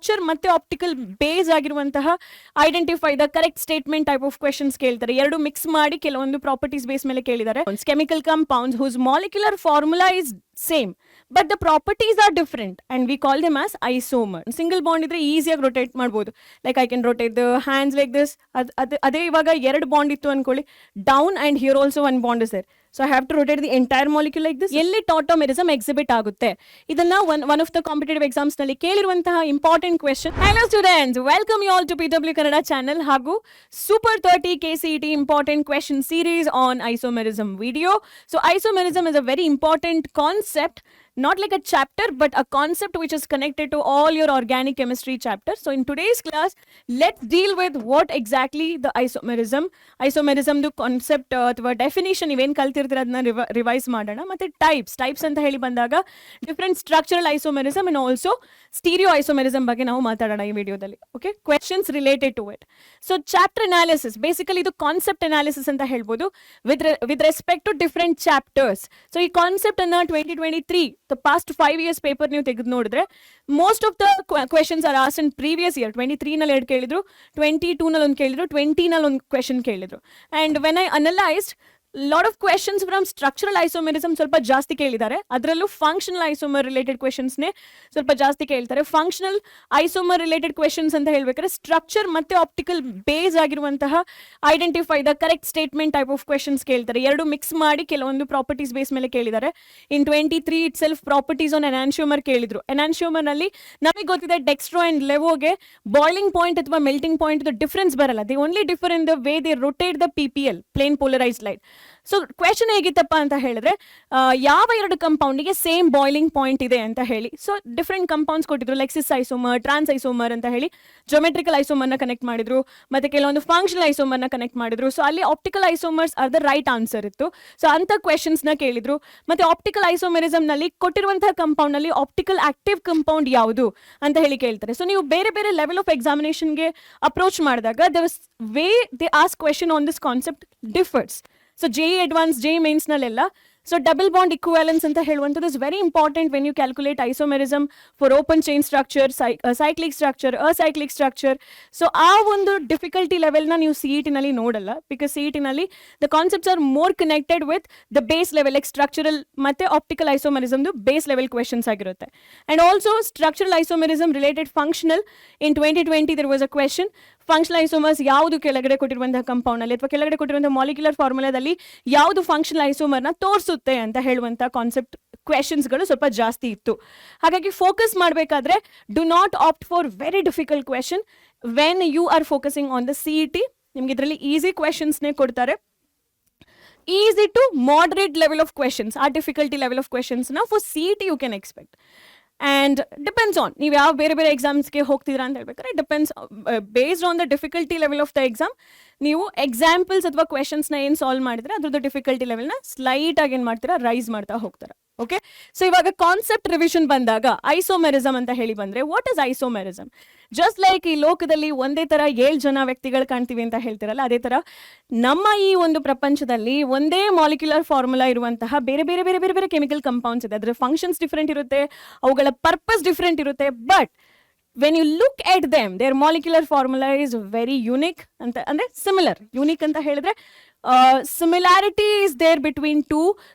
Structure ಮತ್ತೆ optical base ಆಗಿರುವಂತಹ identify the correct statement type of questions ಕೇಳ್ತಾರೆ. ಎರಡು ಮಿಕ್ಸ್ ಮಾಡಿ ಕೆಲವೊಂದು ಪ್ರಾಪರ್ಟೀಸ್ ಬೇಸ್ ಮೇಲೆ ಕೇಳಿದ್ದಾರೆ. Chemical compounds whose molecular formula is same but the properties are different and we call them as isomer. Single bond ಇದ್ರೆ ಈಸಿಯಾಗಿ rotate ಮಾಡ್ಬೋದು. Like I can rotate the hands like this. ಅದೇ ಇವಾಗ ಎರಡು bond ಇತ್ತು ಅನ್ಕೊಳ್ಳಿ, down and here also one bond is there. So I have to rotate the entire molecule like this. ಎಲ್ಲಿ tautomerism exhibit ಆಗುತ್ತೆ, ಇದನ್ನ one of the competitive exams ನಲ್ಲಿ ಕೇಳಿರುವಂತಹ important question. Hello students, welcome you all to PW Kannada channel ಹಾಗೂ Super 30 KCET important question series on isomerism video. So isomerism is a very important concept, not like a chapter but a concept which is connected to all your organic chemistry chapters. So in today's class, let's deal with what exactly the isomerism the concept ಅಥವಾ definition ಇವೇನ್ ಕಲ್ತಿರ್ತೀರ ಅದನ್ನ revise ಮಾಡೋಣ. ಮತ್ತೆ types ಅಂತ ಹೇಳಿ ಬಂದಾಗ different structural isomerism and also stereo isomerism ಬಗ್ಗೆ ನಾವು ಮಾತಾಡೋಣ ಈ ವಿಡಿಯೋದಲ್ಲಿ. Okay, questions related to it. So chapter analysis, basically ಇದು ಕಾನ್ಸೆಪ್ಟ್ ಅನಾಲಿಸಿಸ್ ಅಂತ ಹೇಳ್ಬೋದು with respect to different chapters. So ಈ ಕಾನ್ಸೆಪ್ಟ್ ಅನ್ನ 2023 ಪಾಸ್ಟ್ 5 years ಪೇಪರ್ ನೀವು ತೆಗೆದು ನೋಡಿದ್ರೆ most of the questions are asked in previous year. 23 ನಲ್ಲಿ 2 ಕೇಳಿದ್ರು, 22 ನಲ್ಲಿ 1 ಕೇಳಿದ್ರು, 20 ನಲ್ಲಿ 1 ಕ್ವೆಶನ್ ಕೇಳಿದ್ರು. And when I analysed lot of questions from structural isomerism ಸ್ವಲ್ಪ ಜಾಸ್ತಿ ಕೇಳಿದ್ದಾರೆ. ಅದರಲ್ಲೂ ಫಂಕ್ಷನಲ್ ಐಸೋಮರ್ ರಿಲೇಟೆಡ್ ಕ್ವೆಶನ್ಸ್ನೇ ಸ್ವಲ್ಪ ಜಾಸ್ತಿ ಕೇಳ್ತಾರೆ. ಫಂಕ್ಷನಲ್ ಐಸೋಮರ್ ರಿಲೇಟೆಡ್ ಕ್ವೆಶನ್ಸ್ ಅಂತ ಹೇಳ್ಬೇಕಾದ್ರೆ ಸ್ಟ್ರಕ್ಚರ್ ಮತ್ತೆ ಆಪ್ಟಿಕಲ್ ಬೇಸ್ ಆಗಿರುವಂತಹ identify the correct statement type of questions ಕೇಳ್ತಾರೆ. ಎರಡು ಮಿಕ್ಸ್ ಮಾಡಿ ಕೆಲವೊಂದು ಪ್ರಾಪರ್ಟೀಸ್ ಬೇಸ್ ಮೇಲೆ ಕೇಳಿದ್ದಾರೆ. In 23 itself properties on enantiomer ಕೇಳಿದ್ರು. ಎನಾನ್ಶಿಯೋಮರ್ ನಲ್ಲಿ ನಮಗೆ ಗೊತ್ತಿದೆ ಡೆಕ್ಸ್ಟ್ರೋ ಅಂಡ್ ಲೆವೋಗೆ ಬಾಯ್ಲಿಂಗ್ ಪಾಯಿಂಟ್ ಅಥವಾ ಮೆಲ್ಟಿಂಗ್ ಪಾಯಿಂಟ್ ಡಿಫರೆನ್ಸ್ ಬರಲ್ಲ. They only differ in the way they rotate the PPL, plane polarised light. So question ಹೇಗಿತ್ತಪ್ಪ ಅಂತ ಹೇಳಿದ್ರೆ, ಯಾವ ಎರಡು ಕಂಪೌಂಡಿಗೆ ಸೇಮ್ ಬಾಯ್ಲಿಂಗ್ ಪಾಯಿಂಟ್ ಇದೆ ಅಂತ ಹೇಳಿ. ಸೊ ಡಿಫ್ರೆಂಟ್ ಕಂಪೌಂಡ್ಸ್ ಕೊಟ್ಟಿದ್ರು, ಲೈಕ್ ಸಿಸ್ ಐಸೋಮರ್, ಟ್ರಾನ್ಸ್ ಐಸೋಮರ್ ಅಂತ ಹೇಳಿ ಜೊಮೆಟ್ರಿಕಲ್ ಐಸೋಮರ್ನ ಕನೆಕ್ಟ್ ಮಾಡಿದ್ರು, ಮತ್ತೆ ಕೆಲವೊಂದು ಫಂಕ್ಷನಲ್ ಐಸೋಮರ್ನ ಕನೆಕ್ಟ್ ಮಾಡಿದ್ರು. ಸೊ ಅಲ್ಲಿ optical isomers are the right answer ಇತ್ತು. ಸೊ ಅಂತ ಕ್ವೆಶನ್ಸ್ ನ ಕೇಳಿದ್ರು. ಮತ್ತೆ ಆಪ್ಟಿಕಲ್ ಐಸೋಮೆರಿಸಮ್ ನಲ್ಲಿ ಕೊಟ್ಟಿರುವಂತಹ ಕಂಪೌಂಡ್ ನಲ್ಲಿ ಆಪ್ಟಿಕಲ್ ಆಕ್ಟಿವ್ ಕಂಪೌಂಡ್ ಯಾವುದು ಅಂತ ಹೇಳಿ ಕೇಳ್ತಾರೆ. ಸೊ ನೀವು ಬೇರೆ ಬೇರೆ ಲೆವೆಲ್ ಆಫ್ ಎಕ್ಸಾಮಿನೇಷನ್ಗೆ ಅಪ್ರೋಚ್ ಮಾಡಿದಾಗ the way they ask question on this concept differs. So JEE advance, JEE mains ನಲ್ಲೆಲ್ಲ ಸೊ ಡಬಲ್ ಬಾಂಡ್ ಇಕ್ವಾಲೆನ್ಸ್ ಅಂತ ಹೇಳುವಂಥದ್ದು is very important when you calculate isomerism for open chain structure, cyclic structure, acyclic structure. So ಆ ಒಂದು difficulty ಲೆವೆಲ್ನ ನೀವು CET ನಲ್ಲಿ ನೋಡಲ್ಲ, because CET ನಲ್ಲಿ the concepts are more connected with the base level, like structural ಮತ್ತೆ optical ಐಸೋಮೆರಿಸಮ್ದು base level questions ಆಗಿರುತ್ತೆ. And also structural isomerism related functional in 2020 there was a question. Functional isomers ಯಾವುದು ಕೆಳಗಡೆ ಕೊಟ್ಟಿರುವಂತಹ compound ಅಲ್ಲಿ ಅಥವಾ ಕೆಳಗಡೆ ಕೊಟ್ಟಿರುವಂತಹ ಮಾಲಿಕ್ಯುಲರ್ ಫಾರ್ಮುಲಾದಲ್ಲಿ ಯಾವುದು ಫಂಕ್ಷನಲ್ ಐಸೋಮರ್ನ ತೋರಿಸುತ್ತೆ ಅಂತ ಹೇಳುವಂತಹ ಕಾನ್ಸೆಪ್ಟ್ ಕ್ವೆಶನ್ಸ್ಗಳು ಸ್ವಲ್ಪ ಜಾಸ್ತಿ ಇತ್ತು. ಹಾಗಾಗಿ ಫೋಕಸ್ ಮಾಡಬೇಕಾದ್ರೆ do not opt for very difficult question when you are focusing on the CET. ನಿಮ್ಗೆ ಇದರಲ್ಲಿ ಈಸಿ ಕ್ವೆಶನ್ಸ್ನೇ ಕೊಡ್ತಾರೆ. Easy to moderate level of questions, ಆ ಡಿಫಿಕಲ್ಟಿ ಲೆವೆಲ್ ಆಫ್ ಕ್ವೆಶನ್ಸ್ ನ for CET you can expect. And depends on ನೀವು ಯಾವ ಬೇರೆ ಬೇರೆ ಎಕ್ಸಾಮ್ಸ್ಗೆ ಹೋಗ್ತಿದ್ದೀರಾ ಅಂತ ಹೇಳ್ಬೇಕಾದ್ರೆ depends based on the difficulty level of the exam. ನೀವು ಎಕ್ಸಾಂಪಲ್ಸ್ ಅಥವಾ ಕ್ವೆಶನ್ಸ್ನ ಏನು ಸಾಲ್ವ್ ಮಾಡಿದ್ರೆ ಅದ್ರದ್ದು ಡಿಫಿಕಲ್ಟಿ ಲೆವೆಲ್ನ ಸ್ಲೈಟ್ ಆಗಿ ಏನು ಮಾಡ್ತೀರಾ, ರೈಸ್ ಮಾಡ್ತಾ ಹೋಗ್ತಾರೆ. ಓಕೆ, ಸೊ ಇವಾಗ ಕಾನ್ಸೆಪ್ಟ್ ರಿವಿಷನ್ ಬಂದಾಗ ಐಸೋಮೆರಿಸಮ್ ಅಂತ ಹೇಳಿ ಬಂದ್ರೆ what is isomerism? Just like ಈ ಲೋಕದಲ್ಲಿ ಒಂದೇ ತರ 7 ಜನ ವ್ಯಕ್ತಿಗಳು ಕಾಣ್ತೀವಿ ಅಂತ ಹೇಳ್ತಿರಲ್ಲ, ಅದೇ ತರ ನಮ್ಮ ಈ ಒಂದು ಪ್ರಪಂಚದಲ್ಲಿ ಒಂದೇ ಮಾಲಿಕ್ಯುಲರ್ ಫಾರ್ಮುಲಾ ಇರುವಂತಹ ಬೇರೆ ಬೇರೆ ಬೇರೆ ಬೇರೆ ಬೇರೆ ಕೆಮಿಕಲ್ ಕಂಪೌಂಡ್ಸ್ ಇದೆ. ಅದರ ಫಂಕ್ಷನ್ಸ್ ಡಿಫ್ರೆಂಟ್ ಇರುತ್ತೆ, ಅವುಗಳ ಪರ್ಪಸ್ ಡಿಫ್ರೆಂಟ್ ಇರುತ್ತೆ. But when you look at them their molecular formula is very unique ಅಂತ, ಅಂದ್ರೆ ಸಿಮಿಲರ್. ಯುನಿಕ್ ಅಂತ ಹೇಳಿದ್ರೆ similarity is there between two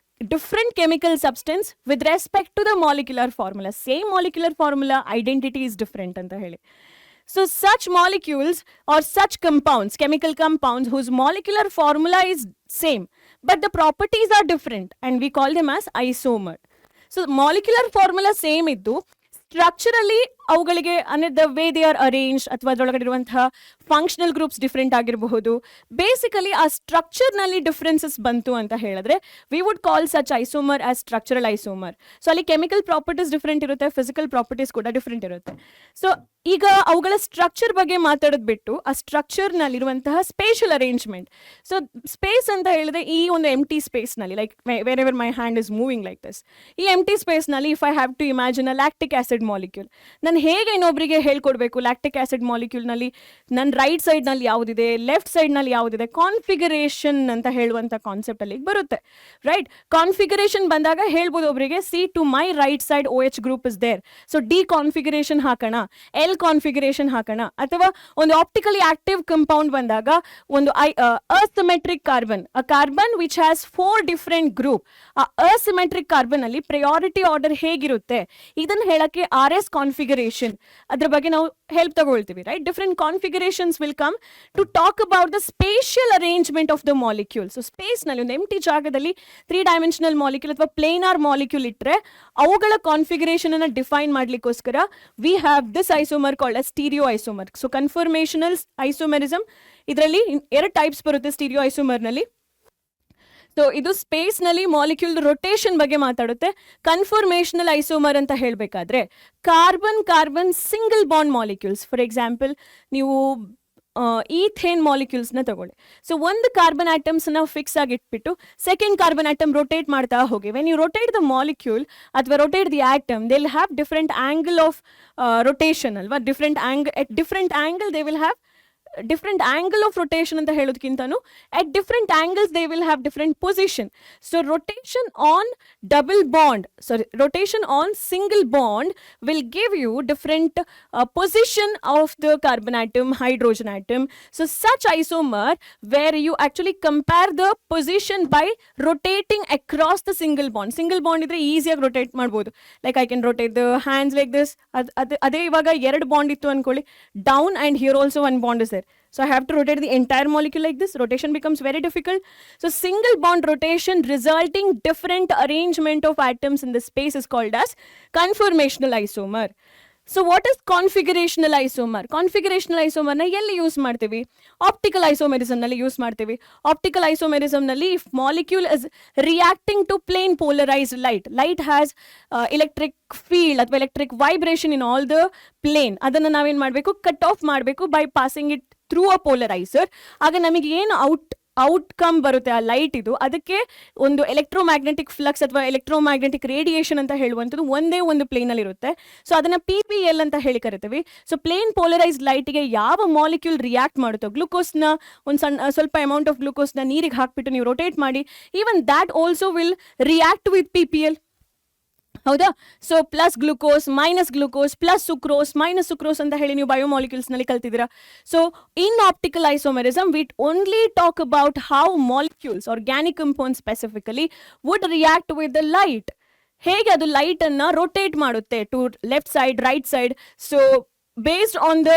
different chemical substance with respect to the molecular formula. Same molecular formula, identity is different anta heli. So such molecules or such compounds, chemical compounds whose molecular formula is same but the properties are different and we call them as isomer. So molecular formula same iddu structurally ಅವುಗಳಿಗೆ ಅಂದರೆ the way they are arrange ಅಥವಾ ಅದರೊಳಗಡೆ ಇರುವಂತಹ functional groups different ಆಗಿರಬಹುದು. Basically ಆ ಸ್ಟ್ರಕ್ಚರ್ನಲ್ಲಿ differences ಬಂತು ಅಂತ ಹೇಳಿದ್ರೆ we would call such isomer as structural isomer. So ಅಲ್ಲಿ ಕೆಮಿಕಲ್ ಪ್ರಾಪರ್ಟೀಸ್ ಡಿಫ್ರೆಂಟ್ ಇರುತ್ತೆ, ಫಿಸಿಕಲ್ ಪ್ರಾಪರ್ಟೀಸ್ ಕೂಡ ಡಿಫ್ರೆಂಟ್ ಇರುತ್ತೆ. ಸೊ ಈಗ ಅವುಗಳ ಸ್ಟ್ರಕ್ಚರ್ ಬಗ್ಗೆ ಮಾತಾಡೋದು ಬಿಟ್ಟು ಆ ಸ್ಟ್ರಕ್ಚರ್ನಲ್ಲಿರುವಂತಹ ಸ್ಪೇಷಲ್ ಅರೇಂಜ್ಮೆಂಟ್. ಸೊ ಸ್ಪೇಸ್ ಅಂತ ಹೇಳಿದ್ರೆ ಈ ಒಂದು ಎಂಟಿ ಸ್ಪೇಸ್ನಲ್ಲಿ, like wherever my hand is moving like this, ಈ ಎಂಟಿ ಸ್ಪೇಸ್ನಲ್ಲಿ if I have to imagine a lactic acid molecule, ನನ್ನ ನಾನು ಹೇಗೆ ಇನ್ನೊಬ್ಬರಿಗೆ ಹೇಳ್ಕೊಡ್ಬೇಕು ಲ್ಯಾಕ್ಟಿಕ್ ಆಸಿಡ್ ಮಾಲಿಕ್ಯೂಲ್ನಲ್ಲಿ ನನ್ನ ರೈಟ್ ಸೈಡ್ನಲ್ಲಿ ಯಾವುದಿದೆ, ಲೆಫ್ಟ್ ಸೈಡ್ನಲ್ಲಿ ಯಾವುದಿದೆ, ಕಾನ್ಫಿಗರೇಷನ್ ಅಂತ ಹೇಳುವಂಥ ಕಾನ್ಸೆಪ್ಟ್ ಅಲ್ಲಿ ಬರುತ್ತೆ. ರೈಟ್, ಕಾನ್ಫಿಗರೇಷನ್ ಬಂದಾಗ ಹೇಳ್ಬೋದು ಒಬ್ಬರಿಗೆ C two my right side OH group is there, so D configuration ಹಾಕೋಣ, ಎಲ್ ಕಾನ್ಫಿಗರೇಷನ್ ಹಾಕೋಣ. ಅಥವಾ ಒಂದು ಆಪ್ಟಿಕಲಿ ಆಕ್ಟಿವ್ ಕಂಪೌಂಡ್ ಬಂದಾಗ ಒಂದು asymmetric carbon, a carbon which has 4 different group, ಆ ಅಸಿಮೆಟ್ರಿಕ್ ಕಾರ್ಬನ್ ಅಲ್ಲಿ ಪ್ರಯಾರಿಟಿ ಆರ್ಡರ್ ಹೇಗಿರುತ್ತೆ ಇದನ್ನು ಹೇಳಕ್ಕೆ RS ಕಾನ್ಫಿಗರೇಷನ್, ಅದ್ರ ಬಗ್ಗೆ ನಾವು ಹೆಲ್ಪ್ ತಗೊಳ್ತೀವಿ. Right, different configurations will come to talk about the spatial arrangement of the molecule. So space ನಲ್ಲಿ ಒಂದು ಎಂಟಿ ಜಾಗದಲ್ಲಿ 3 ಡೈಮೆನ್ಷನಲ್ ಮಾಲಿಕ್ಯೂಲ್ ಅಥವಾ ಪ್ಲೇನಾರ್ ಮಾಲಿಕ್ಯೂಲ್ ಇಟ್ಟರೆ ಅವುಗಳ ಕಾನ್ಫಿಗರೇಷನ್ ಅನ್ನ ಡಿಫೈನ್ ಮಾಡ್ಲಿಕ್ಕೋಸ್ಕರ we have this isomer called as stereo isomer. So conformational isomerism, ಇದರಲ್ಲಿ 2 types ಬರುತ್ತೆ ಸ್ಟೀರಿಯೋ ಐಸೋಮರ್ ನಲ್ಲಿ. ಸೊ ಇದು ಸ್ಪೇಸ್ ನಲ್ಲಿ ಮಾಲಿಕ್ಯೂಲ್ ರೊಟೇಷನ್ ಬಗ್ಗೆ ಮಾತಾಡುತ್ತೆ. ಕನ್ಫರ್ಮೇಷನಲ್ ಐಸೋಮರ್ ಅಂತ ಹೇಳಬೇಕಾದ್ರೆ carbon carbon single bond molecules, for example ನೀವು ಈಥೇನ್ ಮಾಲಿಕ್ಯೂಲ್ಸ್ನ ತಗೊಳ್ಳಿ. ಸೊ ಒಂದು ಕಾರ್ಬನ್ ಆಟಮ್ಸ್ನ ಫಿಕ್ಸ್ ಆಗಿ ಇಟ್ಬಿಟ್ಟು ಸೆಕೆಂಡ್ ಕಾರ್ಬನ್ ಆಟಮ್ ರೊಟೇಟ್ ಮಾಡ್ತಾ ಹೋಗಿ. When you rotate the molecule ಅಥವಾ rotate the atom, they will have different angle of rotation ಅಲ್ವಾ, different angle they will have different angle of rotation ಅಂತ ಹೇಳೋದಕ್ಕಿಂತನೂ at different angles they will have different position. So rotation on single bond will give you different position of the carbon atom, hydrogen atom. So such isomer where you actually compare the position by rotating across the single bond ಇದ್ರೆ ಈಸಿಯಾಗಿ rotate ಮಾಡ್ಬೋದು. Like I can rotate the hands like this. ಅದೇ ಇವಾಗ 2 bond ಇತ್ತು ಅನ್ಕೊಳ್ಳಿ, down and here also 1 bond is there. So I have to rotate the entire molecule like this. Rotation becomes very difficult. So single bond rotation resulting different arrangement of atoms in the space is called as conformational isomer. So what is configurational isomer? Configurational isomer na elli use ಮಾಡ್ತೀವಿ? Optical isomerism ನಲ್ಲಿ use ಮಾಡ್ತೀವಿ. Optical isomerism ನಲ್ಲಿ if molecule is reacting to plane polarized light has electric field ಅಥವಾ electric vibration in all the plane, ಅದನ್ನ ನಾವೇನ್ ಮಾಡಬೇಕು, cut off ಮಾಡಬೇಕು by passing it through a polarizer. ಆಗ ನಮಗೆ ಏನು ಔಟ್ಕಮ್ ಬರುತ್ತೆ ಆ ಲೈಟ್ ಇದು, ಅದಕ್ಕೆ ಒಂದು ಎಲೆಕ್ಟ್ರೋಮ್ಯಾಗ್ನೆಟಿಕ್ ಫ್ಲಕ್ಸ್ ಅಥವಾ ಎಲೆಕ್ಟ್ರೋಮ್ಯಾಗ್ನೆಟಿಕ್ ರೇಡಿಯೇಷನ್ ಅಂತ ಹೇಳುವಂಥದ್ದು ಒಂದೇ ಒಂದು ಪ್ಲೇನ್ ಅಲ್ಲಿ ಇರುತ್ತೆ. ಸೊ ಅದನ್ನ PPL ಅಂತ ಹೇಳಿ ಕರಿತೀವಿ. ಸೊ ಪ್ಲೇನ್ ಪೋಲರೈಸ್ಡ್ ಲೈಟ್ಗೆ ಯಾವ ಮಾಲಿಕ್ಯೂಲ್ ರಿಯಾಕ್ಟ್ ಮಾಡುತ್ತೋ, ಗ್ಲೂಕೋಸ್ನ ಒಂದು ಸ್ವಲ್ಪ ಅಮೌಂಟ್ ಆಫ್ ಗ್ಲೂಕೋಸ್ನ ನೀರಿಗೆ ಹಾಕ್ಬಿಟ್ಟು ನೀವು ರೊಟೇಟ್ ಮಾಡಿ, even that also will react with PPL. ಹೌದಾ? So plus glucose, minus glucose, plus sucrose, minus sucrose ಅಂತ ಹೇಳಿ ನೀವು ಬಯೋಮಾಲಿಕ್ಯೂಲ್ಸ್ ನಲ್ಲಿ ಕಲ್ತಿದ್ದೀರಾ. So in optical isomerism we only talk about how molecules, organic compound specifically, would react with the light. ಹೇಗೆ ಅದು light ಅನ್ನ rotate ಮಾಡುತ್ತೆ to left side, right side. So based on the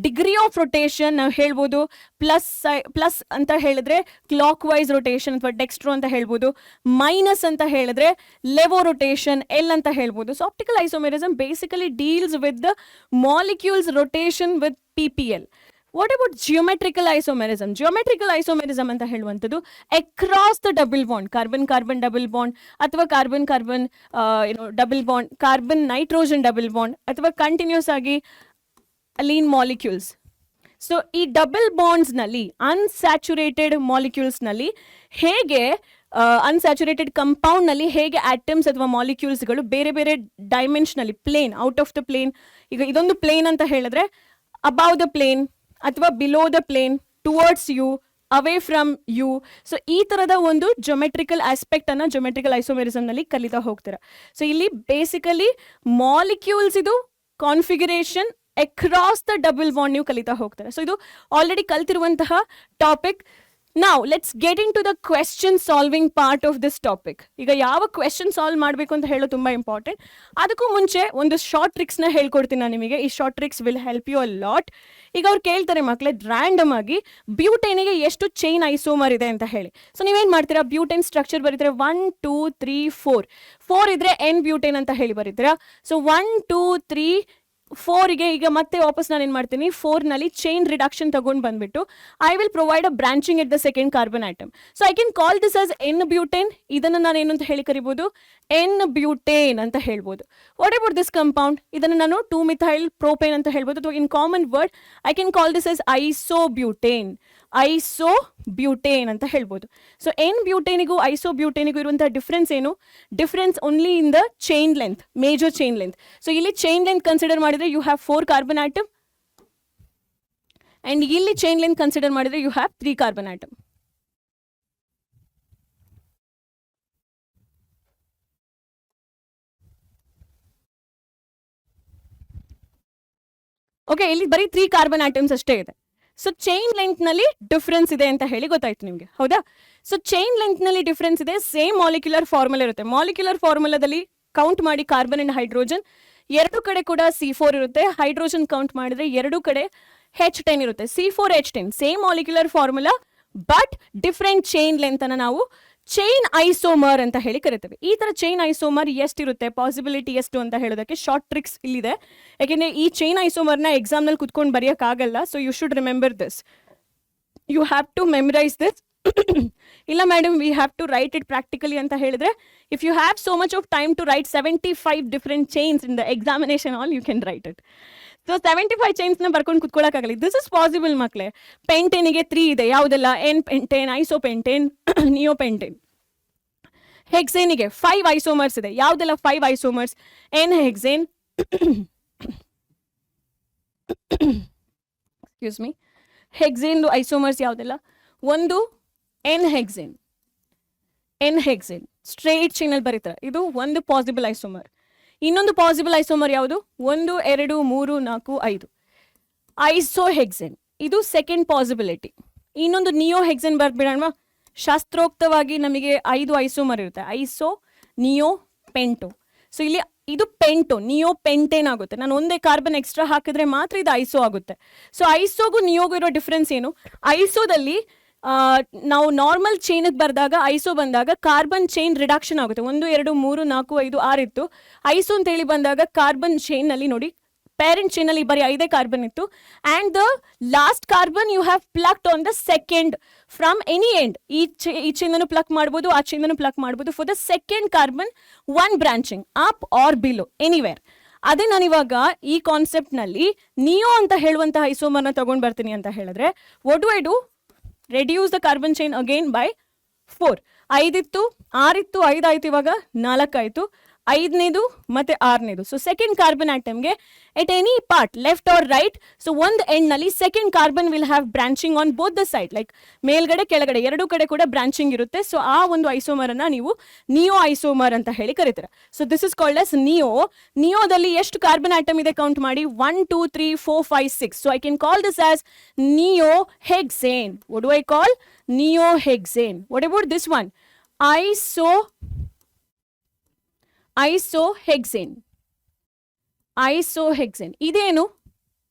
degree of rotation ನಾವು ಹೇಳ್ಬೋದು. Plus ಅಂತ ಹೇಳಿದ್ರೆ clock wise rotation ಅಥವಾ dextro ಅಂತ ಹೇಳ್ಬೋದು. ಮೈನಸ್ ಅಂತ ಹೇಳಿದ್ರೆ ಲೆವೋ ರೊಟೇಷನ್, ಎಲ್ ಅಂತ ಹೇಳ್ಬೋದು. So optical isomerism basically deals with the molecules rotation with PPL. What about geometrical isomerism? Geometrical isomerism ಅಂತ ಹೇಳುವಂಥದ್ದು across the double bond, carbon carbon double bond ಅಥವಾ carbon carbon double bond, carbon nitrogen double bond ಅಥವಾ continuous ಆಗಿ ಲೀನ್ molecules. So ಈ double ಬಾಂಡ್ಸ್ನಲ್ಲಿ unsaturated ಮಾಲಿಕ್ಯೂಲ್ಸ್ನಲ್ಲಿ ಹೇಗೆ, ಅನ್ಸ್ಯಾಚುರೇಟೆಡ್ ಕಂಪೌಂಡ್ನಲ್ಲಿ ಹೇಗೆ ಆಟಮ್ಸ್ ಅಥವಾ ಮಾಲಿಕ್ಯೂಲ್ಸ್ಗಳು ಬೇರೆ ಬೇರೆ ಡೈಮೆನ್ಷನಲ್ಲಿ, plane, out of the plane, ಈಗ ಇದೊಂದು ಪ್ಲೇನ್ ಅಂತ ಹೇಳಿದ್ರೆ ಅಬೌವ್ ದ ಪ್ಲೇನ್ ಅಥವಾ below the plane, towards you, away from you. So ಈ ತರದ ಒಂದು ಜೊಮೆಟ್ರಿಕಲ್ ಆಸ್ಪೆಕ್ಟ್ ಅನ್ನ ಜೊಮೆಟ್ರಿಕಲ್ ಐಸೋಮೆರಿಸಮ್ ನಲ್ಲಿ ಕಲಿತಾ ಹೋಗ್ತೀರಾ. ಸೊ ಇಲ್ಲಿ ಬೇಸಿಕಲಿ ಮಾಲಿಕ್ಯೂಲ್ಸ್ ಇದು configuration across the double bond ನೀವು ಕಲಿತಾ ಹೋಗ್ತಾರೆ. ಸೊ ಇದು ಆಲ್ರೆಡಿ ಕಲ್ತಿರುವಂತಹ ಟಾಪಿಕ್. ನಾವು let's get into the question solving part of this topic. ಈಗ ಯಾವ ಕ್ವೆಶ್ಚನ್ ಸಾಲ್ವ್ ಮಾಡಬೇಕು ಅಂತ ಹೇಳೋದು ತುಂಬ ಇಂಪಾರ್ಟೆಂಟ್. ಅದಕ್ಕೂ ಮುಂಚೆ ಒಂದು ಶಾರ್ಟ್ ಟ್ರಿಕ್ಸ್ನ ಹೇಳ್ಕೊಡ್ತೀನಿ ನಾನು ನಿಮಗೆ. ಈ short tricks will help you a lot. ಈಗ ಅವ್ರು ಕೇಳ್ತಾರೆ ಮಕ್ಕಳೇ ರ್ಯಾಂಡಮ್ ಆಗಿ ಬ್ಯೂಟೇನಿಗೆ ಎಷ್ಟು ಚೈನ್ ಐಸೋಮರ್ ಇದೆ ಅಂತ ಹೇಳಿ. ಸೊ ನೀವೇನು ಮಾಡ್ತೀರಾ, ಬ್ಯೂಟೇನ್ ಸ್ಟ್ರಕ್ಚರ್ ಬರೀತೀರಾ 1 2 3 4 ಇದ್ರೆ N ಬ್ಯೂಟೇನ್ ಅಂತ ಹೇಳಿ ಬರೀತೀರಾ. ಸೊ 1 2 3 4ಗೆ ಈಗ ಮತ್ತೆ ವಾಪಸ್ ನಾನು ಏನು ಮಾಡ್ತೀನಿ, 4ನಲ್ಲಿ ಚೈನ್ ರಿಡಕ್ಷನ್ ತಗೊಂಡು ಬಂದ್ಬಿಟ್ಟು I will provide a branching at the second carbon atom. So I can call this as N butane. ಇದನ್ನು ನಾನು ಏನು ಅಂತ ಹೇಳಿ ಕರಿಬೋದು, N ಬ್ಯೂಟೇನ್ ಅಂತ ಹೇಳ್ಬೋದು. What about this compound? ಇದನ್ನು ನಾನು 2 ಮಿಥೈಲ್ ಪ್ರೋಪೇನ್ ಅಂತ ಹೇಳ್ಬೋದು. ಅಥವಾ in common word I can call this as isobutane. Isobutane ಅಂತ ಹೇಳ್ಬೋದು. ಸೊ ಎನ್ ಬ್ಯೂಟೇನಿಗೂ ಐಸೋಬ್ಯೂಟೇನಿಗೂ ಇರುವಂತಹ ಡಿಫ್ರೆನ್ಸ್ ಏನು? Difference only in the chain length, major chain length. So ಇಲ್ಲಿ ಚೈನ್ ಲೆಂತ್ ಕನ್ಸಿಡರ್ ಮಾಡಿದ್ರೆ you have 4 carbon atom, and ಇಲ್ಲಿ chain length consider ಮಾಡಿದ್ರೆ you have 3 carbon atom. Okay, ಇಲ್ಲಿ ಬರೀ 3 ಕಾರ್ಬನ್ ಆಟಮ್ಸ್ ಅಷ್ಟೇ ಇದೆ. ಸೊ ಚೈನ್ ಲೆಂತ್ ನಲ್ಲಿ difference ಇದೆ ಅಂತ ಹೇಳಿ ಗೊತ್ತಾಯ್ತು ನಿಮಗೆ, ಹೌದಾ? ಸೊ ಚೈನ್ ಲೆಂತ್ ನಲ್ಲಿ ಡಿಫ್ರೆನ್ಸ್ ಇದೆ, ಸೇಮ್ ಮಾಲಿಕ್ಯುಲರ್ ಫಾರ್ಮುಲಾ ಇರುತ್ತೆ. ಮಾಲಿಕ್ಯುಲರ್ ಫಾರ್ಮುಲಾದಲ್ಲಿ ಕೌಂಟ್ ಮಾಡಿ ಕಾರ್ಬನ್ ಅಂಡ್ ಹೈಡ್ರೋಜನ್, ಎರಡು ಕಡೆ ಕೂಡ C4 ಇರುತ್ತೆ. ಹೈಡ್ರೋಜನ್ ಕೌಂಟ್ ಮಾಡಿದ್ರೆ ಎರಡು ಕಡೆ H10 ಇರುತ್ತೆ. C4H10 same molecular formula but different chain length ಅನ್ನ ನಾವು ಚೈನ್ ಐಸೋಮರ್ ಅಂತ ಹೇಳಿ ಕರಿತೇವೆ. ಈ ತರ ಚೈನ್ ಐಸೋಮರ್ ಎಷ್ಟಿರುತ್ತೆ, ಪಾಸಿಬಿಲಿಟಿ ಎಷ್ಟು ಅಂತ ಹೇಳೋದಕ್ಕೆ ಶಾರ್ಟ್ ಟ್ರಿಕ್ಸ್ ಇಲ್ಲಿದೆ. ಯಾಕೆಂದ್ರೆ ಈ ಚೈನ್ ಐಸೋಮರ್ನ ಎಕ್ಸಾಮ್ ನಲ್ಲಿ ಕುತ್ಕೊಂಡು ಬರೆಯೋಕ್ಕಾಗಲ್ಲ. So you should remember this, you have to memorise this. ಇಲ್ಲ madam we have to write it practically ಅಂತ ಹೇಳಿದ್ರೆ, if you have so much of time to write 75 different chains in the examination all, you can write it. So 75 ಚೈನ್ಸ್ನ ಬರ್ಕೊಂಡು ಕುತ್ಕೊಳ್ಳೋಕ್ಕಾಗಲ್ಲ. This is possible ಮಕ್ಕಳೇ. ಪೆಂಟೇನಿಗೆ 3 ಇದೆ, ಯಾವುದೆಲ್ಲ? N pentane, isopentane, neopentane. ಹೆಕ್ಸೇನಿಗೆ 5 isomers ಇದೆ, ಯಾವುದೆಲ್ಲ? 5 isomers. N hexane, excuse me, ಹೆಕ್ಸೇನ್ದು ಐಸೋಮರ್ಸ್ ಯಾವುದೆಲ್ಲ? ಒಂದು N hexane, N hexane straight ಚೈನಲ್ಲಿ ಬರೀತಾರೆ, ಇದು ಒಂದು ಪಾಸಿಬಲ್ ಐಸೋಮರ್. ಇನ್ನೊಂದು ಪಾಸಿಬಲ್ ಐಸೋಮರ್ ಯಾವುದು? 1 2 3 4 5 ಐಸೋಹೆಕ್ಸೇನ್, ಇದು ಸೆಕೆಂಡ್ ಪಾಸಿಬಿಲಿಟಿ. ಇನ್ನೊಂದು ನಿಯೋ ಹೆಕ್ಸೇನ್ ಬರ್ಬಿಡೋಣ. ಶಾಸ್ತ್ರೋಕ್ತವಾಗಿ ನಮಗೆ 5 ಐಸೋಮರ್ ಇರುತ್ತೆ, ಐಸೋ, ನಿಯೋ, ಪೆಂಟೋ. ಸೊ ಇಲ್ಲಿ ಇದು ಪೆಂಟೋ, ನಿಯೋ ಪೆಂಟೇನ್ ಆಗುತ್ತೆ. ನಾನು ಒಂದೇ ಕಾರ್ಬನ್ ಎಕ್ಸ್ಟ್ರಾ ಹಾಕಿದ್ರೆ ಮಾತ್ರ ಇದು ಐಸೋ ಆಗುತ್ತೆ. ಸೊ ಐಸೋಗೂ ನಿಯೋಗೂ ಇರೋ ಡಿಫ್ರೆನ್ಸ್ ಏನು? ಐಸೋದಲ್ಲಿ ನಾವು ನಾರ್ಮಲ್ ಚೈನ್ಗೆ ಬರೆದಾಗ, ಐಸೋ ಬಂದಾಗ ಕಾರ್ಬನ್ ಚೈನ್ ರಿಡಕ್ಷನ್ ಆಗುತ್ತೆ. 1 2 3 4 5 6 ಇತ್ತು. ಐಸೋ ಅಂತ ಹೇಳಿ ಬಂದಾಗ ಕಾರ್ಬನ್ ಚೈನ್ ನಲ್ಲಿ ನೋಡಿ, ಪೇರೆಂಟ್ ಚೈನ್ ಅಲ್ಲಿ ಬರೀ 5 ಕಾರ್ಬನ್ ಇತ್ತು. And the last carbon you have plucked on the second from any end. ಈ ಚೈನ್ ಪ್ಲಕ್ ಮಾಡಬಹುದು, ಆ ಚೈನ್ ಪ್ಲಕ್ ಮಾಡಬಹುದು. For the second carbon 1 branching up or below anywhere. ಅದೇ ನಾನು ಇವಾಗ ಈ ಕಾನ್ಸೆಪ್ಟ್ ನಲ್ಲಿ ನಿಯೋ ಅಂತ ಹೇಳುವಂತಹ ಐಸೋಮರ್ನ ತಗೊಂಡ್ ಬರ್ತೀನಿ ಅಂತ ಹೇಳಿದ್ರೆ, what do I do? Reduce the carbon chain again by 4. 5 ಇತ್ತು, 6 ಇತ್ತು, 5 ಆಯ್ತು, ಇವಾಗ 4 ಆಯ್ತು, 5ನೇದು ಮತ್ತೆ 6ನೇದು. ಸೊ ಸೆಕೆಂಡ್ ಕಾರ್ಬನ್ ಆಟಮ್ಗೆ at any part left or right, so ಒಂದು ಎಂಡ್ ನಲ್ಲಿ second carbon will have branching on both the side, like ಮೇಲ್ಗಡೆ ಕೆಳಗಡೆ ಎರಡು ಕಡೆ ಕೂಡ ಬ್ರಾಂಚಿಂಗ್ ಇರುತ್ತೆ. ಸೊ ಆ ಒಂದು ಐಸೋಮರ್ ಅನ್ನ ನೀವು ನಿಯೋ ಐಸೋಮರ್ ಅಂತ ಹೇಳಿ ಕರೀತೀರ. So this is called as neo. ನಿಯೋದಲ್ಲಿ ಎಷ್ಟು ಕಾರ್ಬನ್ ಆಟಮ್ ಇದೆ ಕೌಂಟ್ ಮಾಡಿ, 1 2 3 4 5 6. So I can call this as neo hexane. What do I call? Neo hexane. What about this one? Isohexane. Isohexane ಇದೇನು?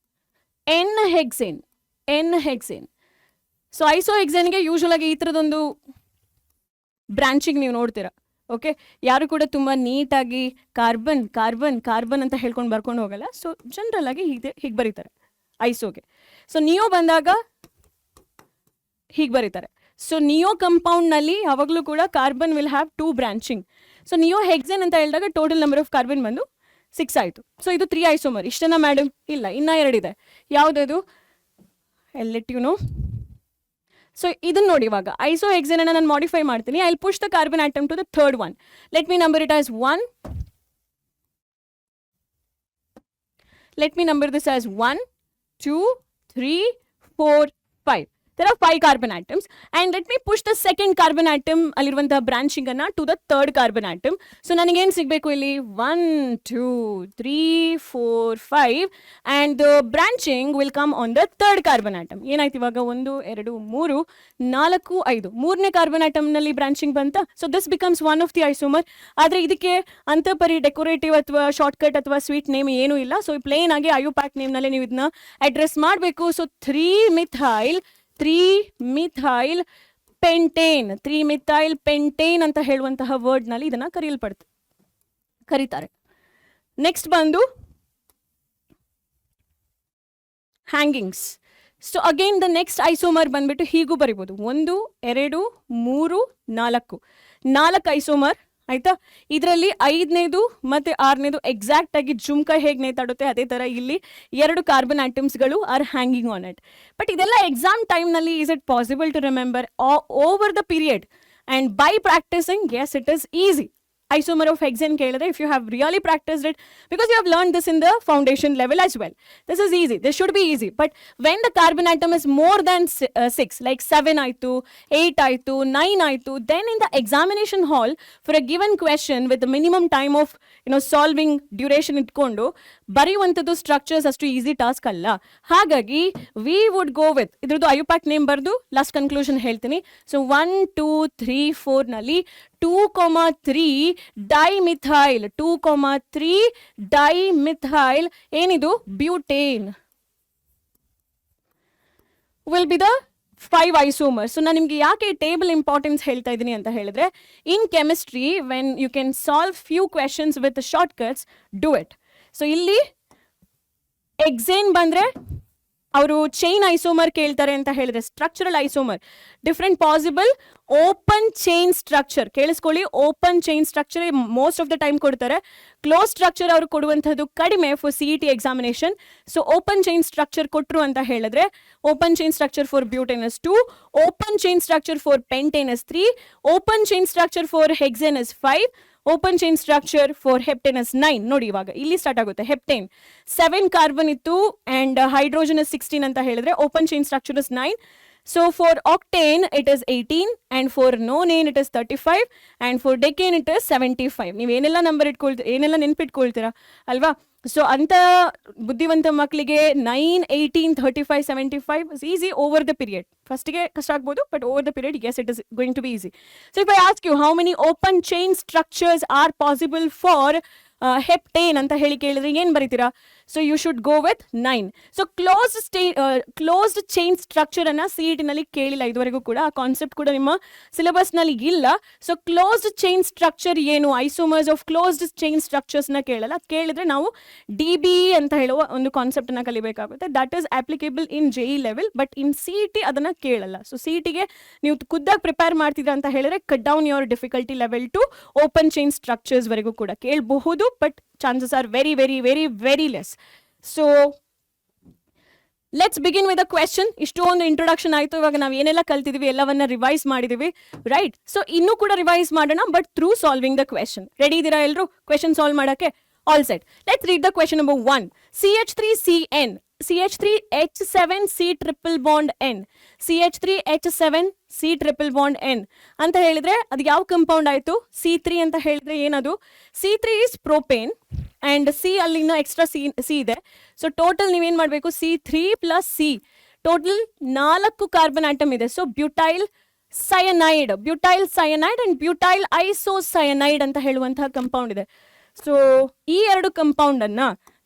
N hexane, N hexane. So ಐಸೋಹೆಕ್ಸೇನ್ಗೆ usual ಆಗಿ ಈ ಥರದೊಂದು branching ನೀವು ನೋಡ್ತೀರಾ. ಓಕೆ, ಯಾರು ಕೂಡ ತುಂಬ ನೀಟಾಗಿ ಕಾರ್ಬನ್ ಕಾರ್ಬನ್ ಕಾರ್ಬನ್ ಅಂತ ಹೇಳ್ಕೊಂಡು ಬರ್ಕೊಂಡು ಹೋಗಲ್ಲ. ಸೊ ಜನರಲ್ ಆಗಿ ಹೀಗೆ ಬರೀತಾರೆ ಐಸೋಗೆ. ಸೊ ನಿಯೋ ಬಂದಾಗ ಹೀಗೆ ಬರೀತಾರೆ. ಸೊ ನಿಯೋ ಕಂಪೌಂಡ್ ನಲ್ಲಿ ಯಾವಾಗಲೂ ಕೂಡ carbon will have 2 branching. So neo hexane ಅಂತ ಹೇಳಿದಾಗ ಟೋಟಲ್ ನಂಬರ್ ಆಫ್ ಕಾರ್ಬನ್ ಬಂದು 6 ಆಯಿತು. ಸೊ ಇದು 3 ಐಸೋಮರ್. ಇಷ್ಟೇನಾ ಮೇಡಮ್? ಇಲ್ಲ, ಇನ್ನ 2 ಇದೆ. ಯಾವುದದು? Let you know. ಸೊ ಇದನ್ನ ನೋಡಿ, ಇವಾಗ ಐಸೋ ಹೆಕ್ಸೇನ್ ಅನ್ನ ನಾನು ಮಾಡಿಫೈ ಮಾಡ್ತೀನಿ. I will push the carbon atom to the third one. Let me number it as 1. Let me number this as 1 2 3 4 5. There are 5 carbon atoms, and let me push the second carbon atom aliruvanta branching anna to the third carbon atom. So ನನಗೆ ಏನು ಸಿಗಬೇಕು ಇಲ್ಲಿ? 1 2 3 4 5 and the branching will come on the third carbon atom. ಏನಾಯ್ತು ಇವಾಗ? 1 2 3 4 5 ಮೂರನೇ carbon atom ನಲ್ಲಿ branching ಬಂತ. So this becomes one of the isomer. ಆದ್ರೆ ಇದಕ್ಕೆ ಅಂತಪರಿ ಡೆಕೋರೇಟಿವ್ ಅಥವಾ ಶಾರ್ಟ್ ಕಟ್ ಅಥವಾ ಸ್ವೀಟ್ ನೇಮ್ ಏನೂ ಇಲ್ಲ. ಸೊ ಪ್ಲೇನ್ ಆಗಿ ಐಯೋಪ್ಯಾಕ್ ನೇಮ್ ನಲ್ಲಿ ನೀವು ಇದನ್ನ ಅಡ್ರೆಸ್ ಮಾಡಬೇಕು. So 3-methyl pentane, 3-methyl pentane ಅಂತ ಹೇಳುವಂತಹ ವರ್ಡ್ ನಲ್ಲಿ ಇದನ್ನ ಕರೀತಾರೆ. ನೆಕ್ಸ್ಟ್ ಬಂದು hangings. So again the next isomer ಬಂದ್ಬಿಟ್ಟು ಹೀಗೂ ಬರಿಬೋದು. 1 2 3 4 4 ಐಸೋಮರ್ ಆಯ್ತಾ. ಇದರಲ್ಲಿ 5ನೇದು ಮತ್ತೆ 6ನೇದು ಎಕ್ಸಾಕ್ಟ್ ಆಗಿ ಜುಮ್ಕ ಹೇಗೆ ನೇತಾಡುತ್ತೆ ಅದೇ ತರ ಇಲ್ಲಿ 2 ಕಾರ್ಬನ್ ಆಟಮ್ಸ್ಗಳು are hanging on it. But ಇದೆಲ್ಲ ಎಕ್ಸಾಮ್ ಟೈಮ್ನಲ್ಲಿ is it possible to remember over the period and by practising? Yes, it is easy. Isomer of hexane ಕೇಳಿದ್ರೆ if you have really practiced it, because you have learned this in the foundation level as well, this is easy, this should be easy. But when the carbon atom is more than 6, like 7 ಆಯ್ತು, 8 ಆಯ್ತು, 9 ಆಯ್ತು, then in the examination hall for a given question with the minimum time of solving duration ಇಟ್ಕೊಂಡು ಬರೆಯುವಂಥದ್ದು structures ಅಷ್ಟು easy task ಅಲ್ಲ. ಹಾಗಾಗಿ we would go with ಇದ್ರದ್ದು IUPAC name ಬರೆದು ಲಾಸ್ಟ್ ಕನ್ಕ್ಲೂಷನ್ ಹೇಳ್ತೀನಿ. ಸೊ 1, 2, 3, 4 ನಲ್ಲಿ 2,3 ಡೈಮಿಥೈಲ್, 2,3 ಡೈಮಿಥೈಲ್ ಏನಿದು butane will be the 5 isomers. So ನಾನು ನಿಮಗೆ ಯಾಕೆ ಟೇಬಲ್ ಇಂಪಾರ್ಟೆನ್ಸ್ ಹೇಳ್ತಾ ಇದ್ದೀನಿ ಅಂತ ಹೇಳಿದ್ರೆ, in chemistry when you can solve few questions with short cuts, do it. So ಇಲ್ಲಿ ಎಕ್ಸೇನ್ ಬಂದ್ರೆ ಅವರು ಚೈನ್ ಐಸೋಮರ್ ಕೇಳ್ತಾರೆ ಅಂತ ಹೇಳಿದ್ರೆ, structural isomer different possible open chain structure ಕೇಳಿಸ್ಕೊಳ್ಳಿ. Open chain structure most of the time ಕೊಡ್ತಾರೆ, close structure ಅವರು ಕೊಡುವಂಥದ್ದು ಕಡಿಮೆ for CET examination. So open chain structure ಕೊಟ್ಟರು ಅಂತ ಹೇಳಿದ್ರೆ, open chain structure for butane is 2, open chain structure for pentane is 3, open chain structure for hexane is 5, open chain structure for heptane is 9. ನೋಡಿ ಇವಾಗ ಇಲ್ಲಿ start ಆಗುತ್ತೆ. Heptane 7 carbon ಇತ್ತು and hydrogen is 16 ಅಂತ ಹೇಳಿದ್ರೆ open chain structure is 9. So for octane it is 18 and for nonane it is 35 and for decane it is 75. ನೀವು ಏನೆಲ್ಲ number ಇಟ್ಕೊಳ್ತೀರಾ, ಏನೆಲ್ಲ ನೆನ್ಪಿಟ್ಕೊಳ್ತೀರಾ ಅಲ್ವಾ? ಸೊ ಅಂತ ಬುದ್ಧಿವಂತ ಮಕ್ಕಳಿಗೆ 9, 18, 35, 75 is easy over the period. ಫಸ್ಟ್ಗೆ ಕಷ್ಟ ಆಗ್ಬೋದು, but over the period yes it is going to be easy. So if I ask you how many open chain structures are possible for heptane ಅಂತ ಹೇಳಿ ಕೇಳಿದ್ರೆ ಏನ್ ಬರೀತೀರಾ? So you should go with 9. So closed chain structure ಅನ್ನ CET ನಲ್ಲಿ ಕೇಳಿಲ್ಲ ಇದುವರೆಗೂ ಕೂಡ, ಆ ಕಾನ್ಸೆಪ್ಟ್ ಕೂಡ ನಿಮ್ಮ ಸಿಲೆಬಸ್ ನಲ್ಲಿ ಇಲ್ಲ. ಸೊ ಕ್ಲೋಸ್ಡ್ ಚೈನ್ ಸ್ಟ್ರಕ್ಚರ್ ಏನು, isomers of closed chain structures ನ ಕೇಳಲ್ಲ. ಕೇಳಿದ್ರೆ ನಾವು DBE ಅಂತ ಹೇಳುವ ಒಂದು ಕಾನ್ಸೆಪ್ಟ್ ಅನ್ನ ಕಲಿಬೇಕಾಗುತ್ತೆ. That is applicable in JE level, but in CET ಅದನ್ನ ಕೇಳಲ್ಲ. ಸೊ CETಗೆ ನೀವು ಖುದ್ದಾಗಿ ಪ್ರಿಪೇರ್ ಮಾಡ್ತಿದ್ರ ಅಂತ ಹೇಳಿದ್ರೆ cut down your difficulty level to open chain structures ವರೆಗೂ ಕೂಡ ಕೇಳಬಹುದು, but chances are very, very, very, very less. So let's begin with a question. ಇಷ್ಟೊಂದು ಇಂಟ್ರೊಡಕ್ಷನ್ ಆಯಿತು. ಇವಾಗ ನಾವು ಏನೆಲ್ಲ ಕಲ್ತಿದ್ವಿ ಎಲ್ಲವನ್ನ ರಿವೈಸ್ ಮಾಡಿದೀವಿ, ರೈಟ್? ಸೊ ಇನ್ನೂ ಕೂಡ ರಿವೈಸ್ ಮಾಡೋಣ, but through solving the question. Ready ಇದ್ದೀರಾ ಎಲ್ಲರೂ ಕ್ವೆಶನ್ ಸಾಲ್ವ್ ಮಾಡೋಕ್ಕೆ? All set. Let's read the question number 1. CH3CN, CH3H7C triple bond N, CH3H7C triple bond N ಅಂತ ಹೇಳಿದ್ರೆ ಅದು ಯಾವ ಕಂಪೌಂಡ್ ಆಯಿತು? C3 ಅಂತ ಹೇಳಿದ್ರೆ ಏನದು? C3 is propane and C ಅಲ್ಲಿನ ಎಕ್ಸ್ಟ್ರಾ ಸಿ ಇದೆ. ಸೊ ಟೋಟಲ್ ನೀವೇನ್ ಮಾಡಬೇಕು? C3 plus C, total 4 carbon atom ಇದೆ. So butyl cyanide, butyl cyanide and butyl isocyanide ಅಂತ ಹೇಳುವಂತಹ ಕಂಪೌಂಡ್ ಇದೆ. ಸೊ ಈ 2 ಕಂಪೌಂಡ್ ಅನ್ನ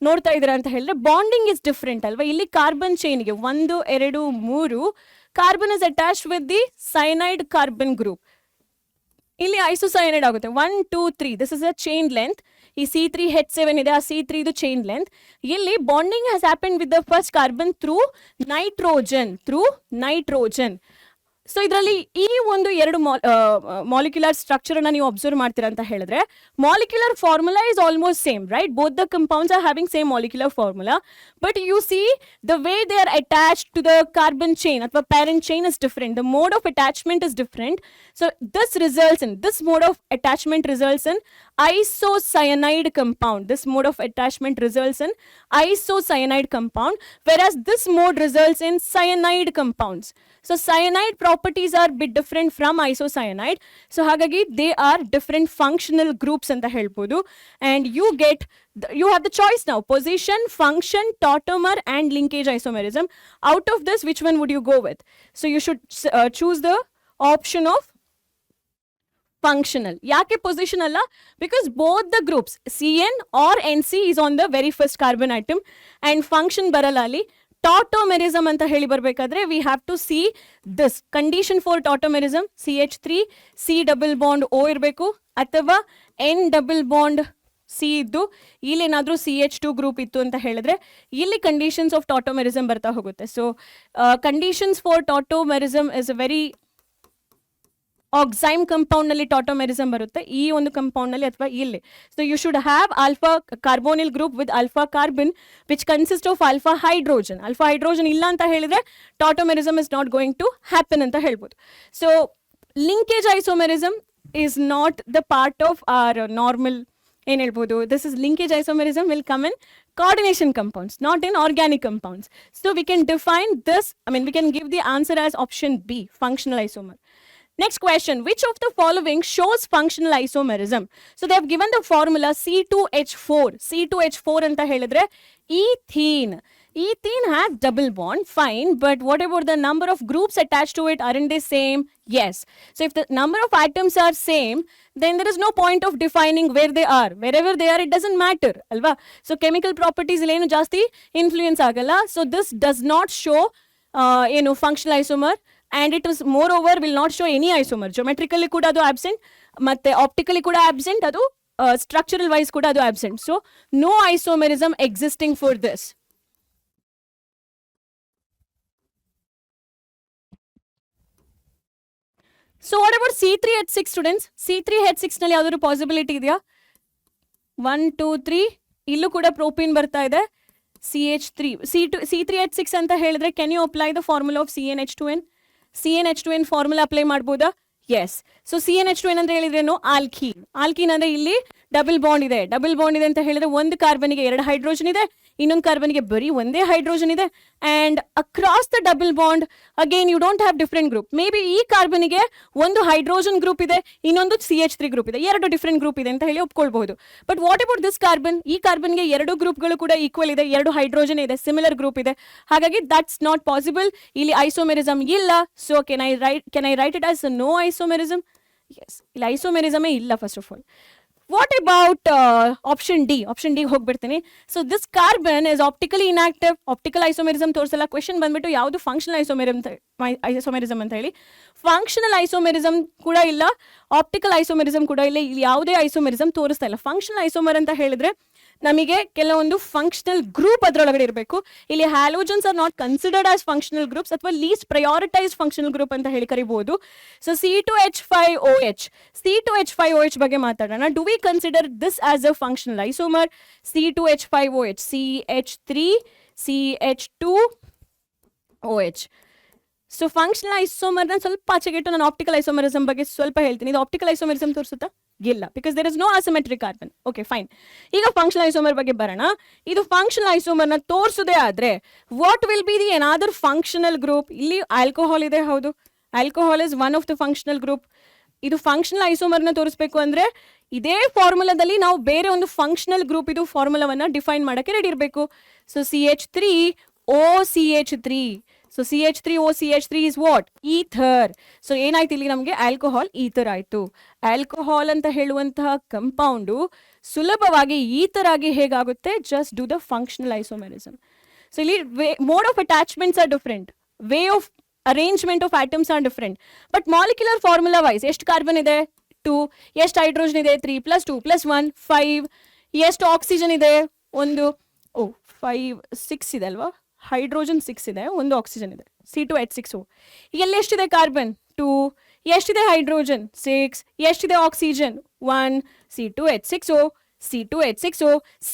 ನೋಡ್ತಾ ಇದ್ದೀರಾ ಅಂತ ಹೇಳಿದ್ರೆ ಬಾಂಡಿಂಗ್ ಇಸ್ ಡಿಫ್ರೆಂಟ್ ಅಲ್ವಾ? ಇಲ್ಲಿ ಕಾರ್ಬನ್ ಚೈನ್ಗೆ 1, 2, 3 carbon is attached with the cyanide carbon group. ಇಲ್ಲಿ ಐಸೋಸಯನೈಡ್ ಆಗುತ್ತೆ 1, 2, 3. This is a chain length. ಈ C3H7 ಇದೆ, ಆ C3 ಇದು ಚೈನ್ ಲೆಂತ್. ಇಲ್ಲಿ bonding has happen with the first carbon through nitrogen. ಸೊ ಇದರಲ್ಲಿ ಈ ಒಂದು 2 ಮಾಲಿಕ್ಯುಲರ್ ಸ್ಟ್ರಕ್ಚರ್ ಅನ್ನ ನೀವು ಅಬ್ಸರ್ವ್ ಮಾಡ್ತೀರಾ ಅಂತ ಹೇಳಿದ್ರೆ, molecular formula is almost same, right? Both the compounds are having same molecular formula, but you see the way they are attached to the carbon chain ಅಥವಾ parent chain is different. The mode of attachment is different. So this mode of attachment results in isocyanide compound. This mode of attachment results in isocyanide compound, whereas this mode results in cyanide compounds. So cyanide properties are bit different from isocyanide. So hagagi they are different functional groups anta helbodu, and you have the choice now: position, function, tautomer and linkage isomerism. Out of this, which one would you go with? So you should choose the option of functional. ಯಾಕೆ position ಅಲ್ಲ? Because both the groups CN or NC is on the very first carbon atom and function ಬರಲ್ಲ ಅಲ್ಲಿ. ಟಾಟೋಮೆರಿಸಮ್ ಅಂತ ಹೇಳಿ ಬರಬೇಕಾದ್ರೆ we have to see this condition for tautomerism. CH3 C double bond O ಇರಬೇಕು, ಅಥವಾ N double bond C ಇದ್ದು ಇಲ್ಲೇನಾದ್ರೂ CH2 group ಇತ್ತು ಅಂತ ಹೇಳಿದ್ರೆ ಇಲ್ಲಿ ಕಂಡೀಷನ್ಸ್ ಆಫ್ ಟಾಟೋಮೆರಿಸಮ್ ಬರ್ತಾ ಹೋಗುತ್ತೆ. So conditions for tautomerism is a very oxime compound ನಲ್ಲಿ ಟಾಟೋಮೆರಿಸಮ್ ಬರುತ್ತೆ, ಈ ಒಂದು ಕಂಪೌಂಡ್ ನಲ್ಲಿ ಅಥವಾ ಇಲ್ಲಿ. So you should have alpha carbonyl group with alpha carbon which consist of alpha hydrogen. Alpha hydrogen ಇಲ್ಲ ಅಂತ ಹೇಳಿದ್ರೆ tautomerism is not going to happen ಅಂತ ಹೇಳ್ಬೋದು. So linkage isomerism is not the part of our normal ಏನ್ ಹೇಳ್ಬೋದು, this is linkage isomerism will come in coordination compounds, not in organic compounds. So we can define this, we can give the answer as option B, functional isomer. Next question, which of the following shows functional isomerism? So they have given the formula C2H4. C2H4 anta helidre ethene. Ethene has double bond, fine, but what about the number of groups attached to it? Aren't they same? Yes. So if the number of atoms are same, then there is no point of defining where they are. Wherever they are, it doesn't matter, alva? So chemical properties ilenu jasti influence agalla. So this does not show functional isomer, and it is moreover will not show any isomer. Geometrically kuda adu absent, matte optically kuda absent, adu structural wise kuda adu absent. So no isomerism existing for this. So what about C3H6 students? C3H6 ನಲ್ಲಿ ಯಾವ್ದಾದ್ರು possibility ಇದೆಯಾ? 1 2 3 ಇಲ್ಲೂ ಕೂಡ propene ಬರ್ತಾ ಇದೆ. CH3 C3H6 ಅಂತ ಹೇಳಿದ್ರೆ can you apply the formula of CnH2n? CnH2n formula apply ಮಾಡ್ಬೋದಾ? ಎಸ್. ಸೊ CnH2n ಅಂತ ಹೇಳಿದ್ರೇನು? ಆಲ್ಕೀನ್. ಆಲ್ಕೀನ್ ಅಂದ್ರೆ ಇಲ್ಲಿ ಡಬಲ್ ಬಾಂಡ್ ಇದೆ. ಡಬಲ್ ಬಾಂಡ್ ಇದೆ ಅಂತ ಹೇಳಿದ್ರೆ ಒಂದು ಕಾರ್ಬನ್ಗೆ 2 ಹೈಡ್ರೋಜನ್ ಇದೆ, ಇನ್ನೊಂದು ಕಾರ್ಬನ್ಗೆ ಬರೀ ಒಂದೇ ಹೈಡ್ರೋಜನ್ ಇದೆ. And across the double bond again you don't have different group. Maybe ಈ ಕಾರ್ಬನ್ಗೆ ಒಂದು ಹೈಡ್ರೋಜನ್ ಗ್ರೂಪ್ ಇದೆ, ಇನ್ನೊಂದು CH3 ಗ್ರೂಪ್ ಇದೆ, 2 ಡಿಫ್ರೆಂಟ್ ಗ್ರೂಪ್ ಇದೆ ಅಂತ ಹೇಳಿ ಒಪ್ಕೊಳ್ಬಹುದು. But what about this carbon? ಈ ಕಾರ್ಬನ್ಗೆ 2 ಗ್ರೂಪ್ಗಳು ಕೂಡ ಈಕ್ವಲ್ ಇದೆ, 2 ಹೈಡ್ರೋಜನ್ ಇದೆ, ಸಿಮಿಲರ್ ಗ್ರೂಪ್ ಇದೆ. ಹಾಗಾಗಿ ದಟ್ಸ್ ನಾಟ್ ಪಾಸಿಬಲ್. ಇಲ್ಲಿ ಐಸೋಮೆರಿಸಮ್ ಇಲ್ಲ. So can I write it as no isomerism? Yes, ಇಲ್ಲಿ ಐಸೋಮೆರಿಸಮೇ ಇಲ್ಲ first of all. What about option D? Option D ಹೋಗ್ಬಿಡ್ತೀನಿ. So this carbon is optically inactive. Optical isomerism ತೋರಿಸಲ್ಲ. Question ಬಂದ್ಬಿಟ್ಟು ಯಾವುದು functional isomerism ಅಂತ ಹೇಳಿ. ಫಂಕ್ಷನಲ್ ಐಸೋಮೆರಿಸಮ್ ಕೂಡ ಇಲ್ಲ, ಆಪ್ಟಿಕಲ್ ಐಸೋಮೆರಿಸಮ್ ಕೂಡ ಇಲ್ಲ. ಇಲ್ಲಿ ಯಾವುದೇ ಐಸೋಮೆರಿಸಮ್ ತೋರಿಸ್ತಾ ಇಲ್ಲ. ಫಂಕ್ಷನಲ್ ಐಸೋಮರ್ ಅಂತ ಹೇಳಿದ್ರೆ ನಮಗೆ ಕೆಲವೊಂದು ಫಂಕ್ಷನಲ್ ಗ್ರೂಪ್ ಅದರೊಳಗಡೆ ಇರಬೇಕು. ಇಲ್ಲಿ halogens are not considered as functional groups ಅಥವಾ ಲೀಸ್ಟ್ ಪ್ರಯಾರಿಟೈಸ್ ಫಂಕ್ಷನಲ್ ಗ್ರೂಪ್ ಅಂತ ಹೇಳಿ ಕರಿಬಹುದು. ಸೊ C2H5OH, C2H5OH ಬಗ್ಗೆ ಮಾತಾಡೋಣ. Do we consider this as a functional isomer? C2H5OH, CH3 CH2OH. So functional ಐಸೋಮರ್ನ ಸ್ವಲ್ಪ ಆಚೆಗಿಟ್ಟು ನಾನು ಆಪ್ಟಿಕಲ್ ಐಸೋಮರಿಸಮ್ ಬಗ್ಗೆ ಸ್ವಲ್ಪ ಹೇಳ್ತೀನಿ. ಇದು ಆಪ್ಟಿಕಲ್ ಐಸೋಮರಿಸಮ್ ತೋರಿಸುತ್ತಾ? ಇಲ್ಲ, because there is no asymmetric carbon. Okay fine. ಈಗ ಫಂಕ್ಷನಲ್ ಐಸೋಮರ್ ಬಗ್ಗೆ ಬರೋಣ. ಇದು ಫಂಕ್ಷನಲ್ ಐಸೋಮರ್ನ ತೋರಿಸೋದೇ ಆದ್ರೆ what will be the another functional group? ಇಲ್ಲಿ ಆಲ್ಕೋಹಾಲ್ ಇದೆ, ಹೌದು, alcohol is one of the functional group. ಇದು ಫಂಕ್ಷನಲ್ ಐಸೋಮರ್ನ ತೋರಿಸ್ಬೇಕು ಅಂದ್ರೆ ಇದೇ ಫಾರ್ಮುಲಾದಲ್ಲಿ ನಾವು ಬೇರೆ ಒಂದು ಫಂಕ್ಷನಲ್ ಗ್ರೂಪ್ ಇದು ಫಾರ್ಮುಲಾವನ್ನ ಡಿಫೈನ್ ಮಾಡಕ್ಕೆ ರೆಡಿ ಇರಬೇಕು. So CH3OCH3. So CH3OCH3 is what? Ether. So ಏನಾಯ್ತು ಇಲ್ಲಿ ನಮಗೆ? ಆಲ್ಕೋಹಾಲ್ ಈಥರ್ ಆಯ್ತು. ಆಲ್ಕೋಹಾಲ್ ಅಂತ ಹೇಳುವಂತಹ ಕಂಪೌಂಡು ಸುಲಭವಾಗಿ ಈಥರ್ ಆಗಿ ಹೇಗಾಗುತ್ತೆ? Just do the functional isomerism. So ಇಲ್ಲಿ mode of attachments are different, way of arrangement of atoms are different, but molecular formula wise ಎಷ್ಟು ಕಾರ್ಬನ್ ಇದೆ? 2. ಎಷ್ಟು ಹೈಡ್ರೋಜನ್ ಇದೆ? 3 + 2 + 1 5. ಎಷ್ಟು ಆಕ್ಸಿಜನ್ ಇದೆ? 1 5 6 ಇದೆ ಅಲ್ವಾ? ಹೈಡ್ರೋಜನ್ 6 ಇದೆ, 1 ಆಕ್ಸಿಜನ್ ಇದೆ. C2H6O. ಎಲ್ಲ ಎಷ್ಟಿದೆ ಕಾರ್ಬನ್? 2. ಎಷ್ಟಿದೆ ಹೈಡ್ರೋಜನ್? 6. ಎಷ್ಟಿದೆ oxygen? 1. C2H6O.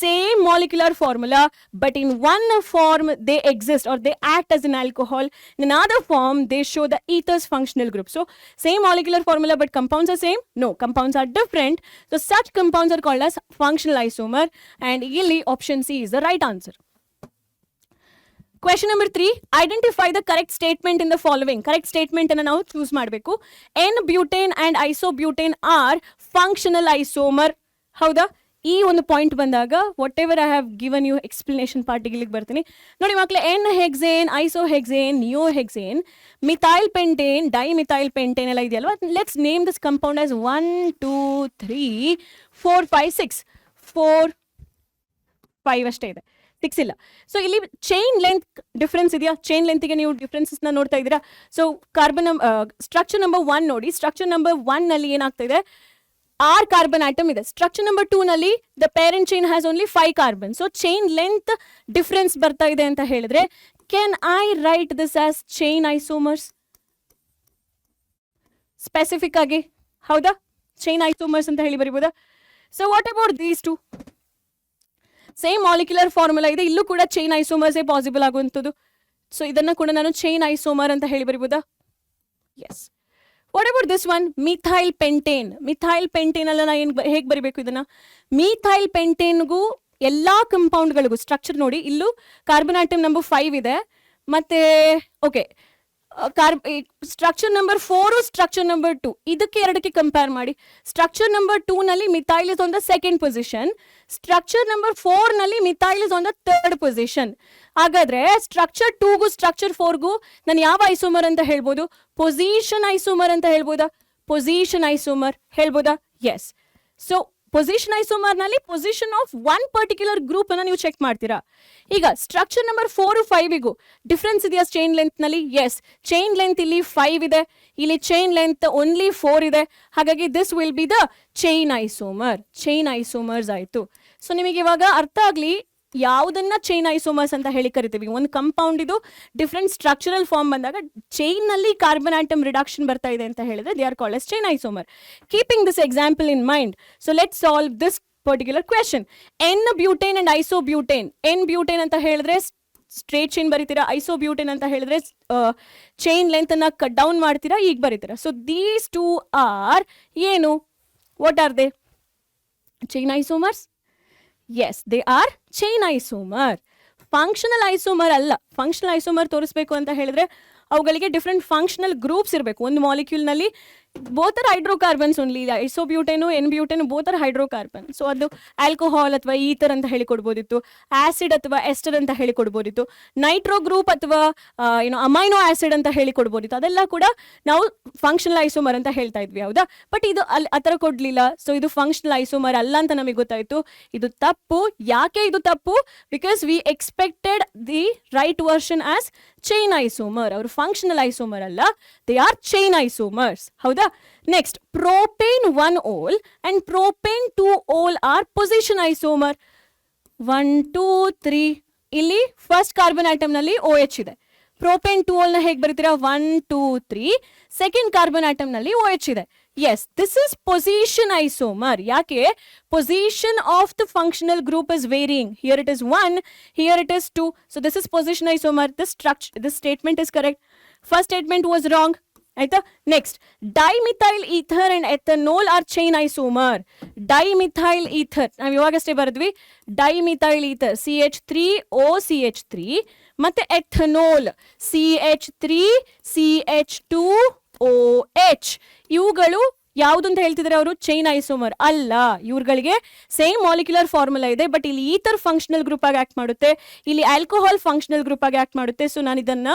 Same molecular formula, but in one form they exist or they act as an alcohol. In another form they show the ethers functional group. So same molecular formula but compounds are same? No, compounds are different. So such compounds are called as functional isomer, and ಇಲ್ಲಿ option C is the right answer. Question number 3, identify the correct statement in the following. Correct statement ಅನ್ನು ನಾವು choose ಮಾಡಬೇಕು. N-butane and isobutane are functional isomer. ಹೌದಾ? ಈ ಒಂದು point ಬಂದಾಗ whatever I have given you explanation ಪಾರ್ಟಿಗೆ ಇಲ್ಲಿಗೆ ಬರ್ತೀನಿ. ನೋಡಿ ಮಕ್ಕಳೇ, N-hexane, isohexane, neohexane, methyl pentane, dimethyl pentane ಎಲ್ಲ ಇದೆಯಲ್ವಾ? Let's name this compound as 1 2 3 4 5 6. 4 5 ಅಷ್ಟೇ ಇದೆ, 6 ಇಲ್ಲ. ಸೊ ಇಲ್ಲಿ ಚೈನ್ ಲೆಂತ್ ಡಿಫ್ರೆನ್ಸ್ ಇದೆಯಾ? ಚೈನ್ ಲೆಂತ್ಗೆ ನೀವು ಡಿಫ್ರೆನ್ಸಸ್ನ ನೋಡ್ತಾ ಇದ್ದೀರಾ? ಸೊ ಕಾರ್ಬನ್ ಸ್ಟ್ರಕ್ಚರ್ ನಂಬರ್ 1 ನೋಡಿ. ಸ್ಟ್ರಕ್ಚರ್ ನಂಬರ್ 1 ನಲ್ಲಿ ಏನಾಗ್ತಾ ಇದೆ? 6 ಕಾರ್ಬನ್ ಆಟಮ್ ಇದೆ. ಸ್ಟ್ರಕ್ಚರ್ ನಂಬರ್ 2 ನಲ್ಲಿ the parent chain has only 5 carbon. So chain length difference ಬರ್ತಾ ಇದೆ ಅಂತ ಹೇಳಿದ್ರೆ can I write this as chain isomers? Specific ಆಗಿ, ಹೌದಾ? ಚೈನ್ ಐಸೋಮರ್ಸ್ ಅಂತ ಹೇಳಿ ಬರಿಬೋದಾ? So what about these two? Same molecular formula ಇದೆ, ಇಲ್ಲೂ ಕೂಡ ಚೈನ್ ಐಸೋಮರ್ಸೇ ಪಾಸಿಬಲ್ ಆಗುವಂಥದ್ದು. ಸೊ ಇದನ್ನ ಕೂಡ ನಾನು ಚೈನ್ ಐಸೋಮರ್ ಅಂತ ಹೇಳಿ ಬರಿಬೋದಾ? Yes. What about this one? Methyl pentane. Methyl pentane ಅಲ್ಲ, ನಾ ಏನು ಹೇಗೆ ಬರಿಬೇಕು ಇದನ್ನ? ಮಿಥೈಲ್ ಪೆಂಟೇನ್ಗೂ ಎಲ್ಲಾ ಕಂಪೌಂಡ್ಗಳಿಗೂ ಸ್ಟ್ರಕ್ಚರ್ ನೋಡಿ, ಇಲ್ಲೂ ಕಾರ್ಬನ್ ಆಟಮ್ ನಂಬರ್ 5 ಇದೆ, ಮತ್ತೆ okay structure number 4 structure number 2 ಇದಕ್ಕೆ ಎರಡಕ್ಕೆ ಕಂಪೇರ್ ಮಾಡಿ. ಸ್ಟ್ರಕ್ಚರ್ ನಂಬರ್ 2 ನಲ್ಲಿ methyl is on the second position, structure number 4 ನಲ್ಲಿ methyl is on the third position. ಹಾಗಾದ್ರೆ ಸ್ಟ್ರಕ್ಚರ್ 2ಗೂ ಸ್ಟ್ರಕ್ಚರ್ 4ಗೂ ನಾನು ಯಾವ ಐಸೋಮರ್ ಅಂತ ಹೇಳ್ಬೋದು? ಪೊಸಿಷನ್ ಐಸೋಮರ್ ಅಂತ ಹೇಳ್ಬೋದಾ? ಪೊಸಿಷನ್ ಐಸೋಮರ್ ಹೇಳ್ಬೋದಾ? ಎಸ್. ಸೊ ಪೊಸಿಷನ್ ಐಸೋಮರ್ ನಲ್ಲಿ position of one particular group ಅನ್ನ ನೀವು ಚೆಕ್ ಮಾಡ್ತೀರಾ. ಈಗ ಸ್ಟ್ರಕ್ಚರ್ ನಂಬರ್ 4 5ಗೂ ಡಿಫ್ರೆನ್ಸ್ ಇದೆಯಾ ಚೈನ್ ಲೆಂತ್ ನಲ್ಲಿ? ಎಸ್. ಚೈನ್ ಲೆಂತ್ ಇಲ್ಲಿ 5 ಇದೆ, ಇಲ್ಲಿ ಚೈನ್ ಲೆಂತ್ ಓನ್ಲಿ 4 ಇದೆ. ಹಾಗಾಗಿ this will be the chain isomer. Chain isomers ಆಯ್ತು. ಸೊ ನಿಮಗೆ ಇವಾಗ ಅರ್ಥ ಆಗ್ಲಿ ಯಾವುದನ್ನ ಚೈನ್ ಐಸೋಮರ್ಸ್ ಅಂತ ಹೇಳಿ ಕರಿತೀವಿ. ಒಂದು ಕಂಪೌಂಡ್ ಇದು ಡಿಫ್ರೆಂಟ್ ಸ್ಟ್ರಕ್ಚರಲ್ ಫಾರ್ಮ್ ಬಂದಾಗ ಚೈನ್ ನಲ್ಲಿ ಕಾರ್ಬನ್ ಆಟಮ್ ರಿಡಕ್ಷನ್ ಬರ್ತಾ ಇದೆ ಅಂತ ಹೇಳಿದ್ರೆ they are called as chain isomer. Keeping this example in mind, so let's solve this particular question. N butane and isobutane. N butane ಅಂತ ಹೇಳಿದ್ರೆ straight chain ಬರೀತೀರಾ, isobutane ಅಂತ ಹೇಳಿದ್ರೆ ಚೈನ್ ಲೆಂತ್ ಅನ್ನ ಕಟ್ ಡೌನ್ ಮಾಡ್ತೀರಾ, ಈಗ ಬರೀತೀರಾ. ಸೊ ದೀಸ್ ಟೂ ಆರ್ ಏನು? What are they? Chain isomers. Yes, they are chain isomer. Functional isomer ಅಲ್ಲ. ಫಂಕ್ಷನಲ್ ಐಸೋಮರ್ ತೋರಿಸ್ಬೇಕು ಅಂತ ಹೇಳಿದ್ರೆ ಅವುಗಳಿಗೆ ಡಿಫ್ರೆಂಟ್ ಫಂಕ್ಷನಲ್ ಗ್ರೂಪ್ಸ್ ಇರಬೇಕು. ಒಂದು ಮಾಲಿಕ್ಯೂಲ್ ನಲ್ಲಿ both are hydrocarbons only. Isobutane N butane both are hydrocarbon. So ಅದು ಆಲ್ಕೋಹಾಲ್ ಅಥವಾ ಈಥರ್ ಅಂತ ಹೇಳಿ ಕೊಡ್ಬೋದಿತ್ತು, ಆಸಿಡ್ ಅಥವಾ ಎಸ್ಟರ್ ಅಂತ ಹೇಳಿ ಕೊಡ್ಬೋದಿತ್ತು, ನೈಟ್ರೋ ಗ್ರೂಪ್ ಅಥವಾ ಅಮೈನೋ ಆಸಿಡ್ ಅಂತ ಹೇಳಿ ಕೊಡ್ಬೋದಿತ್ತು. ಅದೆಲ್ಲ ಕೂಡ ನಾವು ಫಂಕ್ಷನಲ್ ಐಸೋಮರ್ ಅಂತ ಹೇಳ್ತಾ ಇದ್ವಿ, ಹೌದಾ? ಬಟ್ ಇದು ಅಲ್ಲಿ ಆ ಥರ ಕೊಡ್ಲಿಲ್ಲ. ಸೊ ಇದು ಫಂಕ್ಷನಲ್ ಐಸೋಮರ್ ಅಲ್ಲ ಅಂತ ನಮಗೆ ಗೊತ್ತಾಯ್ತು. ಇದು ತಪ್ಪು. ಯಾಕೆ ಇದು ತಪ್ಪು? Because we expected the right version as chain isomer. ಅವರು ಫಂಕ್ಷನಲ್ ಐಸೋಮರ್ ಅಲ್ಲ, ದೇ ಆರ್ ಚೈನ್ ಐಸೋಮರ್ಸ್, ಹೌದಾ? Next, propane 1 ol and propane 2 ol are position isomer. 1 2 3 ಇಲ್ಲಿ ಫಸ್ಟ್ ಕಾರ್ಬನ್ ಆಟಮ್ ನಲ್ಲಿ OH ಇದೆ. ಪ್ರೋಪೇನ್ 2 ol ನ ಹೇಗೆ ಬರೀತೀರಾ? 1 2 3 ಸೆಕೆಂಡ್ ಕಾರ್ಬನ್ ಆಟಮ್ ನಲ್ಲಿ OH ಇದೆ. Yes, this is position isomer. ಯಾಕೆ? Position of the functional group is varying. Here it is 1, here it is 2. So this is position isomer. This statement is correct. First statement was wrong, ಆಯ್ತಾ? Next, dimethyl ether and ethanol are chain isomer. Dimethyl ether ನಾವು ಇವಾಗಷ್ಟೇ ಬರೆದ್ವಿ. Dimethyl ether CH3OCH3 ಮತ್ತೆ ಎಥನೋಲ್ CH3CH2OH ಇವುಗಳು ಯಾವುದು ಅಂತ ಹೇಳ್ತಿದ್ರೆ ಅವರು? Chain isomer ಅಲ್ಲ. ಇವ್ರುಗಳಿಗೆ ಸೇಮ್ ಮಾಲಿಕ್ಯುಲರ್ ಫಾರ್ಮುಲಾ ಇದೆ, ಬಟ್ ಇಲ್ಲಿ ಈಥರ್ ಫಂಕ್ಷನಲ್ ಗ್ರೂಪ್ ಆಗಿ ಆಕ್ಟ್ ಮಾಡುತ್ತೆ, ಇಲ್ಲಿ ಆಲ್ಕೋಹಾಲ್ ಫಂಕ್ಷನಲ್ ಗ್ರೂಪ್ ಆಗಿ ಆಕ್ಟ್ ಮಾಡುತ್ತೆ. ಸೊ ನಾನು ಇದನ್ನ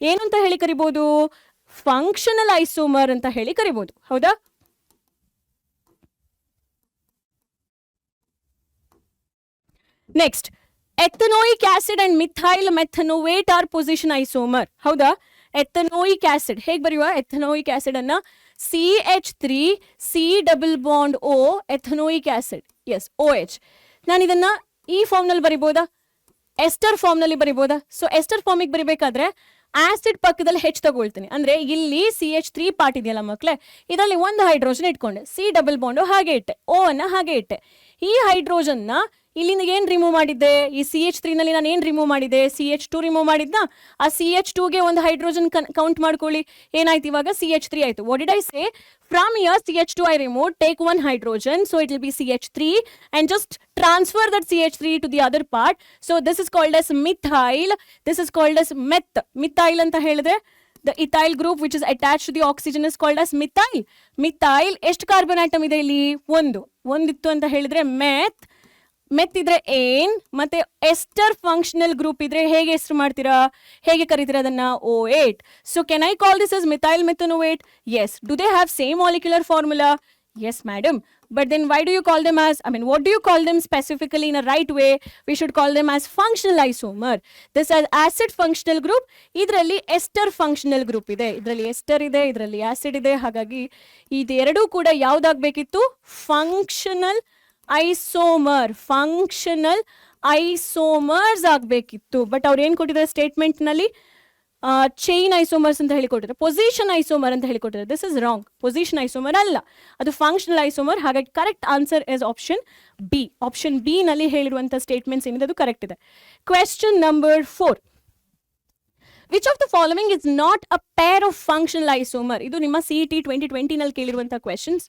ಏನು ಅಂತ ಹೇಳಿ ಕರಿಬಹುದು? ಫಂಕ್ಷನಲ್ ಐಸೋಮರ್ ಅಂತ ಹೇಳಿ ಕರಿಬಹುದು, ಹೌದಾ? Next, ethanoic acid and methyl methanoate are position isomer, ಹೌದಾ? ಎಥನೋಯಿಕ್ ಆಸಿಡ್ ಹೇಗೆ ಬರೆಯುವ? ಎಥನೋಯಿಕ್ ಆಸಿಡ್ ಅನ್ನ CH3 C double bond O ethanoic acid, yes OH. ನಾನು ಇದನ್ನ ಈ ಫಾರ್ಮ್ ನಲ್ಲಿ ಬರಿಬೋದಾ? ಎಸ್ಟರ್ ಫಾರ್ಮ್ ನಲ್ಲಿ ಬರಿಬೋದಾ? ಸೊ ಎಸ್ಟರ್ ಫಾರ್ಮಿಗೆ ಬರಿಬೇಕಾದ್ರೆ ಆಸಿಡ್ ಪಕ್ಕದಲ್ಲಿ H ತಗೊಳ್ತೀನಿ. ಅಂದ್ರೆ ಇಲ್ಲಿ CH3 ಪಾರ್ಟ್ ಇದೆಯಲ್ಲ ಮಕ್ಕಳೇ, ಇದರಲ್ಲಿ ಒಂದು ಹೈಡ್ರೋಜನ್ ಇಟ್ಕೊಂಡೆ, C ಡಬಲ್ ಬಾಂಡ್ ಹಾಗೆ ಇಟ್ಟೆ, O ಅನ್ನ ಹಾಗೆ ಇಟ್ಟೆ. ಈ ಹೈಡ್ರೋಜನ್ ನ ಇಲ್ಲಿಂದ ಏನ್ ರಿಮೂವ್ ಮಾಡಿದ್ದೆ? ಈ CH3 ನಲ್ಲಿ ನಾನು ಏನ್ ರಿಮೂವ್ ಮಾಡಿದೆ? CH2 remove ಮಾಡಿದ್ನಾ? ಆ CH2ಗೆ ಒಂದು ಹೈಡ್ರೋಜನ್ ಕೌಂಟ್ ಮಾಡ್ಕೊಳ್ಳಿ. ಏನಾಯ್ತು ಇವಾಗ? CH3 ಆಯ್ತು. What did I say? From here CH2 I remove, take one hydrogen, so it will be CH3 and just transfer that CH3 to the other part. So this is called as methyl, this is called as meth. Methyl anta helidre the ethyl group which is attached to the oxygen is called as methyl. Methyl ಎಷ್ಟು carbon atom ಇದೆ ಇಲ್ಲಿ? ಒಂದಿತ್ತು ಅಂತ ಹೇಳಿದ್ರೆ ಮೆತ್. ಮೆತ್ ಇದ್ರೆ ಏನ್, ಮತ್ತೆ ester functional group ಇದ್ರೆ ಹೇಗೆ ಹೆಸರು ಮಾಡ್ತೀರಾ? ಹೇಗೆ ಕರಿತೀರಾ ಅದನ್ನ? O8. So can I call this as methyl methanoate? Yes. Do they have same molecular formula? Yes, madam. But then why do you call them as, what do you call them specifically in a right way? We should call them as functional isomer. This is acid functional group. ಇದರಲ್ಲಿ ester functional group ಇದೆ, ಇದರಲ್ಲಿ ester ಇದೆ, ಇದರಲ್ಲಿ acid ಇದೆ. ಹಾಗಾಗಿ ಇದೆರಡೂ ಕೂಡ ಯಾವ್ದಾಗ್ಬೇಕಿತ್ತು? ಫಂಕ್ಷನಲ್ ಐಸೋಮರ್, ಫಂಕ್ಷನಲ್ ಐಸೋಮರ್ಸ್ ಆಗ್ಬೇಕಿತ್ತು. ಬಟ್ ಅವ್ರು ಏನ್ ಕೊಟ್ಟಿದ್ದಾರೆ ಸ್ಟೇಟ್ಮೆಂಟ್ ನಲ್ಲಿ? ಚೈನ್ ಐಸೋಮರ್ಸ್ ಅಂತ ಹೇಳಿಕೊಟ್ಟಿದ್ದಾರೆ, ಪೊಸಿಷನ್ ಐಸೋಮರ್ ಅಂತ ಹೇಳಿಕೊಟ್ಟಿದ್ದಾರೆ. This is wrong. Position isomer ಅಲ್ಲ, ಅದು ಫಂಕ್ಷನಲ್ ಐಸೋಮರ್. ಹಾಗಾಗಿ correct answer is option B. Option B ನಲ್ಲಿ ಹೇಳಿರುವಂತ ಸ್ಟೇಟ್ಮೆಂಟ್ಸ್ ಏನಿದೆ ಅದು ಕರೆಕ್ಟ್ ಇದೆ. Question number 4. Which of the following is not a pair of functional isomer? ಇದು ನಿಮ್ಮ CET 2020 ನಲ್ಲಿ ಕೇಳಿರುವಂತಹ questions.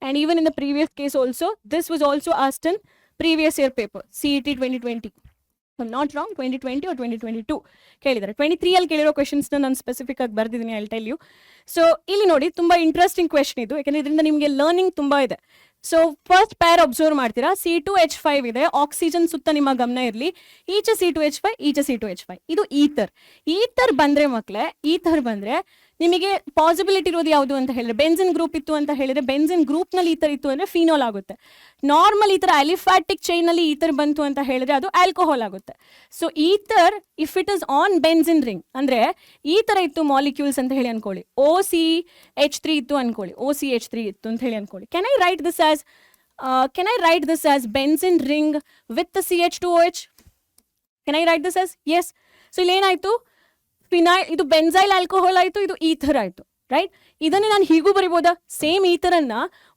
And even in the previous case also, this was also asked in previous year paper, CET 2020. I'm not wrong, 2020 or 2022 ಕೇಳಿದ್ದಾರೆ. 23 ಅಲ್ಲಿ ಕೇಳಿರೋ questions ನಾನು specific ಆಗಿ ಬರ್ದಿದ್ದೀನಿ, I will tell you. So ಇಲ್ಲಿ ನೋಡಿ, ತುಂಬಾ ಇಂಟ್ರೆಸ್ಟಿಂಗ್ ಕ್ವೆಶನ್ ಇದು, ಯಾಕಂದ್ರೆ ಇದರಿಂದ ನಿಮಗೆ ಲರ್ನಿಂಗ್ ತುಂಬಾ ಇದೆ. ಸೊ ಫಸ್ಟ್ ಪೇರ್ ಅಬ್ಸರ್ವ್ ಮಾಡ್ತೀರಾ, C2H5 ಇದೆ, ಆಕ್ಸಿಜನ್ ಸುತ್ತ ನಿಮ್ಮ ಗಮನ ಇರಲಿ. ಈಚೆ C2H5, ಈಚೆ C2H5, ಇದು ಈಥರ್. ಈಥರ್ ಬಂದ್ರೆ ಮಕ್ಕಳೇ, ಈಥರ್ ಬಂದ್ರೆ ನಿಮಗೆ ಪಾಸಿಬಿಲಿಟಿ ಇರೋದು ಯಾವುದು ಅಂತ ಹೇಳಿದ್ರೆ, ಬೆನ್ಸಿನ್ ಗ್ರೂಪ್ ಇತ್ತು ಅಂತ ಹೇಳಿದ್ರೆ, ಬೆನ್ಸಿನ್ ಗ್ರೂಪ್ ನಲ್ಲಿ ಈಥರ್ ಇತ್ತು ಅಂದ್ರೆ ಫಿನಾಲ್ ಆಗುತ್ತೆ. ನಾರ್ಮಲ್ ಈ ತರ ಅಲಿಫ್ಯಾಟಿಕ್ ಚೈನ್ ನಲ್ಲಿ ಈಥರ್ ಬಂತು ಅಂತ ಹೇಳಿದ್ರೆ ಅದು ಆಲ್ಕೋಹಾಲ್ ಆಗುತ್ತೆ. So ether if it is on benzene ring, ಅಂದ್ರೆ ಈ ತರ ಇತ್ತು ಮಾಲಿಕ್ಯೂಲ್ಸ್ ಅಂತ ಹೇಳಿ ಅನ್ಕೊಳ್ಳಿ, OCH3 ಇತ್ತು ಅನ್ಕೊಳ್ಳಿ, OCH3 ಇತ್ತು ಅಂತ ಹೇಳಿ ಅನ್ಕೊಳ್ಳಿ. Can I write this as benzene ring with the CH2OH? Can I write this as? Yes. So ಇಲ್ಲಿ ಏನಾಯ್ತು, ಫಿನೈಲ್, ಇದು ಬೆನ್ಸೈಲ್ ಆಲ್ಕೋಹಾಲ್ ಆಯ್ತು, ಇದು ಈಥರ್ ಆಯ್ತು, ರೈಟ್? ಇದನ್ನ ನಾನು ಹೀಗೂ ಬರಿಬೋದಾ? ಸೇಮ್ ಈಥರ್ ಅನ್ನ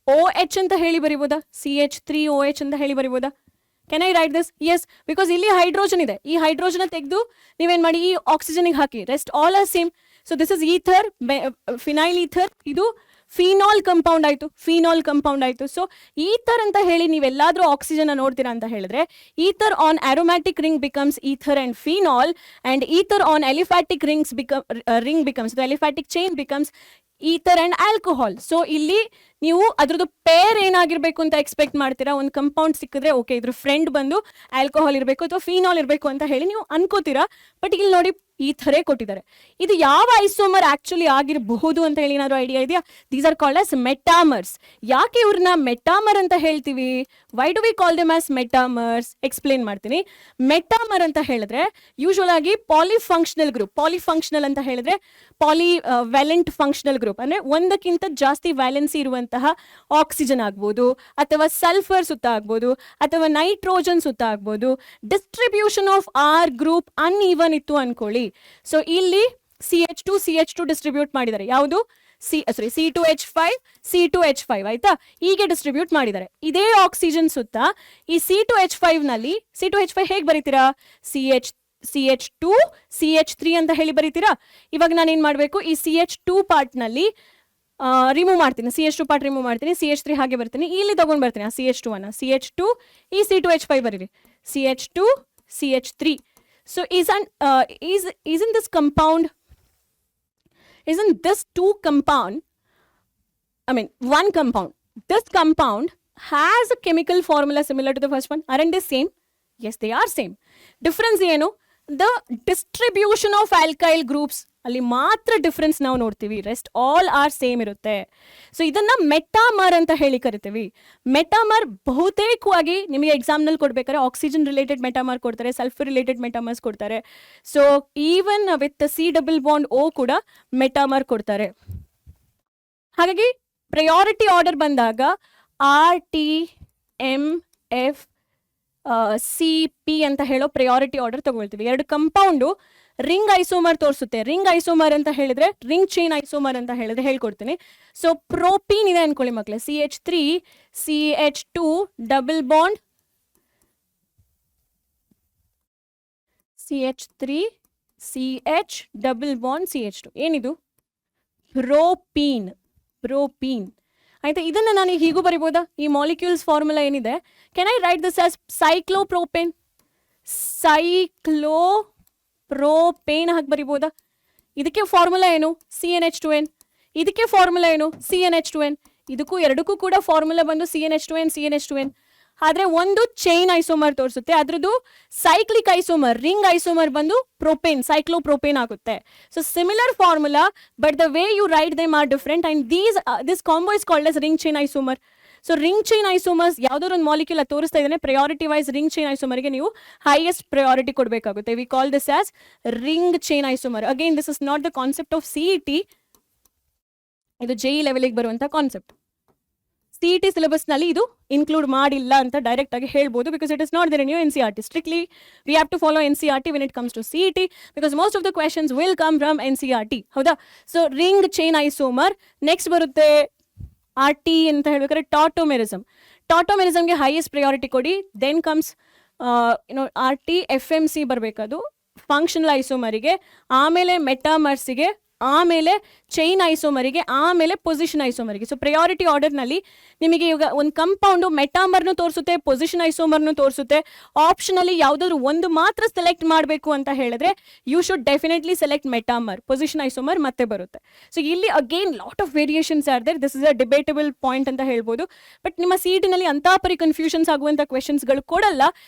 OH ಅಂತ ಹೇಳಿ ಬರಿಬೋದಾ? CH3OH ಅಂತ ಹೇಳಿ ಬರಿಬೋದಾ? Can I write this? Yes, because ಇಲ್ಲಿ ಹೈಡ್ರೋಜನ್ ಇದೆ. ಈ ಹೈಡ್ರೋಜನ್ ತೆಗೆದು ನೀವೇನ್ ಮಾಡಿ ಈ oxygen hockey, rest all are same. So this is ether, phenyl ether, ಇದು ಫಿನಾಲ್ ಕಂಪೌಂಡ್ ಆಯ್ತು, ಫಿನಾಲ್ ಕಂಪೌಂಡ್ ಆಯ್ತು. ಸೊ ಈಥರ್ ಅಂತ ಹೇಳಿ ನೀವೆಲ್ಲಾದ್ರೂ ಆಕ್ಸಿಜನ್ ನೋಡ್ತೀರಾ ಅಂತ ಹೇಳಿದ್ರೆ, ether on aromatic ring becomes ether and phenol, and ether on ಎಲಿಫ್ಯಾಟಿಕ್ ring becomes the aliphatic chain becomes ether and alcohol. So ಇಲ್ಲಿ ನೀವು ಅದ್ರದ್ದು ಪೇರ್ ಏನಾಗಿರ್ಬೇಕು ಅಂತ ಎಕ್ಸ್ಪೆಕ್ಟ್ ಮಾಡ್ತೀರಾ? ಒಂದು ಕಂಪೌಂಡ್ ಸಿಕ್ಕಿದ್ರೆ ಓಕೆ, ಇದ್ರ ಫ್ರೆಂಡ್ ಬಂದು ಆಲ್ಕೋಹಾಲ್ ಇರಬೇಕು ಅಥವಾ ಫಿನಾಲ್ ಇರಬೇಕು ಅಂತ ಹೇಳಿ ನೀವು ಅನ್ಕೋತೀರಾ. ಬಟ್ ಇಲ್ಲಿ ನೋಡಿ ಈ ಥರೇ ಕೊಟ್ಟಿದ್ದಾರೆ. ಇದು ಯಾವ ಐಸೋಮರ್ ಆಕ್ಚುಲಿ ಆಗಿರಬಹುದು ಅಂತ ಹೇಳಿ ಏನಾದ್ರು ಐಡಿಯಾ ಇದೆಯಾ? These are called as metamers. ಯಾಕೆ ಇವ್ರನ್ನ ಮೆಟಾಮರ್ ಅಂತ ಹೇಳ್ತೀವಿ? Why do we call them as metamers? Explain ಮಾಡ್ತೀನಿ. ಮೆಟಾಮರ್ ಅಂತ ಹೇಳಿದ್ರೆ ಯೂಶುವಲ್ ಆಗಿ ಪಾಲಿಫಂಕ್ಷನಲ್ ಗ್ರೂಪ್. ಪಾಲಿಫಂಕ್ಷನಲ್ ಅಂತ ಹೇಳಿದ್ರೆ ವ್ಯಾಲೆಂಟ್ ಫಂಕ್ಷನಲ್ ಗ್ರೂಪ್, ಅಂದ್ರೆ ಒಂದಕ್ಕಿಂತ ಜಾಸ್ತಿ ವ್ಯಾಲೆನ್ಸಿ ಇರುವಂತಹ ಆಕ್ಸಿಜನ್ ಆಗ್ಬೋದು, ಅಥವಾ ಸಲ್ಫರ್ ಸುತ್ತ ಆಗ್ಬೋದು, ಅಥವಾ ನೈಟ್ರೋಜನ್ ಸುತ್ತ ಆಗ್ಬೋದು. Distribution of R group uneven ಇತ್ತು ಅನ್ಕೊಳ್ಳಿ. ಸೊ ಇಲ್ಲಿ CH2 ಡಿಸ್ಟ್ರಿಬ್ಯೂಟ್ ಮಾಡಿದ್ದಾರೆ. ಯಾವುದು? C2H5 C2H5 ಆಯ್ತಾ, ಹೀಗೆ ಡಿಸ್ಟ್ರಿಬ್ಯೂಟ್ ಮಾಡಿದ್ದಾರೆ. ಇದೇ ಆಕ್ಸಿಜನ್ ಸುತ್ತ ಈ C2H5 ನಲ್ಲಿ, C2H5 ಹೇಗೆ ಬರೀತೀರಾ? CH2 CH3 ಅಂತ ಹೇಳಿ ಬರೀತೀರಾ. ಇವಾಗ ನಾನು ಏನ್ ಮಾಡ್ಬೇಕು, ಈ CH2 ಪಾರ್ಟ್ ನಲ್ಲಿ ರಿಮೂವ್ ಮಾಡ್ತೀನಿ, CH2 ಪಾರ್ಟ್ ರಿಮೂವ್ ಮಾಡ್ತೀನಿ, CH3 ಹಾಗೆ ಬರ್ತೀನಿ, ಇಲ್ಲಿ ತಗೊಂಡ್ ಬರ್ತೀನಿ ಆ CH2 ಅನ್ನ. CH2 ಈ C2H5 ಬರೀರಿ, CH2 CH3. So isn't this compound, isn't this two compound, I mean one compound, this compound has a chemical formula similar to the first one? Aren't they same? Yes, they are same. Difference ಏನು? The distribution of alkyl groups ಅಲ್ಲಿ ಮಾತ್ರ difference ನಾವು ನೋಡ್ತೀವಿ, rest all are same ಇರುತ್ತೆ. So ಇದನ್ನ ಮೆಟಾಮರ್ ಅಂತ ಹೇಳಿ ಕರಿತೀವಿ. ಮೆಟಾಮರ್ ಬಹುತೇಕವಾಗಿ ನಿಮಗೆ ಎಕ್ಸಾಮ್ ನಲ್ಲಿ ಕೊಡ್ಬೇಕಾದ್ರೆ ಆಕ್ಸಿಜನ್ ರಿಲೇಟೆಡ್ ಮೆಟಾಮರ್ ಕೊಡ್ತಾರೆ, ಸಲ್ಫರ್ ರಿಲೇಟೆಡ್ ಮೆಟಾಮರ್ಸ್ ಕೊಡ್ತಾರೆ. ಸೊ ಈವನ್ ವಿತ್ C+O ಕೂಡ ಮೆಟಾಮರ್ ಕೊಡ್ತಾರೆ. ಹಾಗಾಗಿ ಪ್ರಯಾರಿಟಿ ಆರ್ಡರ್ ಬಂದಾಗ RTMF CP ಅಂತ ಹೇಳೋ ಪ್ರಯಾರಿಟಿ ಆರ್ಡರ್ ತಗೊಳ್ತೀವಿ. ಎರಡು ಕಂಪೌಂಡು ರಿಂಗ್ ಐಸೋಮರ್ ತೋರಿಸುತ್ತೆ. ರಿಂಗ್ ಐಸೋಮರ್ ಅಂತ ಹೇಳಿದ್ರೆ, ರಿಂಗ್ ಚೈನ್ ಐಸೋಮರ್ ಅಂತ ಹೇಳಿದ್ರೆ ಹೇಳ್ಕೊಡ್ತೀನಿ. ಸೊ ಪ್ರೋಪೀನ್ ಇದೆ ಅನ್ಕೊಳ್ಳಿ ಮಕ್ಕಳೇ, CH3 CH2 double bond, CH3 CH double bond CH2. ಏನಿದು? ಪ್ರೋಪೀನ್. ಪ್ರೋಪೀನ್ ಆಯ್ತಾ. ಇದನ್ನ ನಾನು ಹೀಗೂ ಬರಿಬೋದಾ? ಈ ಮಾಲಿಕ್ಯೂಲ್ಸ್ ಫಾರ್ಮುಲಾ ಏನಿದೆ, can I write this as cyclopropane? Cyclopropane ಹಾಕಿ ಬರಿಬೋದಾ? ಇದಕ್ಕೆ ಫಾರ್ಮುಲಾ ಏನು? CnH2n. ಇದಕ್ಕೆ ಫಾರ್ಮುಲಾ ಏನು? CnH2n. ಇದಕ್ಕೂ ಎರಡಕ್ಕೂ ಕೂಡ ಫಾರ್ಮುಲಾ ಬಂದು CnH2n. ಆದ್ರೆ ಒಂದು ಚೈನ್ ಐಸೋಮರ್ ತೋರಿಸುತ್ತೆ, ಅದ್ರದ್ದು ಸೈಕ್ಲಿಕ್ ಐಸೋಮರ್, ರಿಂಗ್ ಐಸೋಮರ್ ಬಂದು ಪ್ರೋಪೇನ್, ಸೈಕ್ಲೋಪ್ರೋಪೇನ್ ಆಗುತ್ತೆ. So similar formula, but the way you write them are different, and this combo is called as ring chain isomer. So ring chain isomers ಯಾವ್ದಾದ್ರು ಒಂದು molecule ತೋರಿಸ್ತಾ ಇದ್ದಾನೆ, priority wise ring chain ಐಸೋಮರ್ಗೆ ನೀವು highest priority ಕೊಡಬೇಕಾಗುತ್ತೆ. We call this as ring chain isomer. Again this is not the concept of CET, ಇದು JEE ಲೆವೆಲ್ಗೆ ಬರುವಂತ ಕಾನ್ಸೆಪ್ಟ್. CET ಸಿಲೆಬಸ್ ನಲ್ಲಿ ಇದು ಇನ್ಕ್ಲೂಡ್ ಮಾಡಿಲ್ಲ ಅಂತ ಡೈರೆಕ್ಟ್ ಆಗಿ ಹೇಳ್ಬೋದು, because it is not there in new NCERT. Strictly we have to follow NCERT when it comes to CET, because most of the questions will come from NCERT. ಹೌದಾ? So ring chain isomer. Next ಬರುತ್ತೆ RT ಅಂತ ಹೇಳ್ಬೇಕಾದ್ರೆ ಟಾಟೋಮೆರಿಸಮ್ಗೆ highest priority ಕೊಡಿ. Then comes RT FMC ಬರಬೇಕದು functional ಐಸೋಮರಿಗೆ, ಆಮೇಲೆ ಮೆಟಾಮರ್ಸಿಗೆ, ಆಮೇಲೆ ಚೈನ್ ಐಸೋಮರಿಗೆ, ಆಮೇಲೆ ಪೊಸಿಷನ್ ಐಸೋಮರಿಗೆ. ಸೊ ಪ್ರಯಾರಿಟಿ ಆರ್ಡರ್ನಲ್ಲಿ ನಿಮಗೆ ಈಗ ಒಂದು ಕಂಪೌಂಡು ಮೆಟಾಮರ್ನು ತೋರಿಸುತ್ತೆ, ಪೊಸಿಷನ್ ಐಸೋಮರ್ನು ತೋರಿಸುತ್ತೆ. ಆಪ್ಷನಲ್ಲಿ ಯಾವುದಾದ್ರು ಒಂದು ಮಾತ್ರ ಸೆಲೆಕ್ಟ್ ಮಾಡಬೇಕು ಅಂತ ಹೇಳಿದ್ರೆ you should definitely select metamer. Position isomer ಮತ್ತೆ ಬರುತ್ತೆ. ಸೊ ಇಲ್ಲಿ again lot of variations are there. This is a debatable point ಅಂತ ಹೇಳ್ಬೋದು. ಬಟ್ ನಿಮ್ಮ CET-ನಲ್ಲಿ ಅಂತಾ ಪರಿ ಕನ್ಫ್ಯೂಷನ್ಸ್ ಆಗುವಂಥ ಕ್ವೆಶನ್ಸ್ಗಳು ಕೊಡಲ್ಲ,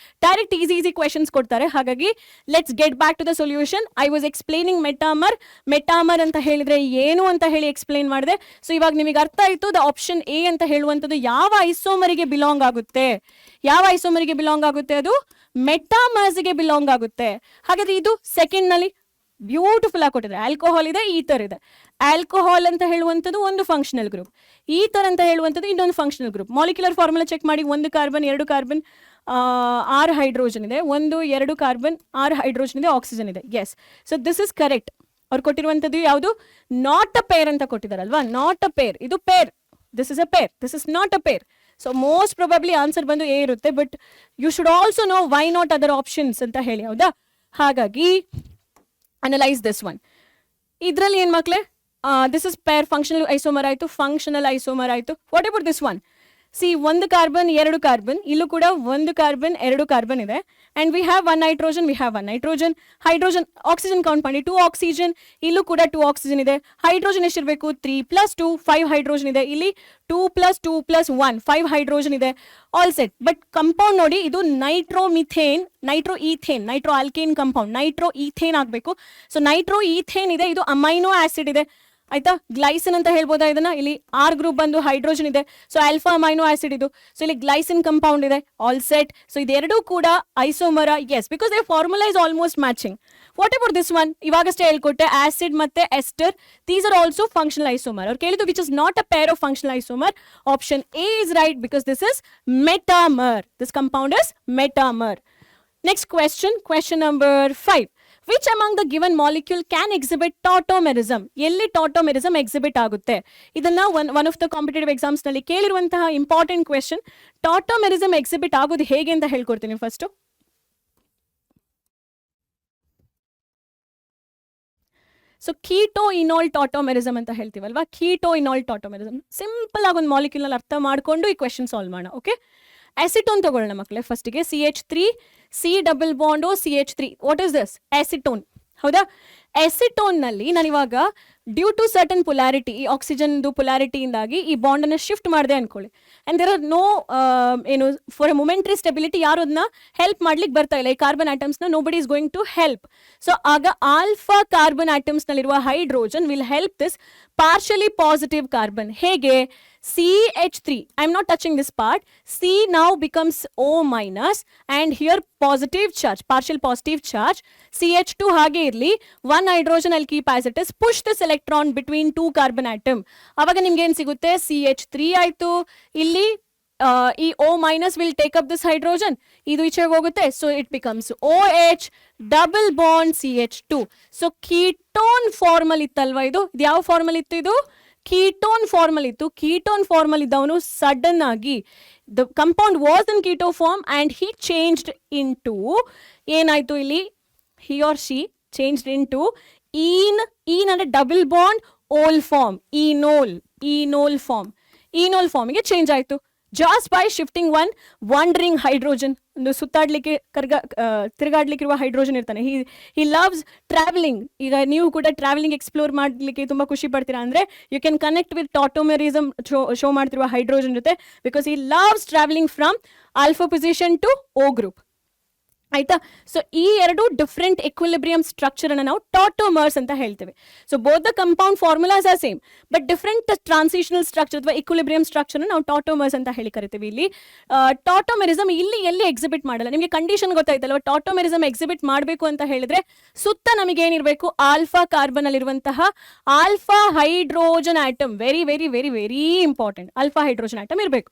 ಡೈರೆಕ್ಟ್ ಈಸಿ ಕ್ವೆಶನ್ಸ್ ಕೊಡ್ತಾರೆ. ಹಾಗಾಗಿ let's get back to the solution. I was explaining metamer ಅಂತ ಹೇಳಿದ್ರೆ ಏನು ಅಂತ ಹೇಳಿ ಎಕ್ಸ್ಪ್ಲೇನ್ ಮಾಡಿದೆ. ಸೊ ಇವಾಗ ನಿಮಗೆ ಅರ್ಥ ಆಯ್ತು ದ ಆಪ್ಷನ್ ಎ ಅಂತ ಹೇಳುವಂಥದ್ದು ಯಾವ ಐಸೋಮರಿಗೆ ಬಿಲಾಂಗ್ ಆಗುತ್ತೆ. ಅದು ಮೆಟಾಮರ್ಸ್ಗೆ ಬಿಲಾಂಗ್ ಆಗುತ್ತೆ. ಹಾಗಾದ್ರೆ ಇದು ಸೆಕೆಂಡ್ ನಲ್ಲಿ ಬ್ಯೂಟಿಫುಲ್ ಆಗಿ ಕೊಟ್ಟಿದೆ. ಆಲ್ಕೋಹಾಲ್ ಇದೆ, ಈಥರ್ ಇದೆ. ಆಲ್ಕೋಹಾಲ್ ಅಂತ ಹೇಳುವಂಥದ್ದು ಒಂದು ಫಂಕ್ಷನಲ್ ಗ್ರೂಪ್, ಈಥರ್ ಅಂತ ಹೇಳುವಂಥದ್ದು ಇನ್ನೊಂದು functional group. Molecular formula check ಮಾಡಿ. 1 ಕಾರ್ಬನ್ 2 ಕಾರ್ಬನ್ 6 ಹೈಡ್ರೋಜನ್ ಇದೆ, 1 2 ಕಾರ್ಬನ್ 6 ಹೈಡ್ರೋಜನ್ ಇದೆ, ಆಕ್ಸಿಜನ್ ಇದೆ. Yes, so this is correct. ಅವ್ರು ಕೊಟ್ಟಿರುವಂಥದ್ದು ಯಾವುದು? ನಾಟ್ ಅ ಪೇರ್ ಅಂತ ಕೊಟ್ಟಿದ್ದಾರಲ್ವಾ, ನಾಟ್ ಅ ಪೇರ್. ಇದು pair, this is a pair, this is not a pair. So most probably answer ಬಂದು ಎ ಇರುತ್ತೆ. But you should also know why not other options ಅಂತ ಹೇಳಿ. ಹೌದಾ? ಹಾಗಾಗಿ ಅನಲೈಸ್ ದಿಸ್ ಒನ್. ಇದರಲ್ಲಿ ಏನು ಮಕ್ಕಳೇ, this is pair, functional isomer ಆಯಿತು. What about this one? C 1 carbon 2 carbon, ಇಲ್ಲೂ ಕೂಡ 1 ಕಾರ್ಬನ್ 2 ಕಾರ್ಬನ್ ಇದೆ. And we have 1 nitrogen. Hydrogen oxygen count ಮಾಡಿ, 2 ಆಕ್ಸಿಜನ್, ಇಲ್ಲೂ ಕೂಡ 2 ಆಕ್ಸಿಜನ್ ಇದೆ. ಹೈಡ್ರೋಜನ್ ಎಷ್ಟಿರಬೇಕು? 3 + 2 5 ಹೈಡ್ರೋಜನ್ ಇದೆ. ಇಲ್ಲಿ 2 + 2 + 1 5 ಹೈಡ್ರೋಜನ್ ಇದೆ. All set. ಬಟ್ ಕಂಪೌಂಡ್ ನೋಡಿ, ಇದು Nitro alkane compound, Nitro ethane ಆಗಬೇಕು. ಸೊ ನೈಟ್ರೋ ಈಥೇನ್ ಇದೆ, ಇದು ಅಮೈನೋ ಆಸಿಡ್ ಇದೆ. ಆಯ್ತಾ? ಗ್ಲೈಸಿನ್ ಅಂತ ಹೇಳ್ಬೋದಾ ಇದನ್ನ? ಇಲ್ಲಿ R ಗ್ರೂಪ್ ಬಂದು ಹೈಡ್ರೋಜನ್ ಇದೆ, ಸೊ ಆಲ್ಫಾ ಅಮೈನೋ ಆಸಿಡ್ ಇದು. ಸೊ ಇಲ್ಲಿ ಗ್ಲೈಸಿನ್ ಕಂಪೌಂಡ್ ಇದೆ. All set. ಸೊ ಇದೆರಡೂ ಕೂಡ isomer. Yes, because they formula is almost matching. What about this one? ಇವಾಗಷ್ಟೇ ಹೇಳ್ಕೊಟ್ಟೆ, ಆಸಿಡ್ ಮತ್ತೆ ester, these are also functional isomer. ಅವ್ರು ಕೇಳಿದ್ದು which is not a pair of functional isomer. Option A is right, because this is metamer. This compound is metamer. Next question number 5. Which among the given molecule can exhibit tautomerism? ಎಲ್ಲಿ tautomerism exhibit ಆಗುತ್ತೆ? ಇದನ್ನ one of the competitive exams ನಲ್ಲಿ ಕೇಳಿರುವಂತಹ important question. tautomerism exhibit ಆಗೋದು ಹೇಗೆ ಅಂತ ಹೇಳ್ಕೊಡ್ತೀನಿ first. So ಕೀಟೋಇನಾಲ್ ಟಾಟೋಮೆರಿಸಮ್ ಅಂತ ಹೇಳ್ತೀವಲ್ವಾ, ಕೀಟೋಇನಾಲ್ ಟಾಟೋಮೆರಿಸಮ್ simple ಆಗಿ ಒಂದು ಮಾಲಿಕ್ಯೂಲ್ ನಲ್ಲಿ ಅರ್ಥ ಮಾಡ್ಕೊಂಡು ಈ ಕ್ವೆಶ್ಚನ್ ಸಾಲ್ವ್ ಮಾಡೋಣ. ಓಕೆ, ಅಸಿಟೋನ್ ತಗೊಳ್ಳೋಣ ಮಕ್ಕಳೇ. ಫಸ್ಟಿಗೆ CH3 C double bond CH3. What is this? Acetone. ಹೌದಾ? ಅಸಿಟೋನ್ ನಲ್ಲಿ ನಾನು ಇವಾಗ due to certain polarity, oxygen ಪೊಲಾರಿಟಿಯಿಂದಾಗಿ ಈ ಬಾಂಡ್ ಅನ್ನು ಶಿಫ್ಟ್ ಮಾಡಿದೆ ಅನ್ಕೊಳ್ಳಿ. ಅಂಡ್ ದೇರ್ ಆರ್ ನೋ ಏನು ಫಾರ್ ಎ ಮೊಮೆಂಟರಿ ಸ್ಟೆಬಿಲಿಟಿ, ಯಾರು ಅದನ್ನ ಹೆಲ್ಪ್ ಮಾಡ್ಲಿಕ್ಕೆ ಬರ್ತಾ ಇಲ್ಲ. ಈ ಕಾರ್ಬನ್ ಆಟಮ್ಸ್ ನ nobody is going to help. So ಆಗ ಆಲ್ಫಾ ಕಾರ್ಬನ್ ಆಟಮ್ಸ್ ನಲ್ಲಿರುವ hydrogen will help this partially positive carbon. ಹೇಗೆ? CH3, I am not touching this part. C now becomes O minus and here positive charge, partial positive charge. CH2 ಹಾಗೆ ಇರಲಿ, 1 hydrogen I'll keep as it is. Push this electron between 2 carbon atom. ಅವಾಗ ನಿಮ್ಗೆ ಏನು ಸಿಗುತ್ತೆ? CH3 ಆಯ್ತು. ಇಲ್ಲಿ ಈ O minus will take up this hydrogen. ಇದು ಈಚೆಗೆ ಹೋಗುತ್ತೆ. So it becomes OH double bond CH2. So ketone formal ಇತ್ತಲ್ವಾ ಇದು? ಇದು ಯಾವ ಫಾರ್ಮಲ್ ಇತ್ತು? ಇದು ಕೀಟೋನ್ ಫಾರ್ಮಲ್ ಇತ್ತು. ಕೀಟೋನ್ ಫಾರ್ಮಲ್ ಇದ್ದವನು ಸಡನ್ ಆಗಿ the compound was in keto form and he changed into, ಏನಾಯ್ತು ಇಲ್ಲಿ? He or she changed into ene ಅಂದ್ರೆ double bond ol form, enol ಫಾರ್ಮ್ಗೆ ಚೇಂಜ್ ಆಯ್ತು. just by shifting one wandering hydrogen. ಒಂದು ಸುತ್ತಾಡ್ಲಿಕ್ಕೆ ತಿರುಗಾಡ್ಲಿಕ್ಕಿರುವ hydrogen ಇರ್ತಾನೆ. he loves traveling. ಈಗ ನೀವು ಕೂಡ ಟ್ರಾವೆಲಿಂಗ್ ಎಕ್ಸ್ಪ್ಲೋರ್ ಮಾಡ್ಲಿಕ್ಕೆ ತುಂಬಾ ಖುಷಿ ಪಡ್ತೀರಾ ಅಂದ್ರೆ you can connect with tautomerism show ಮಾಡ್ತಿರುವ ಹೈಡ್ರೋಜನ್ ಜೊತೆ, because he loves traveling from alpha position to O group. ಆಯ್ತಾ. ಸೊ ಈ ಎರಡು ಡಿಫ್ರೆಂಟ್ ಎಕ್ವಿಲಿಬ್ರಿಯಂ ಸ್ಟ್ರಕ್ಚರ್ ಅನ್ನ ನಾವು ಟಾಟೋಮರ್ಸ್ ಅಂತ ಹೇಳ್ತೇವೆ. So both the compound formulas are same but different transitional structure ಅಥವಾ ಇಕ್ವಿಲಿಬ್ರಿಯಂ ಸ್ಟ್ರಕ್ಚರ್ ನಾವು ಟಾಟೋಮರ್ಸ್ ಅಂತ ಹೇಳಿ ಕರಿತೀವಿ. ಇಲ್ಲಿ ಟಾಟೋಮೆರಿಸಮ್ ಇಲ್ಲಿ ಎಲ್ಲಿ ಎಕ್ಸಿಬಿಟ್ ಮಾಡಲ್ಲ. ನಿಮಗೆ ಕಂಡೀಷನ್ ಗೊತ್ತಾಯ್ತಲ್ವ, ಟಾಟೋಮೆರಿಸಮ್ ಎಕ್ಸಿಬಿಟ್ ಮಾಡಬೇಕು ಅಂತ ಹೇಳಿದ್ರೆ ಸುತ್ತ ನಮಗೆ ಏನಿರಬೇಕು, ಆಲ್ಫಾ ಕಾರ್ಬನ್ ಅಲ್ಲಿರುವಂತಹ alpha hydrogen atom, very very very very important, alpha hydrogen atom ಇರಬೇಕು.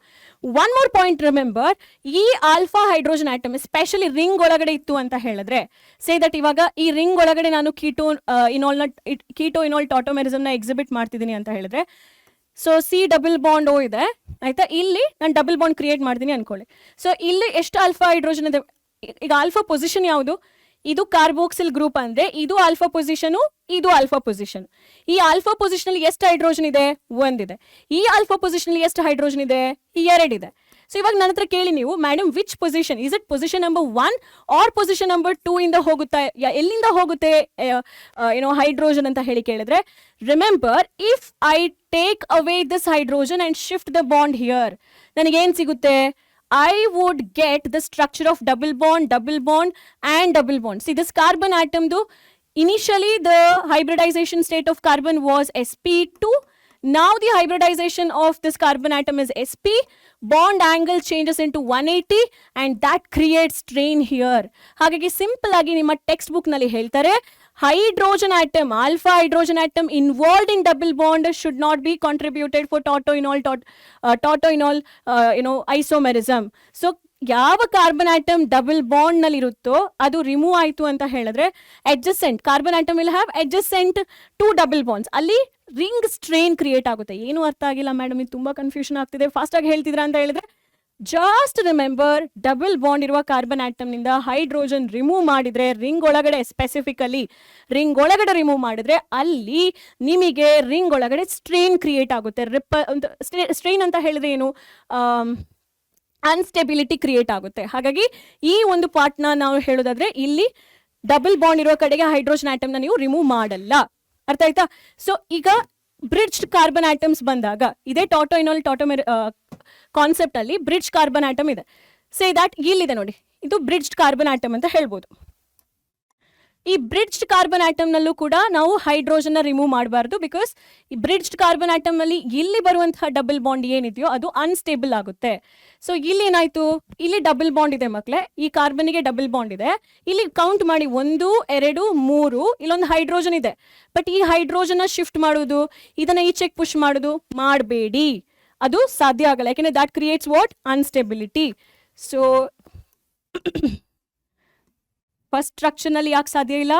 ಒನ್ ಮೋರ್ ಪಾಯಿಂಟ್ ರಿಮೆಂಬರ್, ಈ alpha hydrogen atom especially ring ಒಳಗಡೆ ಇತ್ತು ಅಂತ ಹೇಳಿದ್ರೆ, ಸೇ ದಟ್ ಇವಾಗ ಈ ರಿಂಗ್ ಒಳಗಡೆ ನಾನು ಕೀಟೋ ಇನಾಲ್ ಟಾಟೋಮೆರಿಸಮ್ ನ ಎಕ್ಸಿಬಿಟ್ ಮಾಡ್ತಿದ್ದೀನಿ ಅಂತ ಹೇಳಿದ್ರೆ, so C double bond O ಇದೆ ಆಯ್ತಾ, ಇಲ್ಲಿ ನಾನು ಡಬಲ್ ಬಾಂಡ್ ಕ್ರಿಯೇಟ್ ಮಾಡ್ತೀನಿ ಅನ್ಕೊಳ್ಳಿ. ಸೊ ಇಲ್ಲಿ ಎಷ್ಟು ಆಲ್ಫಾ ಹೈಡ್ರೋಜನ್ ಇದೆ, ಈಗ ಆಲ್ಫಾ ಪೊಸಿಷನ್ ಯಾವುದು, ಇದು ಕಾರ್ಬೋಕ್ಸಿಲ್ ಗ್ರೂಪ್ ಅಂದ್ರೆ ಇದು ಆಲ್ಫಾ ಪೊಸಿಷನ್, ಇದು ಆಲ್ಫಾ ಪೊಸಿಷನ್. ಈ ಆಲ್ಫಾ ಪೊಸಿಷನ್ ಅಲ್ಲಿ ಎಷ್ಟು ಹೈಡ್ರೋಜನ್ ಇದೆ, ಒಂದಿದೆ. ಈ ಆಲ್ಫಾ ಪೊಸಿಷನ್ ಅಲ್ಲಿ ಎಷ್ಟು ಹೈಡ್ರೋಜನ್ ಇದೆ, ಎರಡಿದೆ. ಸೊ ಇವಾಗ ನನ್ನ ಹತ್ರ ಕೇಳಿ ನೀವು, madam which position, is it position number 1 or position number 2 ಇಂದ ಹೋಗುತ್ತಾ, ಎಲ್ಲಿಂದ ಹೋಗುತ್ತೆ ಹೈಡ್ರೋಜನ್ ಅಂತ ಹೇಳಿ ಕೇಳಿದ್ರೆ, remember if I take away this hydrogen and shift the bond here, ನನಗೇನ್ ಸಿಗುತ್ತೆ, I would get the structure of double bond and double bond. See this carbon atom do initially the hybridization state of carbon was sp2. Now the hybridization of this carbon atom is sp. Bond angle changes into 180 and that creates strain here. ಹಾಗಾಗಿ simple ಆಗಿ ನಿಮ್ಮ text book ನಲ್ಲಿ ಹೇಳ್ತಾರೆ, hydrogen atom, alpha hydrogen atom involved in double bond should not be contributed for tautoenol isomerism. So ಯಾವ carbon atom double bond ನಲ್ಲಿ ಇರುತ್ತೋ ಅದು remove ಆಯ್ತು ಅಂತ ಹೇಳಿದ್ರೆ, adjacent carbon atom will have adjacent to double bonds, ಅಲ್ಲಿ ring strain create ಆಗುತ್ತೆ. ಏನು ಅರ್ಥ ಆಗಿಲ್ಲ ಮೇಡಮ್, ಇದು ತುಂಬಾ ಕನ್ಫ್ಯೂಷನ್ ಆಗ್ತಿದೆ, ಫಾಸ್ಟ್ ಆಗಿ ಹೇಳ್ತಿದ್ರ ಅಂತ ಹೇಳಿದ್ರೆ, ಜಸ್ಟ್ ರಿಮೆಂಬರ್ ಡಬಲ್ ಬಾಂಡ್ ಇರುವ ಕಾರ್ಬನ್ ಆಟಮ್ ನಿಂದ ಹೈಡ್ರೋಜನ್ ರಿಮೂವ್ ಮಾಡಿದ್ರೆ, ರಿಂಗ್ ಒಳಗಡೆ ಸ್ಪೆಸಿಫಿಕಲಿ ರಿಂಗ್ ಒಳಗಡೆ ರಿಮೂವ್ ಮಾಡಿದ್ರೆ ಅಲ್ಲಿ ನಿಮಗೆ ರಿಂಗ್ ಒಳಗಡೆ ಸ್ಟ್ರೇನ್ ಕ್ರಿಯೇಟ್ ಆಗುತ್ತೆ. ಸ್ಟ್ರೇನ್ ಅಂತ ಹೇಳಿದ್ರೆ ಏನು, ಅನ್ಸ್ಟೆಬಿಲಿಟಿ ಕ್ರಿಯೇಟ್ ಆಗುತ್ತೆ. ಹಾಗಾಗಿ ಈ ಒಂದು ಪಾರ್ಟ್ನ ನಾವು ಹೇಳೋದಾದ್ರೆ, ಇಲ್ಲಿ ಡಬಲ್ ಬಾಂಡ್ ಇರೋ ಕಡೆಗೆ ಹೈಡ್ರೋಜನ್ ಆಟಮ್ನ ನೀವು ರಿಮೂವ್ ಮಾಡಲ್ಲ. ಅರ್ಥ ಆಯ್ತಾ. ಸೊ ಈಗ ಬ್ರಿಡ್ಜ್ಡ್ ಕಾರ್ಬನ್ ಆಟಮ್ಸ್ ಬಂದಾಗ, ಇದೇ ಟಾಟೋಮೆರ್ ಕಾನ್ಸೆಪ್ಟ್ ಅಲ್ಲಿ ಬ್ರಿಡ್ಜ್ ಕಾರ್ಬನ್ ಆಟಮ್ ಇದೆ. ಸೇ ದಟ್ ಇಲ್ಲಿದೆ ನೋಡಿ, ಇದು ಬ್ರಿಡ್ಜ್ಡ್ ಕಾರ್ಬನ್ ಆಟಮ್ ಅಂತ ಹೇಳ್ಬೋದು. ಈ ಬ್ರಿಡ್ಜ್ಡ್ ಕಾರ್ಬನ್ ಆಟಮ್ ನಲ್ಲೂ ಕೂಡ ನಾವು ಹೈಡ್ರೋಜನ್ ರಿಮೂವ್ ಮಾಡಬಾರ್ದು, ಬಿಕಾಸ್ ಈ ಬ್ರಿಡ್ಜ್ಡ್ ಕಾರ್ಬನ್ ಆಟಮ್ ನಲ್ಲಿ ಇಲ್ಲಿ ಬರುವಂತಹ ಡಬಲ್ ಬಾಂಡ್ ಏನಿದೆಯೋ ಅದು ಅನ್ಸ್ಟೇಬಲ್ ಆಗುತ್ತೆ. ಸೊ ಇಲ್ಲಿ ಏನಾಯ್ತು, ಇಲ್ಲಿ ಡಬಲ್ ಬಾಂಡ್ ಇದೆ ಮಕ್ಕಳೇ, ಈ ಕಾರ್ಬನ್ಗೆ ಡಬಲ್ ಬಾಂಡ್ ಇದೆ, ಇಲ್ಲಿ ಕೌಂಟ್ ಮಾಡಿ 1 2 3, ಇಲ್ಲೊಂದು ಹೈಡ್ರೋಜನ್ ಇದೆ. ಬಟ್ ಈ ಹೈಡ್ರೋಜನ್ ಶಿಫ್ಟ್ ಮಾಡೋದು, ಇದನ್ನ ಈಚೆಗೆ ಪುಷ್ ಮಾಡೋದು ಮಾಡಬೇಡಿ, ಅದು ಸಾಧ್ಯ ಆಗಲ್ಲ. ಯಾಕೆಂದ್ರೆ that creates what, unstability. So first structure ನಲ್ಲಿ ಯಾಕೆ ಸಾಧ್ಯ ಇಲ್ಲ,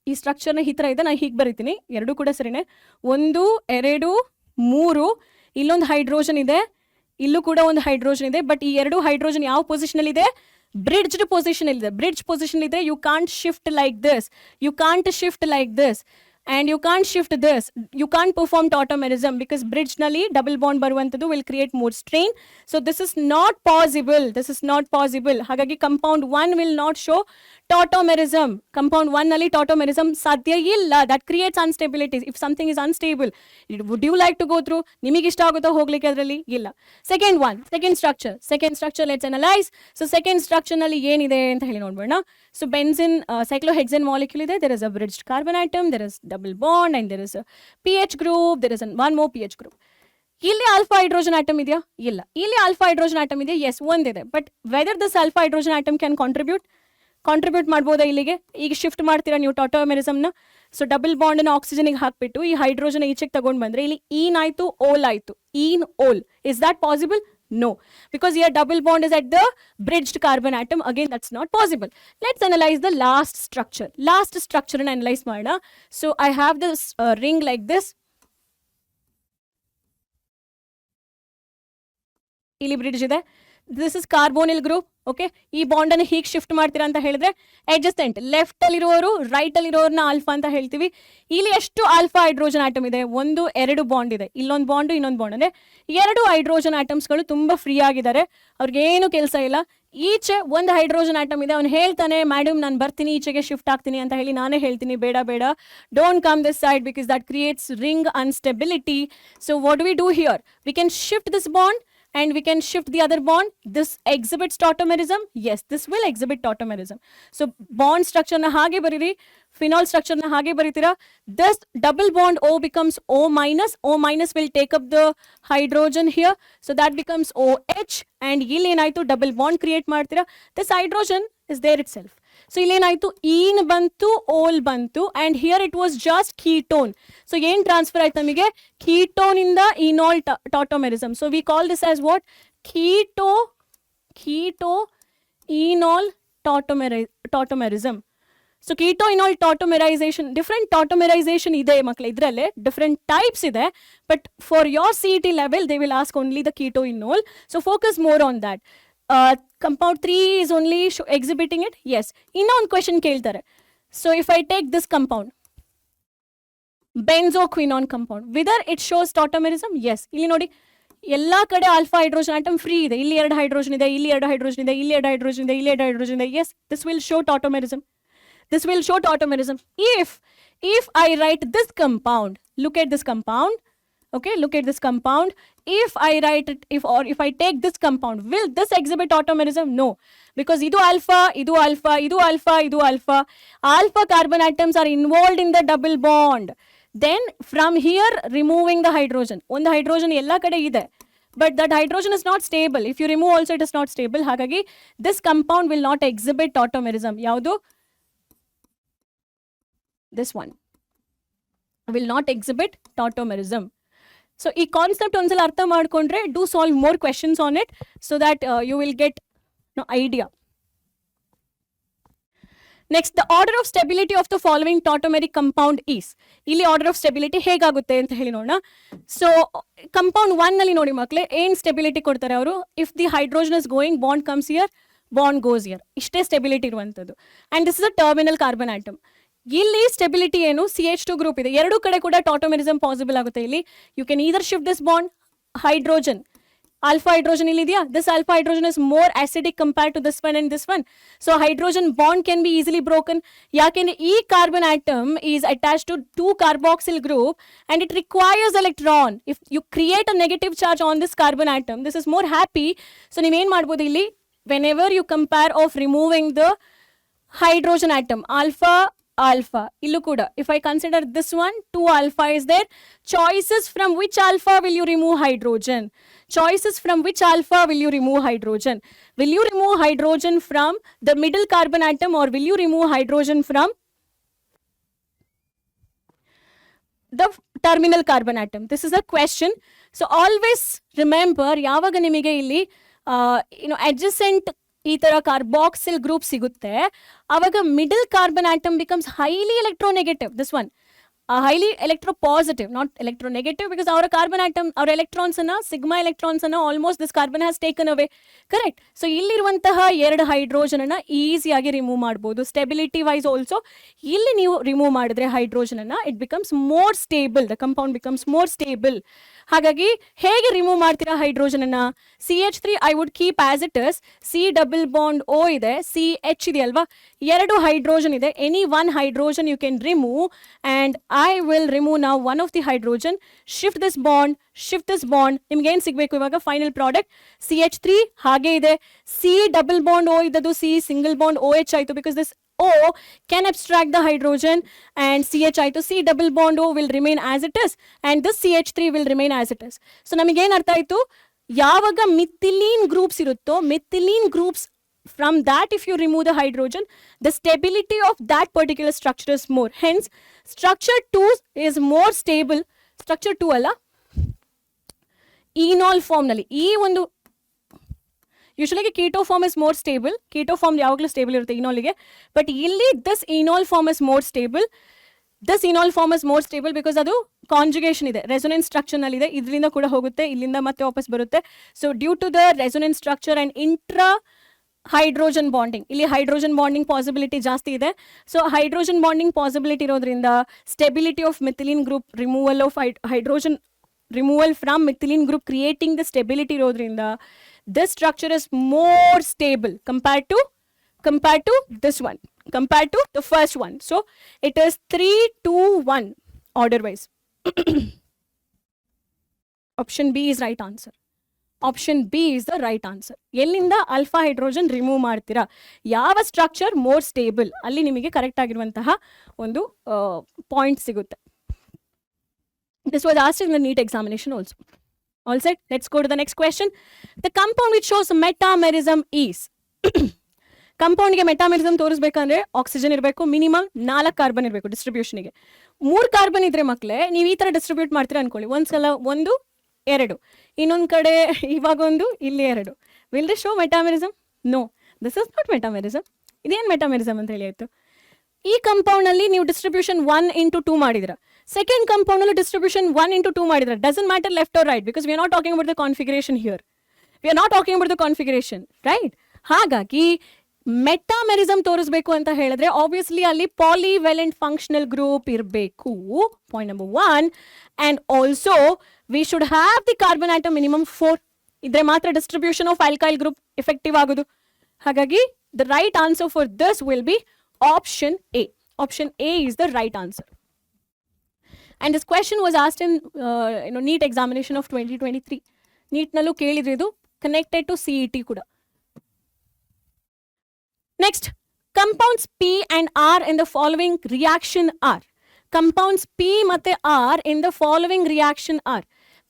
ಈ ಸ್ಟ್ರಕ್ಚರ್ನ ಈ ತರ ಇದೆ, ನಾನು ಹೀಗೆ ಬರೀತೀನಿ, ಎರಡು ಕೂಡ ಸರಿನೇ. 1 2 3, ಇಲ್ಲೊಂದು ಹೈಡ್ರೋಜನ್ ಇದೆ, ಇಲ್ಲೂ ಕೂಡ ಒಂದು ಹೈಡ್ರೋಜನ್ ಇದೆ. ಬಟ್ ಈ ಎರಡು ಹೈಡ್ರೋಜನ್ ಯಾವ ಪೊಸಿಷನ್ ಅಲ್ಲಿ ಇದೆ, ಬ್ರಿಡ್ಜ್ಡ್ ಪೊಸಿಷನ್ ಇದೆ. ಬ್ರಿಡ್ಜ್ ಪೊಸಿಷನ್ ಇದೆ, you can't shift like this, you can't shift like this, and you can't shift this, you can't perform tautomerism because bridge nalli double bond baruvanthadu will create more strain. So this is not possible. Hagagi compound 1 will not show tautomerism. Compound 1 nalli tautomerism sadhya illa, that creates instability. If something is unstable, would you like to go through, nimige ishta agutha hoglike adralli illa. Second structure let's analyze. So second structure nalli yenide anta heli nodboda. So benzene cyclohexane molecule ide, there is a bridged carbon atom, there is double bond and there is a pH group, there is one more pH group. ಇಲ್ಲಿ alpha hydrogen atom ಇದೆಯಾ, ಇಲ್ಲ. ಇಲ್ಲಿ alpha hydrogen atom ಇದೆ, S ಒಂದಿದೆ. But weather this alpha hydrogen atom can contribute ಮಾಡ್ಬೋದಾ ಇಲ್ಲಿಗೆ, ಈಗ shift ಮಾಡ್ತೀರಾ ನೀವು ಟಾಟೋಮೆರಿಸಮ್ನ. ಸೊ ಡಬಲ್ ಬಾಂಡ್ ಅನ್ನು ಆಕ್ಸಿಜನ್ಗೆ ಹಾಕ್ಬಿಟ್ಟು ಈ ಹೈಡ್ರೋಜನ್ ಈಚೆಗೆ ತಗೊಂಡ್ ಬಂದ್ರೆ ಇಲ್ಲಿ ಈನ್ ಆಯ್ತು, ಓಲ್ ಆಯ್ತು, ene ol. Is that possible? No, because here double bond is at the bridged carbon atom. Again, that's not possible. Let's analyze the last structure. Last structure and analyze marna. So I have this ring like this. Ili bridge ide. This is carbonyl group. Okay, ಈ bond ಅನ್ನು ಹೀಗೆ shift ಮಾಡ್ತೀರಾ ಅಂತ ಹೇಳಿದ್ರೆ, adjacent left ಅಲ್ಲಿರೋರು right ಅಲ್ಲಿರೋರ್ನ alpha ಅಂತ ಹೇಳ್ತೀವಿ. ಇಲ್ಲಿ ಎಷ್ಟು ಆಲ್ಫಾ ಹೈಡ್ರೋಜನ್ ಆಟಮ್ ಇದೆ, 1 2 ಬಾಂಡ್ ಇದೆ, ಇಲ್ಲೊಂದು ಬಾಂಡ್ ಇನ್ನೊಂದು ಬಾಂಡ್, ಅಂದ್ರೆ 2 ಹೈಡ್ರೋಜನ್ ಆಟಮ್ಸ್ಗಳು ತುಂಬಾ ಫ್ರೀ ಆಗಿದ್ದಾರೆ, ಅವ್ರಿಗೇನು ಕೆಲಸ ಇಲ್ಲ. ಈಚೆ ಒಂದು ಹೈಡ್ರೋಜನ್ ಆಟಮ್ ಇದೆ, ಅವ್ನು ಹೇಳ್ತಾನೆ ಮೇಡಮ್ ನಾನು ಬರ್ತೀನಿ ಈಚೆಗೆ ಶಿಫ್ಟ್ ಆಗ್ತೀನಿ ಅಂತ ಹೇಳಿ, ನಾನೇ ಹೇಳ್ತೀನಿ ಬೇಡ don't come this side because that creates ring unstability. So what do we do here, we can shift this bond and we can shift the other bond. This exhibits tautomerism. Yes, this will exhibit tautomerism. So bond structure na hage bariri, phenol structure na hage baritira. This double bond O becomes O minus. O minus will take up the hydrogen here, so that becomes OH, and ಇಲ್ಲಿ ಏನಾಯ್ತು double bond create ಮಾಡ್ತೀರಾ. This hydrogen is there itself. So ಇಲ್ಲೇನಾಯ್ತು, ಈನ್ ಬಂತು, ಓಲ್ ಬಂತು, and here it was just ketone. So ಏನ್ transfer ಆಯ್ತು ನಮಗೆ, ketone ಇಂದ enol tautomerism. So we call this as what? Keto enol tautomerism. So keto enol tautomerization, different tautomerization ಇದೆ ಮಕ್ಕಳೇ, ಇದರಲ್ಲೇ different types ಇದೆ, but for your CET level they will ask only the keto enol. So focus more on that. Compound 3 is only exhibiting it. Yes, ಇನ್ನೊಂದು question ಕೇಳ್ತಾರೆ. So if I take this compound, benzoquinone compound, whether it shows tautomerism? Yes. ಇಲ್ಲಿ ನೋಡಿ, ಎಲ್ಲಾ ಕಡೆ alpha hydrogen atom free ಇದೆ. ಇಲ್ಲಿ 2 hydrogen ಇದೆ, ಇಲ್ಲಿ 2 ಹೈಡ್ರೋಜನ್ ಇದೆ, ಇಲ್ಲಿ 2 ಹೈಡ್ರೋಜನ್ ಇದೆ, ಇಲ್ಲಿ 2 ಹೈಡ್ರೋಜನ್ ಇದೆ. Yes, this will show tautomerism. This will show tautomerism. If I write this compound, look at this compound. Okay, look at this compound. If I write it, if I take this compound, will this exhibit tautomerism? No, because idu alpha, idu alpha, idu alpha, idu alpha. Alpha carbon atoms are involved in the double bond. Then from here, removing the hydrogen. One hydrogen ella kade ide, but that hydrogen is not stable. If you remove also, it is not stable. Hagagi this compound will not exhibit tautomerism. Yaudu? This one will not exhibit tautomerism. So ಈ concept ಒಂದ್ಸಲ ಅರ್ಥ ಮಾಡ್ಕೊಂಡ್ರೆ, do solve more questions on it so that you will get idea. Next, the order of stability of the following tautomeric compound is. ಇಲ್ಲಿ order of stability ಹೇಗಾಗುತ್ತೆ ಅಂತ ಹೇಳಿ ನೋಡೋಣ. So compound 1 ನಲ್ಲಿ ನೋಡಿ ಮಕ್ಕಳೇ, ಏನ್ ಸ್ಟೆಬಿಲಿಟಿ ಕೊಡ್ತಾರೆ ಅವರು, if the hydrogen is going, bond comes here, bond goes here. ಇಷ್ಟೇ ಸ್ಟೆಬಿಲಿಟಿ ಇರುವಂತದ್ದು. And this is a terminal carbon atom. ಇಲ್ಲಿ ಸ್ಟೆಬಿಲಿಟಿ ಏನು, CH2 ಗ್ರೂಪ್ ಇದೆ, ಎರಡು ಕಡೆ ಕೂಡ tautomerism ಪಾಸಿಬಲ್ ಆಗುತ್ತೆ. ಇಲ್ಲಿ you can either shift this bond, hydrogen, alpha hydrogen ಇಲ್ಲಿ ಇದೆಯಾ, this alpha hydrogen is more acidic compared to this one and this one, so hydrogen bond can be easily broken. ಯಾಕೆಂದ್ರೆ ಈ carbon atom is attached to 2 carboxyl group and it requires electron. If you create a negative charge on this carbon atom, this is more happy. So ನೀವೇನ್ ಮಾಡ್ಬೋದು ಇಲ್ಲಿ, whenever you compare of removing the hydrogen atom, alpha illu kuda, if I consider this one, 2 alpha is there, choices from which alpha will you remove hydrogen? Choices from which alpha will you remove hydrogen? Will you remove hydrogen from the middle carbon atom, or will you remove hydrogen from the terminal carbon atom? This is a question. So always remember, yavaga nimige illi adjacent ಈ ತರ carboxyl group ಸಿಗುತ್ತೆ, ಅವಾಗ middle carbon atom becomes highly electronegative. This one highly electropositive, not electronegative, because our carbon atom, our electrons ಅನ್ನ, sigma electrons ಅನ್ನ almost this carbon has taken away. Correct? So ಇಲ್ಲಿರುವಂತಹ 2 hydrogen ಅನ್ನ ಈಸಿಯಾಗಿ remove ಮಾಡಬಹುದು. Stability wise also ಇಲ್ಲಿ ನೀವು remove ಮಾಡಿದ್ರೆ hydrogen ಅನ್ನ, it becomes more stable, the compound becomes more stable. ಹಾಗಾಗಿ ಹೇಗೆ ರಿಮೂವ್ ಮಾಡ್ತೀರಾ ಹೈಡ್ರೋಜನ್ ಅನ್ನ? CH3 I would keep as it is. C double bond O ಇದೆ, CH ಇದೆ ಅಲ್ವಾ, 2 ಹೈಡ್ರೋಜನ್ ಇದೆ, any 1 hydrogen you can remove, and I will remove now one of the hydrogen, shift this bond, ನಿಮ್ಗೆ ಏನ್ ಸಿಗ್ಬೇಕು ಇವಾಗ final product? CH3 ಹಾಗೆ ಇದೆ, C ಡಬಲ್ ಬಾಂಡ್ O ಇದ್ದದ್ದು C ಸಿಂಗಲ್ ಬಾಂಡ್ OH ಆಯ್ತು, because this O can abstract the hydrogen, and CH ಆಯ್ತು, C double bond O will remain as it is, and this CH3 will remain as it is. So ನಮಗೆ ಏನ್ ಅರ್ಥ ಆಯ್ತು? ಯಾವಾಗ ಮಿಥಿಲೀನ್ groups ಇರುತ್ತೋ, ಮಿಥಿಲೀನ್ groups, from that if you remove the hydrogen, the stability of that particular structure is more. Hence, structure 2 is more stable. Structure 2 ಅಲ್ಲ, enol form ನಲ್ಲಿ ಈ ಒಂದು usually keto form is more stable. Keto form ಯಾವಾಗಲೂ stable ಇರುತ್ತೆ ಇನೋಲಿಗೆ, but ಇಲ್ಲಿ this enol form is more stable. This enol form is more stable because ಅದು conjugation ಇದೆ, ರೆಸೊನೆನ್ಸ್ ಸ್ಟ್ರಕ್ಚರ್ ನಲ್ಲಿ ಇದೆ, ಇದರಿಂದ ಕೂಡ ಹೋಗುತ್ತೆ, ಇಲ್ಲಿಂದ ಮತ್ತೆ ವಾಪಸ್ ಬರುತ್ತೆ. So due to the resonance structure and intra hydrogen bonding, ಇಲ್ಲಿ ಹೈಡ್ರೋಜನ್ ಬಾಂಡಿಂಗ್ ಪಾಸಿಬಿಲಿಟಿ ಜಾಸ್ತಿ ಇದೆ. ಸೊ ಹೈಡ್ರೋಜನ್ ಬಾಂಡಿಂಗ್ ಪಾಸಿಬಿಲಿಟಿ ಇರೋದ್ರಿಂದ stability of methylene group, removal of hydrogen, removal from methylene group, creating the stability ಇರೋದ್ರಿಂದ this structure is more stable compared to this one, compared to the first one. So it is 3-2-1 order wise. Option B is right answer. Option B is the right answer. ಎಲ್ಲಿಂದ alpha hydrogen remove ಮಾಡ್ತೀರಾ, ಯಾವ structure more stable, ಅಲ್ಲಿ ನಿಮಗೆ correct ಆಗಿರುವಂತಹ ಒಂದು point ಸಿಗುತ್ತೆ. This was asked in the NEET examination also. All set, let's go to the next question. The compound which shows metamerism is ಕಂಪೌಂಡ್ಗೆ metamerism ತೋರಿಸ್ಬೇಕಂದ್ರೆ oxygen ಇರಬೇಕು, ಮಿನಿಮಮ್ 4 ಕಾರ್ಬನ್ ಇರಬೇಕು ಡಿಸ್ಟ್ರಿಬ್ಯೂಷನ್ಗೆ. 3 ಕಾರ್ಬನ್ ಇದ್ರೆ ಮಕ್ಕಳೇ ನೀವು ಈ ಥರ ಡಿಸ್ಟ್ರಿಬ್ಯೂಟ್ ಮಾಡ್ತೀರಾ ಅನ್ಕೊಳ್ಳಿ, ಒಂದ್ಸಲ 1 2, ಇನ್ನೊಂದು ಕಡೆ ಇವಾಗ 1 ಇಲ್ಲಿ 2. Will this show metamerism? No, this is not metamerism. ಇದೇನು ಮೆಟಾಮೆರಿಸಮ್ ಅಂತ ಹೇಳಿ ಆಯ್ತು. ಈ ಕಂಪೌಂಡ್ ಅಲ್ಲಿ ನೀವು ಡಿಸ್ಟ್ರಿಬ್ಯೂಷನ್ 1:2 ಮಾಡಿದ್ರ, ಸೆಕೆಂಡ್ ಕಂಪೌಂಡ್ ಅಲ್ಲಿ ಡಿಸ್ಟ್ರಿಬ್ಯೂಷನ್ 1:2 ಮಾಡಿದ್ರ, doesn't matter left or right, because we are not talking about the configuration here, we are not talking about the configuration, right? ಹಾಗಾಗಿ ಮೆಟಾಮೆರಿಸಮ್ ತೋರಿಸ್ಬೇಕು ಅಂತ ಹೇಳಿದ್ರೆ ಆಬ್ವಿಯಸ್ಲಿ ಅಲ್ಲಿ ಪಾಲಿವೆಲೆಂಟ್ ಫಂಕ್ಷನಲ್ ಗ್ರೂಪ್ ಇರಬೇಕು, point number 1. And also we should have the carbon atom minimum 4 ಇದ್ರೆ ಮಾತ್ರ distribution of alkyl group effective ಆಗೋದು. ಹಾಗಾಗಿ the right answer for this will be option A. Option A is the right answer. And this question was asked in NEET examination of 2023. NEET nallu kelidridu, connected to CET kuda. Next, compounds P and R in the following reaction are. Compounds P ಮತ್ತೆ R in the following reaction are.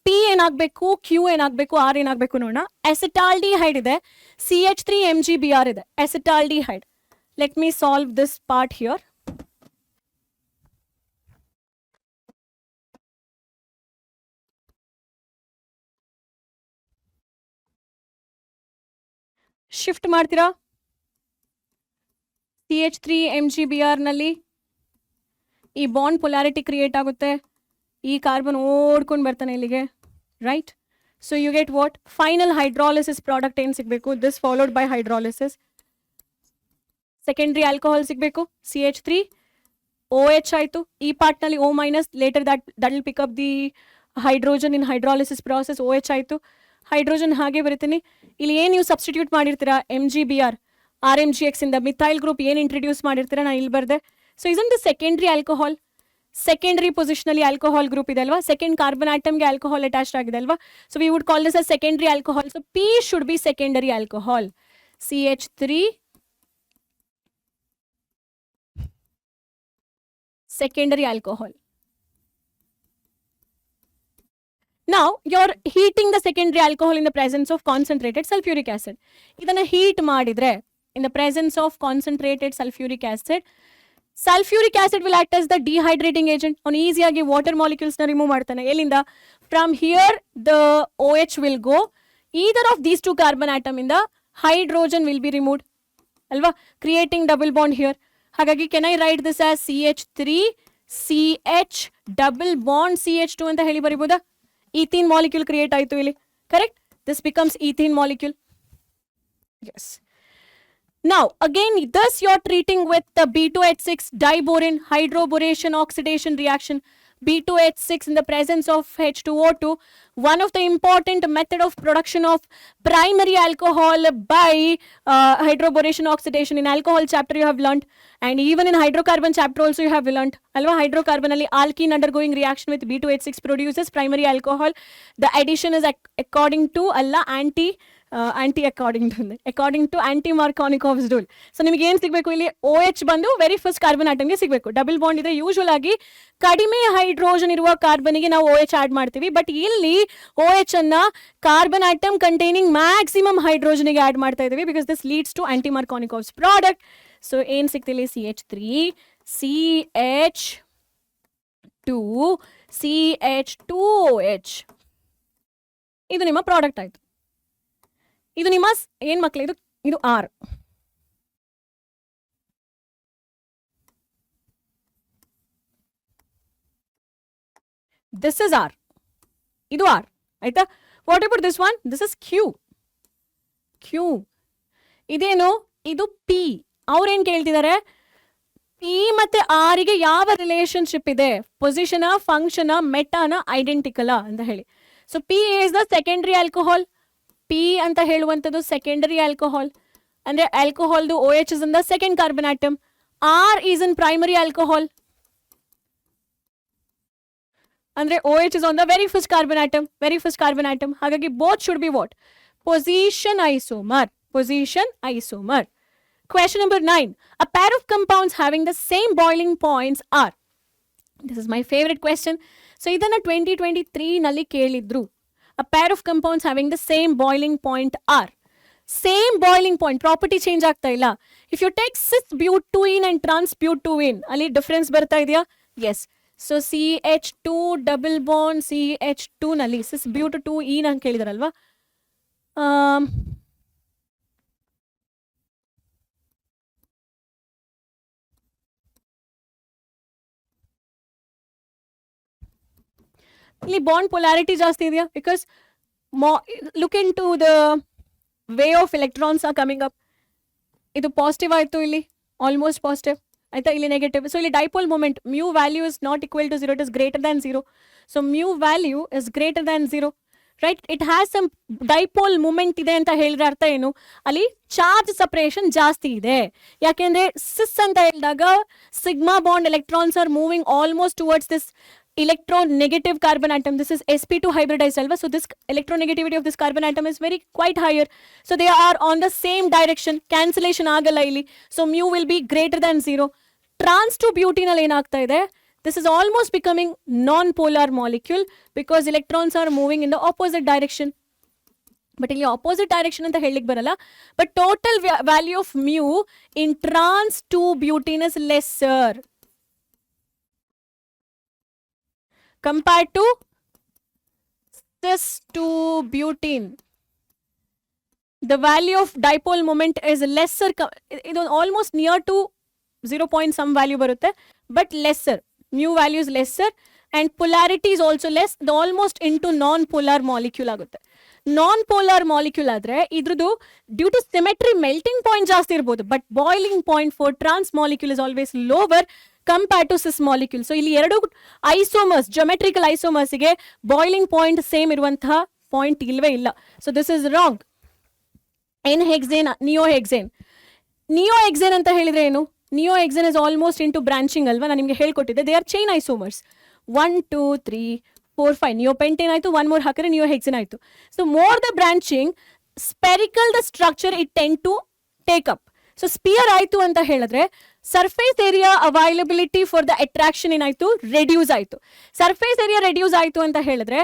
P ಏನಾಗಬೇಕು, Q ಏನಾಗಬೇಕು, R ಏನಾಗಬೇಕು ನೋಡೋಣ. Acetaldehyde ಇದೆ, CH3MgBr ಇದೆ, acetaldehyde. Let me solve this part here. Shift ಮಾಡ್ತೀರಾ CH3MgBr ನಲ್ಲಿ ಈ ಬಾಂಡ್ ಪೊಲಾರಿಟಿ ಕ್ರಿಯೇಟ್ ಆಗುತ್ತೆ, ಈ ಕಾರ್ಬನ್ ಓಡ್ಕೊಂಡು ಬರ್ತಾನೆ ಇಲ್ಲಿಗೆ, right? So you get what? Final hydrolysis product ಏನು ಸಿಗಬೇಕು, this followed by hydrolysis. Secondary alcohol ಸಿಗಬೇಕು, CH3OH ಆಯಿತು, ಈ ಪಾರ್ಟ್ನಲ್ಲಿ O minus, later that will pick up the hydrogen in hydrolysis process, OH ಆಯಿತು, ಹೈಡ್ರೋಜನ್ ಹಾಗೆ ಬರೀತೀನಿ. ಇಲ್ಲಿ ಏನು ನೀವು ಸಬ್ಸ್ಟಿಟ್ಯೂಟ್ ಮಾಡಿರ್ತೀರಾ, MgBr, RMGX ಇಂದ ಮಿಥೈಲ್ ಗ್ರೂಪ್ ಏನು ಇಂಟ್ರಡ್ಯೂಸ್ ಮಾಡಿರ್ತೀರಾ, ನಾನು ಇಲ್ಲಿ ಬರ್ದೆ. ಸೊ ಇದನ್ ದ ಸೆಕೆಂಡ್ರಿ ಆಲ್ಕೋಹಾಲ್, ಸೆಕೆಂಡರಿ ಪೊಸಿಷನಲ್ಲಿ ಆಲ್ಕೋಹಾಲ್ ಗ್ರೂಪ್ ಇದೆ ಅಲ್ವಾ, ಸೆಕೆಂಡ್ ಕಾರ್ಬನ್ ಆಟಮ್ಗೆ ಆಲ್ಕೋಹಾಲ್ ಅಟ್ಯಾಚ್ ಆಗಿದೆ ಅಲ್ವಾ, so we would call this us secondary alcohol. So P should be secondary alcohol, CH3 secondary alcohol. Now you're heating the secondary alcohol in the presence of concentrated sulfuric acid. Idanna heat madidre in the presence of concentrated sulfuric acid, sulfuric acid will act as the dehydrating agent. On easy agi water molecules na remove ಮಾಡ್ತಾನೆ. ಎಲ್ಲಿಂದ? From here the OH will go, either of these two carbon atom in the hydrogen will be removed alva, creating double bond here. ಹಾಗಾಗಿ can I write this as CH3CH double bond CH2 ಅಂತ ಹೇಳಿ ಬರಿಬೋದಾ? Ethene molecule create ಆಯಿತು ಇಲ್ಲಿ, correct? This becomes ethene molecule. Yes. Now again thus you are treating with the B2H6 diborane hydroboration oxidation reaction. B2H6 in the presence of H2O2, one of the important method of production of primary alcohol by hydroboration oxidation. In alcohol chapter you have learnt, and even in hydrocarbon chapter also you have learnt alva. Hydrocarbon alli alkene undergoing reaction with B2H6 produces primary alcohol. The addition is according to alla according to anti-Markovnikov's rule. So ನಿಮಗೆ ಏನು ಸಿಗಬೇಕು ಇಲ್ಲಿ? OH ಬಂದು very first carbon ಆಟಮ್ಗೆ ಸಿಗಬೇಕು. Double bond ಇದೆ, usual ಆಗಿ ಕಡಿಮೆ hydrogen ಇರುವ ಕಾರ್ಬನ್ಗೆ ನಾವು OH ಆಡ್ ಮಾಡ್ತೀವಿ, ಬಟ್ ಇಲ್ಲಿ OH ಅನ್ನ ಕಾರ್ಬನ್ ಆಟಮ್ ಕಂಟೈನಿಂಗ್ ಮ್ಯಾಕ್ಸಿಮಮ್ ಹೈಡ್ರೋಜನ್ಗೆ ಆಡ್ ಮಾಡ್ತಾ ಇದೀವಿ, because this leads to anti-Markovnikov's product. So ಏನು ಸಿಗ್ತಿಲ್ಲ? CH3CH2CH2OH. ಇದು ನಿಮ್ಮ ಪ್ರಾಡಕ್ಟ್ ಆಯ್ತು. ಇದು ನಿಮ್ಮ ಏನ್ ಮಕ್ಕಳು? ಇದು R. This is R. ಇದು R ಆಯ್ತಾ? What about this one? This is Q. ಇದೇನು? ಇದು P. ಅವ್ರೇನ್ ಕೇಳ್ತಿದ್ದಾರೆ? P ಮತ್ತೆ R ಗೆ ಯಾವ ರಿಲೇಶನ್ಶಿಪ್ ಇದೆ? ಪೊಸಿಷನ್, ಫಂಕ್ಷನ್, ಮೆಟಾನ, ಐಡೆಂಟಿಕಲ್ ಅಂತ ಹೇಳಿ. So P is the secondary alcohol. P ಅಂತ ಹೇಳುವಂಥದ್ದು ಸೆಕೆಂಡರಿ ಆಲ್ಕೋಹಾಲ್, ಅಂದ್ರೆ ಆಲ್ಕೋಹಾಲ್ದು OH is in the second carbon atom. R is in primary alcohol. ಅಂದ್ರೆ OH is on the very first carbon atom. ಹಾಗಾಗಿ both should be what? Position isomer. Question number 9. A pair of compounds having the same boiling points are. This is my favorite question. So ಇದನ್ನ 2023 ನಲ್ಲಿ ಕೇಳಿದ್ರು. A pair of compounds having the same boiling point are. Same boiling point, property change ಆಗ್ತಾ ಇಲ್ಲ. If you take cis-butene and trans-butene, ಅಲ್ಲಿ difference ಬರ್ತಾ ಇದೆಯಾ? Yes. So CH2 double bond CH2 ನಲ್ಲಿ cis-but2ene ಅಂತ ಕೇಳಿದಾರಲ್ವಾ? ಇಲ್ಲಿ ಬಾಂಡ್ ಪೊಲಾರಿಟಿ ಜಾಸ್ತಿ ಇದೆಯಾ? Because look in to the way of electrons are coming up. ಇದು ಪಾಸಿಟಿವ್ ಆಯಿತು, ಇಲ್ಲಿ ಆಲ್ಮೋಸ್ಟ್ ಪಾಸಿಟಿವ್ ಆಯ್ತಾ, ಇಲ್ಲಿ ನೆಗೆಟಿವ್. ಸೊ ಇಲ್ಲಿ dipole moment mu value is not equal to 0, it is greater than 0. So mu value is greater than 0, right. It has some dipole moment ಇದೆ ಅಂತ ಹೇಳಿದ್ರೆ ಅರ್ಥ ಏನು? ಅಲ್ಲಿ ಚಾರ್ಜ್ ಸಪರೇಷನ್ ಜಾಸ್ತಿ ಇದೆ. ಯಾಕೆಂದ್ರೆ ಸಿಸ್ ಅಂತ ಹೇಳಿದಾಗ sigma bond electrons are moving almost towards this electronegative carbon atom. This is sp2 hybridized alpha, so this electronegativity of this carbon atom is very quite higher, so they are on the same direction. Cancellation agalla illi, so mu will be greater than 0. Trans to butene alli enagta ide, this is almost becoming non-polar molecule because electrons are moving in the opposite direction. But ಇಲ್ಲಿ opposite direction ಅಂತ ಹೇಳಿಕ್ ಬರಲ್ಲ. But total value of mu in trans to butene is lesser compared to cis to butene. The value of dipole moment is lesser. It is almost near to 0 point some value barutte, but lesser. Mu value is lesser and polarity is also less. The almost into non-polar molecule agutte. Non-polar molecule adre idrudu due to symmetry melting point ಜಾಸ್ತಿ ಇರಬಹುದು, but boiling point for trans molecule is always lower compared to cis molecule. So ಇಲ್ಲಿ ಎರಡು isomers, geometrical isomers ಗೆ boiling point same ಇರುವಂತಹ point ಇಲ್ವೇ ಇಲ್ಲ. So this is wrong. N-hexane, neohexane. Neohexane ಅಂತ ಹೇಳಿದ್ರೆ ಏನು? Neohexane is almost into branching ಅಲ್ವಾ, ನಾನು ನಿಮಗೆ ಹೇಳ್ಕೊಟ್ಟಿದ್ದೆ. They are chain isomers. 1 2 3 4 5 neopentane ಆಯ್ತು, 1 more ಹಾಕಿದ್ರೆ neohexane ಆಯ್ತು. So more the branching, spherical the structure it tend to take up. So sphere ಆಯಿತು ಅಂತ ಹೇಳಿದ್ರೆ surface area availability for the attraction ಏನಾಯಿತು? ರೆಡ್ಯೂಸ್ ಆಯಿತು. ಸರ್ಫೇಸ್ ಏರಿಯಾ ರೆಡ್ಯೂಸ್ ಆಯಿತು ಅಂತ ಹೇಳಿದ್ರೆ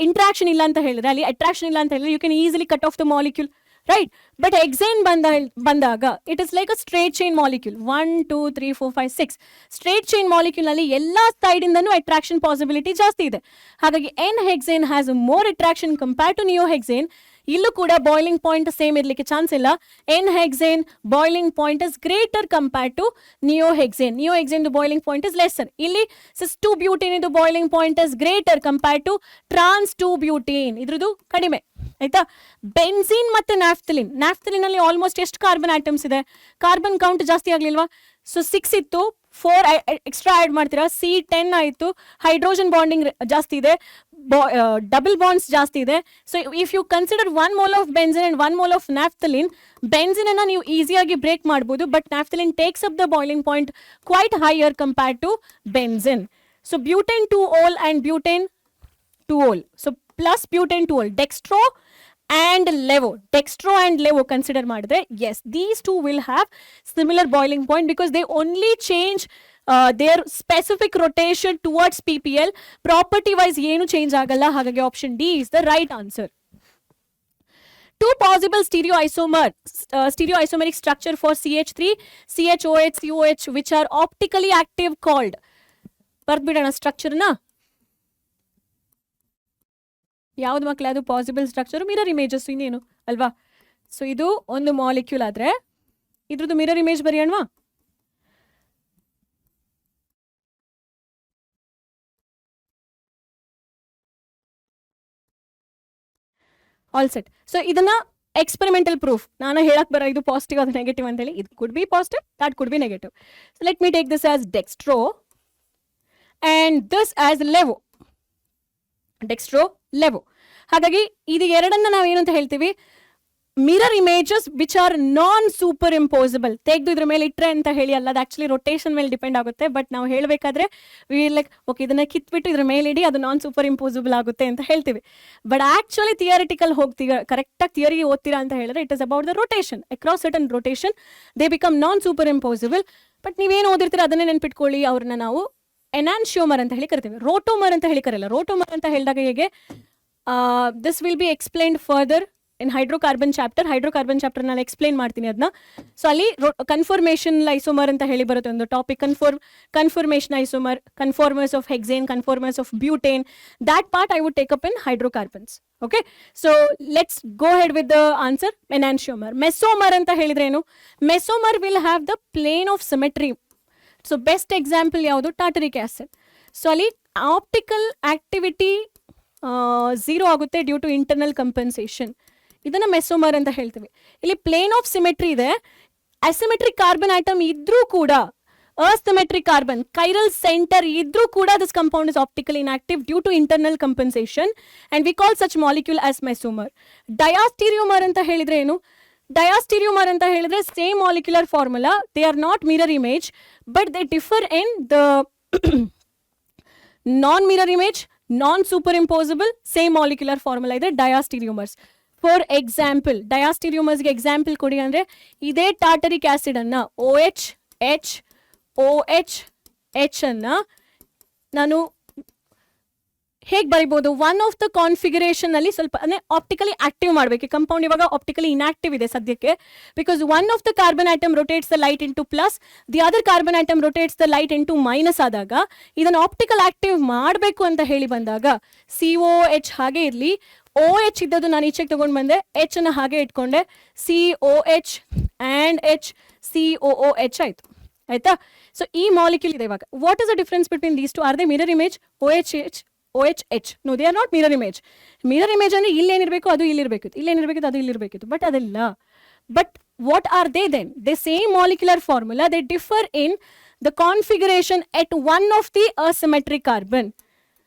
ಇಂಟ್ರಾಕ್ಷನ್ ಇಲ್ಲ ಅಂತ ಹೇಳಿದ್ರೆ, ಅಲ್ಲಿ ಅಟ್ರಾಕ್ಷನ್ ಇಲ್ಲ ಅಂತ ಹೇಳಿದ್ರೆ you can easily cut off the molecule, right. But hexane ಬಂದಾಗ it is like a straight chain molecule. 1 2 3 4 5 6 straight chain molecule ನಲ್ಲಿ ಎಲ್ಲ ಸೈಡ್ ಇಂದನೂ ಅಟ್ರಾಕ್ಷನ್ ಪಾಸಿಬಿಲಿಟಿ ಜಾಸ್ತಿ ಇದೆ. ಹಾಗಾಗಿ n hexane has more attraction compare to neo hexane. ಇಲ್ಲೂ ಕೂಡ boiling point same ಇರ್ಲಿಕ್ಕೆ ಚಾನ್ಸ್ ಇಲ್ಲ. N hexane boiling point is greater compare to neo hexane. Neo hexane boiling point is lesser. ಇಲ್ಲಿ cis two butane ಇದು boiling point is greater compare to trans two butane, ಇದ್ರದ್ದು ಕಡಿಮೆ ಆಯ್ತಾ. Benzene ಮತ್ತೆ ನ್ಯಾಫ್ಥಲಿನ್, ನ್ಯಾಫ್ಥಲಿನ್ ಅಲ್ಲಿ almost ಎಷ್ಟು carbon atoms ಇದೆ? Carbon count ಜಾಸ್ತಿ ಆಗ್ಲಿಲ್ವಾ? ಸೊ 6 ಇತ್ತು, 4 ಎಕ್ಸ್ಟ್ರಾ ಆ್ಯಡ್ ಮಾಡ್ತೀರಾ, C10 ಆಯಿತು. ಹೈಡ್ರೋಜನ್ ಬಾಂಡಿಂಗ್ ಜಾಸ್ತಿ ಇದೆ, ಡಬಲ್ ಬಾಂಡ್ಸ್ ಜಾಸ್ತಿ ಇದೆ. So if you consider 1 mole of benzene and 1 mole of naphthalene, benzene ಅನ್ನ ನೀವು ಈಸಿಯಾಗಿ ಬ್ರೇಕ್ ಮಾಡ್ಬೋದು, but naphthalene takes up the boiling point quite higher compared to benzene. So butane 2-ol and butane 2-ol. So plus butane 2-ol, dextro and levo consider ಮಾಡಿದ್ರೆ, yes, these two will have similar boiling point because they only change their specific rotation towards ppl. Property wise ಏನು change ಆಗಲ್ಲ. ಹಾಗಾಗಿ option D is the right answer. Two possible stereoisomeric structure for CH3, CHOH, COH which are optically active called. ಬರ್ದ್ಬಿಡೋಣ structure ನ. ಯಾವ್ದು ಮಕ್ಕಳು? ಅದು possible structure, mirror images, ಇನ್ನೇನು ಅಲ್ವಾ. ಸೊ ಇದು ಒಂದು ಮಾಲಿಕ್ಯೂಲ್ ಆದ್ರೆ ಇದ್ರದ್ದು ಮಿರರ್ ಇಮೇಜ್ ಬರೆಯೋಣವಾ? All set. ಸೊ ಇದನ್ನ ಎಕ್ಸ್ಪೆರಿಮೆಂಟಲ್ ಪ್ರೂಫ್ ನಾನು ಹೇಳಕ್ ಬರೋ, ಇದು ಪಾಸಿಟಿವ್ ಅದು ನೆಗೆಟಿವ್ ಅಂತ ಹೇಳಿ. ಇದು could be positive, that could be negative. So let me take this as dextro and this as levo. Dextro levo. ಹಾಗಾಗಿ ಇದು ಎರಡನ್ನ ನಾವು ಏನಂತ ಹೇಳ್ತೀವಿ? Mirror images which are non super impossible. ತೆಗೆದು ಇದ್ರ ಮೇಲೆ ಇಟ್ರೆ ಅಂತ ಹೇಳಿ ಅಲ್ಲ, ಅದು ಆಕ್ಚುಲಿ ರೊಟೇಷನ್ ಮೇಲೆ ಡಿಪೆಂಡ್ ಆಗುತ್ತೆ. ಬಟ್ ನಾವು ಹೇಳಬೇಕಾದ್ರೆ ಲೈಕ್ ಓಕೆ ಇದನ್ನ ಕಿತ್ಬಿಟ್ಟು ಇದ್ರ ಮೇಲೆ ಇಡಿ, ಅದು ನಾನ್ ಸೂಪರ್ ಇಂಪೋಸಿಬಲ್ ಆಗುತ್ತೆ ಅಂತ ಹೇಳ್ತೀವಿ. ಬಟ್ ಆಕ್ಚುಲಿ ಥಿಯರಿಟಿಕಲ್ ಹೋಗ್ತೀವಿ, ಕರೆಕ್ಟಾಗಿ ಥಿಯರಿ ಓದ್ತೀರಾ ಅಂತ ಹೇಳಿದ್ರೆ it is about the rotation. Across certain rotation they become non super impossible. But ನೀವೇನು ಓದಿರ್ತೀರ ಅದನ್ನೇ ನೆನ್ಪಿಟ್ಕೊಳ್ಳಿ. ಅವ್ರನ್ನ ನಾವು ಎನಾನ್ಶಿಯೋಮರ್ ಅಂತ ಹೇಳಿ ಕರಿತೀವಿ, ರೋಟೋಮರ್ ಅಂತ ಹೇಳಿ ಕರೆಯಲ್ಲ. ರೋಟೋಮರ್ ಅಂತ ಹೇಳಿದಾಗ ಹೇಗೆ this will B explained further in hydrocarbon chapter. Hydrocarbon chapter ನಾನು ಎಕ್ಸ್ಪ್ಲೈನ್ ಮಾಡ್ತೀನಿ ಅದನ್ನ. ಸೊ ಅಲ್ಲಿ ಕನ್ಫರ್ಮೇಷನ್ ಐಸೋಮರ್ ಅಂತ ಹೇಳಿ ಬರುತ್ತೆ ಒಂದು topic. Conformation isomer, conformers of hexane, conformers of butane, that part I would take up in hydrocarbons. Okay, so let's go ahead with the answer. Enantiomer. Mesomer anta helidre enu? Mesomer will have the plane of symmetry. So best example yaudu? Tartaric acid. So ali optical activity 0 ಆಗುತ್ತೆ due to internal compensation. ಇದನ್ನ ಮೆಸೋಮರ್ ಅಂತ ಹೇಳ್ತೀವಿ. ಇಲ್ಲಿ plane of symmetry ಇದೆ. Asymmetric carbon atom ಇದ್ರೂ ಕೂಡ, asymmetric carbon chiral centre ಇದ್ರೂ ಕೂಡ this compound is optically inactive due to internal compensation and we call such molecule as mesomer. Diastereomer ಅಂತ ಹೇಳಿದ್ರೆ ಏನು? ಡಯಾಸ್ಟೀರಿಯೋಮರ್ ಅಂತ ಹೇಳಿದ್ರೆ same molecular formula, they are not mirror image but they differ in the non mirror image, non super impossible, same molecular formula ಇದೆ diastereomers. For example, ಡಯಾಸ್ಟೀರಿಯೋಮರ್ಸ್ಗೆ example ಕೊಡಿ ಅಂದರೆ ಇದೇ ಟಾರ್ಟರಿಕ್ ಆಸಿಡ್ ಅನ್ನ OH ಅನ್ನ ನಾನು ಹೇಗೆ ಬರಿಬೋದು? ಒನ್ ಆಫ್ ದ ಕಾನ್ಫಿಗರೇಷನ್ ಅಲ್ಲಿ ಸ್ವಲ್ಪ ಅಂದ್ರೆ ಆಪ್ಟಿಕಲಿ ಆಕ್ಟಿವ್ ಮಾಡಬೇಕು. ಕಂಪೌಂಡ್ ಇವಾಗ ಆಪ್ಟಿಕಲಿ ಇನ್ಆಕ್ಟಿವ್ ಇದೆ ಸದ್ಯಕ್ಕೆ, because one of the carbon atom rotates the light into plus, the other carbon atom rotates the light into minus ಆದಾಗ ಇದನ್ನು ಆಪ್ಟಿಕಲ್ ಆಕ್ಟಿವ್ ಮಾಡಬೇಕು ಅಂತ ಹೇಳಿ ಬಂದಾಗ COH ಹಾಗೆ ಇರಲಿ, OH ಇದ್ದದ್ದು ನಾನು ಈಚೆಗೆ ತಗೊಂಡು ಬಂದೆ, H ಅನ್ನ ಹಾಗೆ ಇಟ್ಕೊಂಡೆ, COH ಆ್ಯಂಡ್ H COOH ಆಯ್ತು. ಆಯ್ತಾ? ಸೊ ಈ ಮಾಲಿಕ್ಯೂಲ್ ಇದೆ ಇವಾಗ. What is the difference between these two? Are they mirror image? OH. No, they are not mirror image. Mirror image ಅಂದ್ರೆ ಇಲ್ಲೇನಿರಬೇಕು ಅದು ಇಲ್ಲಿರಬೇಕಿತ್ತು, ಇಲ್ಲೇನಿರಬೇಕಿತ್ತು ಅದು ಇಲ್ಲಿರಬೇಕಿತ್ತು. ಬಟ್ ಅದೆಲ್ಲ. But what are they then? They same molecular formula, they differ in the configuration at one of the asymmetric carbon.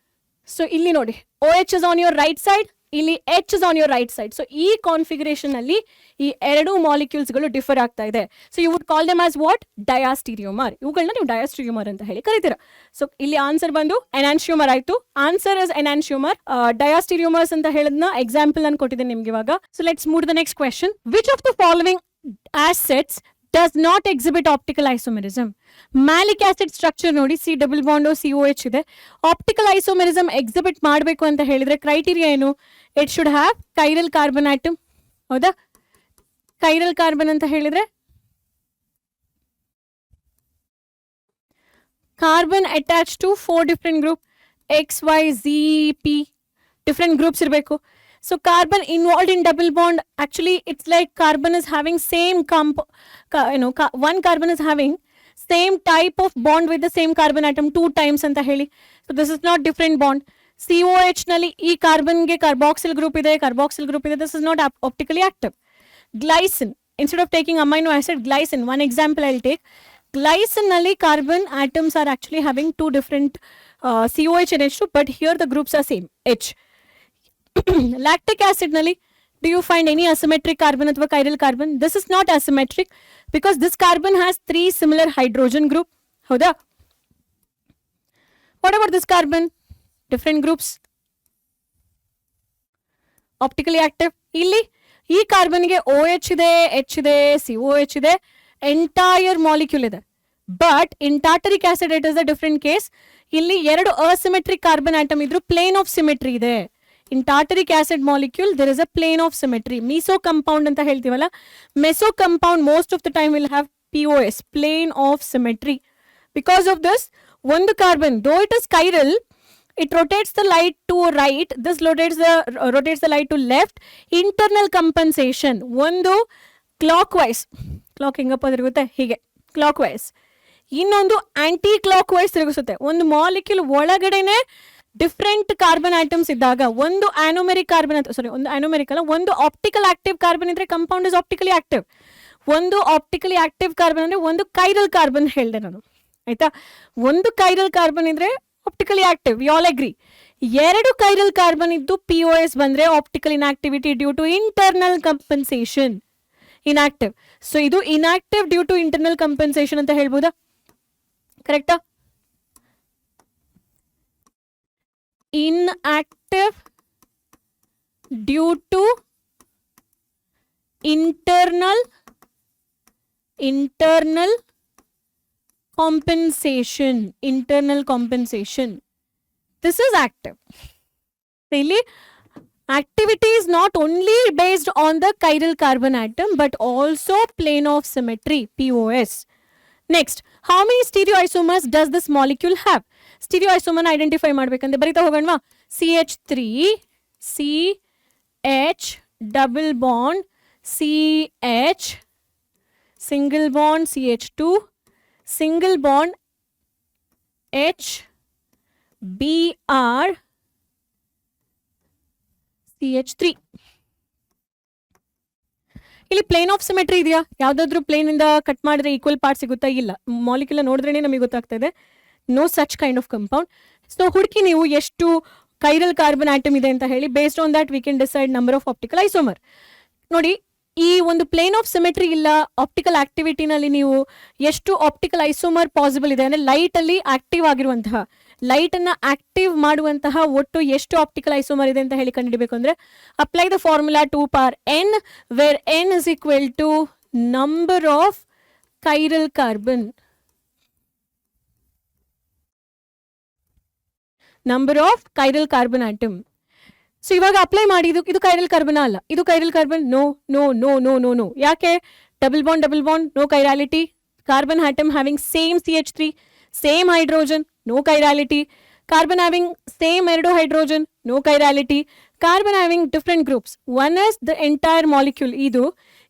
So ಇಲ್ಲಿ ನೋಡಿ, OH is on your right side, ಇಲ್ಲಿ H is on your right side. So ಈ configuration ಅಲ್ಲಿ ಈ ಎರಡು molecules ಗಳು differ ಆಗ್ತಾ ಇದೆ. So you would call them as what? Diastereomer. ಇವುಗಳನ್ನ ನೀವು ಡಯಾಸ್ಟೀರಿಯೋಮರ್ ಅಂತ ಹೇಳಿ ಕರಿತೀರಾ. ಸೊ ಇಲ್ಲಿ ಆನ್ಸರ್ ಬಂದು ಎನಾನ್ಶಿಯೋಮರ್ ಆಯ್ತು. Answer is ಎನಾನ್ಶಿಯೋಮರ್. ಡಯಾಸ್ಟೀರಿಯೋಮರ್ಸ್ ಅಂತ ಹೇಳಿದ್ನ ಎಕ್ಸಾಂಪಲ್ ನಾನು ಕೊಟ್ಟಿದ್ದೇನೆ ನಿಮ್ಗೆ ಇವಾಗ. So let's move the next question. Which of the following acids does not exhibit optical isomerism? Malic acid structure ನೋಡಿ, C double bond COH ಇದೆ. Optical isomerism exhibit ಮಾಡಬೇಕು ಅಂತ ಹೇಳಿದ್ರೆ ಕ್ರೈಟೀರಿಯಾ ಏನು? It should have chiral carbon atom. ಹೌದಾ? chiral carbon ಅಂತ ಹೇಳಿದ್ರೆ carbon attached to 4 different group, X, Y, Z, P, different groups ಇರಬೇಕು. So carbon involved in double bond, actually it's like carbon is having same one carbon is having same type of bond with the same carbon atom 2 times anta heli. So this is not different bond. COH nalli ee carbon ge carboxyl group ide, this is not optically active. Glycine, instead of taking amino acid, glycine, one example I'll take. Glycine nalli carbon atoms are actually having 2 different COH and H2, but here the groups are same, H. Lactic acid nalli, do you find any asymmetric carbon athwa chiral carbon? This is not asymmetric because this carbon has 3 similar hydrogen group. Howda? What about this carbon? Different groups. Optically active. Illi ee carbon ge OH ide, H ide, COH ide, entire molecule ide. But in tartaric acid it is a different case. Illi ಎರಡು asymmetric carbon atom idru plane of symmetry ide. In tartaric acid molecule there is a plane of symmetry. Meso compound anta heltivalla, meso compound most of the time will have POS, plane of symmetry. Because of this, one the carbon, though it is chiral, it rotates the light to right, this rotates the light to left. Internal compensation, ಒಂದು clockwise, clock ಹಿಂಗಪ್ಪ ತಿರುಗುತ್ತೆ ಹೀಗೆ clockwise, ಇನ್ನೊಂದು aunty clock wise ತಿರುಗಿಸುತ್ತೆ. ಒಂದು molecule ಒಳಗಡೆನೆ different carbon atoms ಇದ್ದಾಗ ಒಂದು ಆನೋಮೆರಿಕ್ carbon ಒಂದು anomeric ಅಲ್ಲ, ಒಂದು ಆಪ್ಟಿಕಲ್ ಆಕ್ಟಿವ್ ಕಾರ್ಬನ್ ಇದ್ರೆ ಕಂಪೌಂಡ್ ಇಸ್ ಆಪ್ಟಿಕಲಿ ಆಕ್ಟಿವ್. ಒಂದು ಆಪ್ಟಿಕಲಿ ಆಕ್ಟಿವ್ ಕಾರ್ಬನ್ ಅಂದ್ರೆ ಒಂದು ಕೈರಲ್ ಕಾರ್ಬನ್ ಹೇಳಿದೆ ನಾನು, ಆಯ್ತಾ? ಒಂದು ಕೈರಲ್ ಕಾರ್ಬನ್ ಇದ್ರೆ optically active, we all agree. ಎರಡು ಕೈರಲ್ ಕಾರ್ಬನ್ ಇದ್ದು POS ಬಂದ್ರೆ optical inactivity due to internal compensation, inactive. So ಇದು inactive due to internal compensation ಅಂತ ಹೇಳ್ಬೋದಾ? ಕರೆಕ್ಟಾ? Inactive due to internal compensation. This is active. Really, activity is not only based on the chiral carbon atom but also plane of symmetry, POS. Next, how many stereoisomers does this molecule have? Stereoisomer identify ಮಾಡ್ಬೇಕಂದ್ರೆ ಬರಿತಾ ಹೋಗೋಣವಾ? CH3 CH double bond CH single bond CH2 single bond H Br CH3. ಇಲ್ಲಿ plane of symmetry ಇದೆಯಾ? ಯಾವ್ದಾದ್ರು plane ಇಂದ cut ಮಾಡಿದ್ರೆ equal part ಸಿಗುತ್ತಾ? ಇಲ್ಲ. Molecule ನೋಡಿದ್ರೇನೆ ನಮಗೆ ಗೊತ್ತಾಗ್ತದೆ, no such kind of compound. So ಹುಡುಕಿ ನೀವು ಎಷ್ಟು ಕೈರಲ್ ಕಾರ್ಬನ್ ಆಟಮ್ ಇದೆ ಅಂತ ಹೇಳಿ. Based on that we can decide number of optical isomer. ನೋಡಿ, ಈ ಒಂದು ಪ್ಲೇನ್ ಆಫ್ ಸಿಮೆಟ್ರಿ ಇಲ್ಲ ಆಪ್ಟಿಕಲ್ ಆಕ್ಟಿವಿಟಿನಲ್ಲಿ ನೀವು ಎಷ್ಟು ಆಪ್ಟಿಕಲ್ ಐಸೋಮರ್ ಪಾಸಿಬಲ್ ಇದೆ ಅಂದ್ರೆ ಲೈಟ್ ಅಲ್ಲಿ ಆಕ್ಟಿವ್ ಆಗಿರುವಂತಹ, ಲೈಟ್ ಅನ್ನ ಆಕ್ಟಿವ್ ಮಾಡುವಂತಹ ಒಟ್ಟು ಎಷ್ಟು ಆಪ್ಟಿಕಲ್ ಐಸೋಮರ್ ಇದೆ ಅಂತ ಹೇಳಿ ಕಂಡುಹಿಡಬೇಕು ಅಂದ್ರೆ apply the formula 2 power n where n is equal to number of chiral carbon, number of chiral carbon atom. So ಇವಾಗ ಅಪ್ಲೈ ಮಾಡಿ, ಇದು ಕೈರಲ್ ಕಾರ್ಬನ್ ಅಲ್ಲ, ಇದು chiral carbon. No no no no no no. ಯಾಕೆ? Double bond, no chirality. Carbon atom having same CH3, same hydrogen, no chirality. Carbon having same 2 hydrogen, no chirality. Carbon having different groups, one is the entire molecule, ಇದು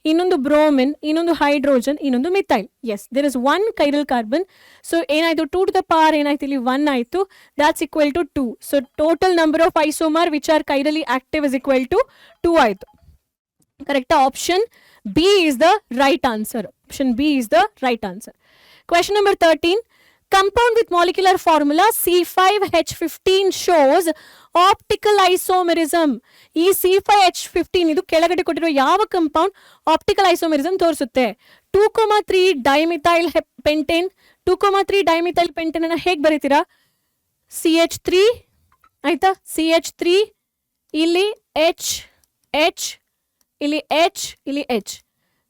ಇನ್ನೊಂದು bromine, ಇನ್ನೊಂದು hydrogen, ಇನ್ನೊಂದು methyl. Yes, there is 1 chiral carbon. So ಏನಾಯ್ತು? 2 to the power ಏನಾಯ್ತು ಇಲ್ಲಿ? 1 ಆಯ್ತು. that's equal to 2. So total number of isomer which are chirally active is equal to 2 ಆಯ್ತು. ಕರೆಕ್ಟಾ? Option B is the right answer. Option B is the right answer. Question number 13. Compound with molecular formula C5H15 shows optical isomerism. ಈ C5H15 ಇದು ಕೆಳಗಡೆ ಕೊಟ್ಟಿರೋ ಯಾವ compound optical isomerism ತೋರಿಸುತ್ತೆ? 2,3 dimethyl pentane. 2,3 dimethyl pentane ಅನ್ನ ಹೇಗೆ ಬರೀತೀರಾ? CH3 ಆಯ್ತಾ? CH3 ಇಲ್ಲಿ H H ಇಲ್ಲಿ H ಇಲ್ಲಿ H.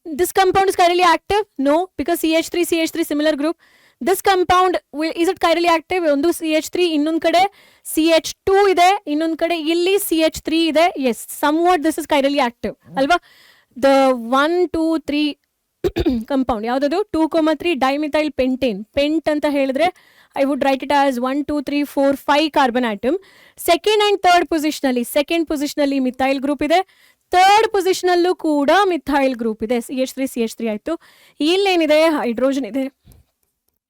This compound is chirally active? No, because CH3 similar group. This compound is it chirally active? ಒಂದು CH3, ಇನ್ನೊಂದು ಕಡೆ CH2 ಇದೆ, ಇನ್ನೊಂದು ಕಡೆ ಇಲ್ಲಿ CH3 ಇದೆ. Yes, somewhat this is chirally active ಅಲ್ವಾ? The 1 2 3 ಕಂಪೌಂಡ್ ಯಾವ್ದದು? 2,3 ಡೈಮಿಥೈಲ್ ಪೆಂಟೇನ್. ಪೆಂಟ್ ಅಂತ ಹೇಳಿದ್ರೆ I would write it as 1 2 3 4 5 carbon atom. Second and third position ಅಲ್ಲಿ, ಸೆಕೆಂಡ್ ಪೊಸಿಷನ್ ಅಲ್ಲಿ ಮಿಥೈಲ್ ಗ್ರೂಪ್ ಇದೆ, ಥರ್ಡ್ ಪೊಸಿಷನ್ ಅಲ್ಲೂ ಕೂಡ ಮಿಥೈಲ್ ಗ್ರೂಪ್ ಇದೆ. CH3 ಆಯ್ತು. ಇಲ್ಲೇನಿದೆ? ಹೈಡ್ರೋಜನ್ ಇದೆ,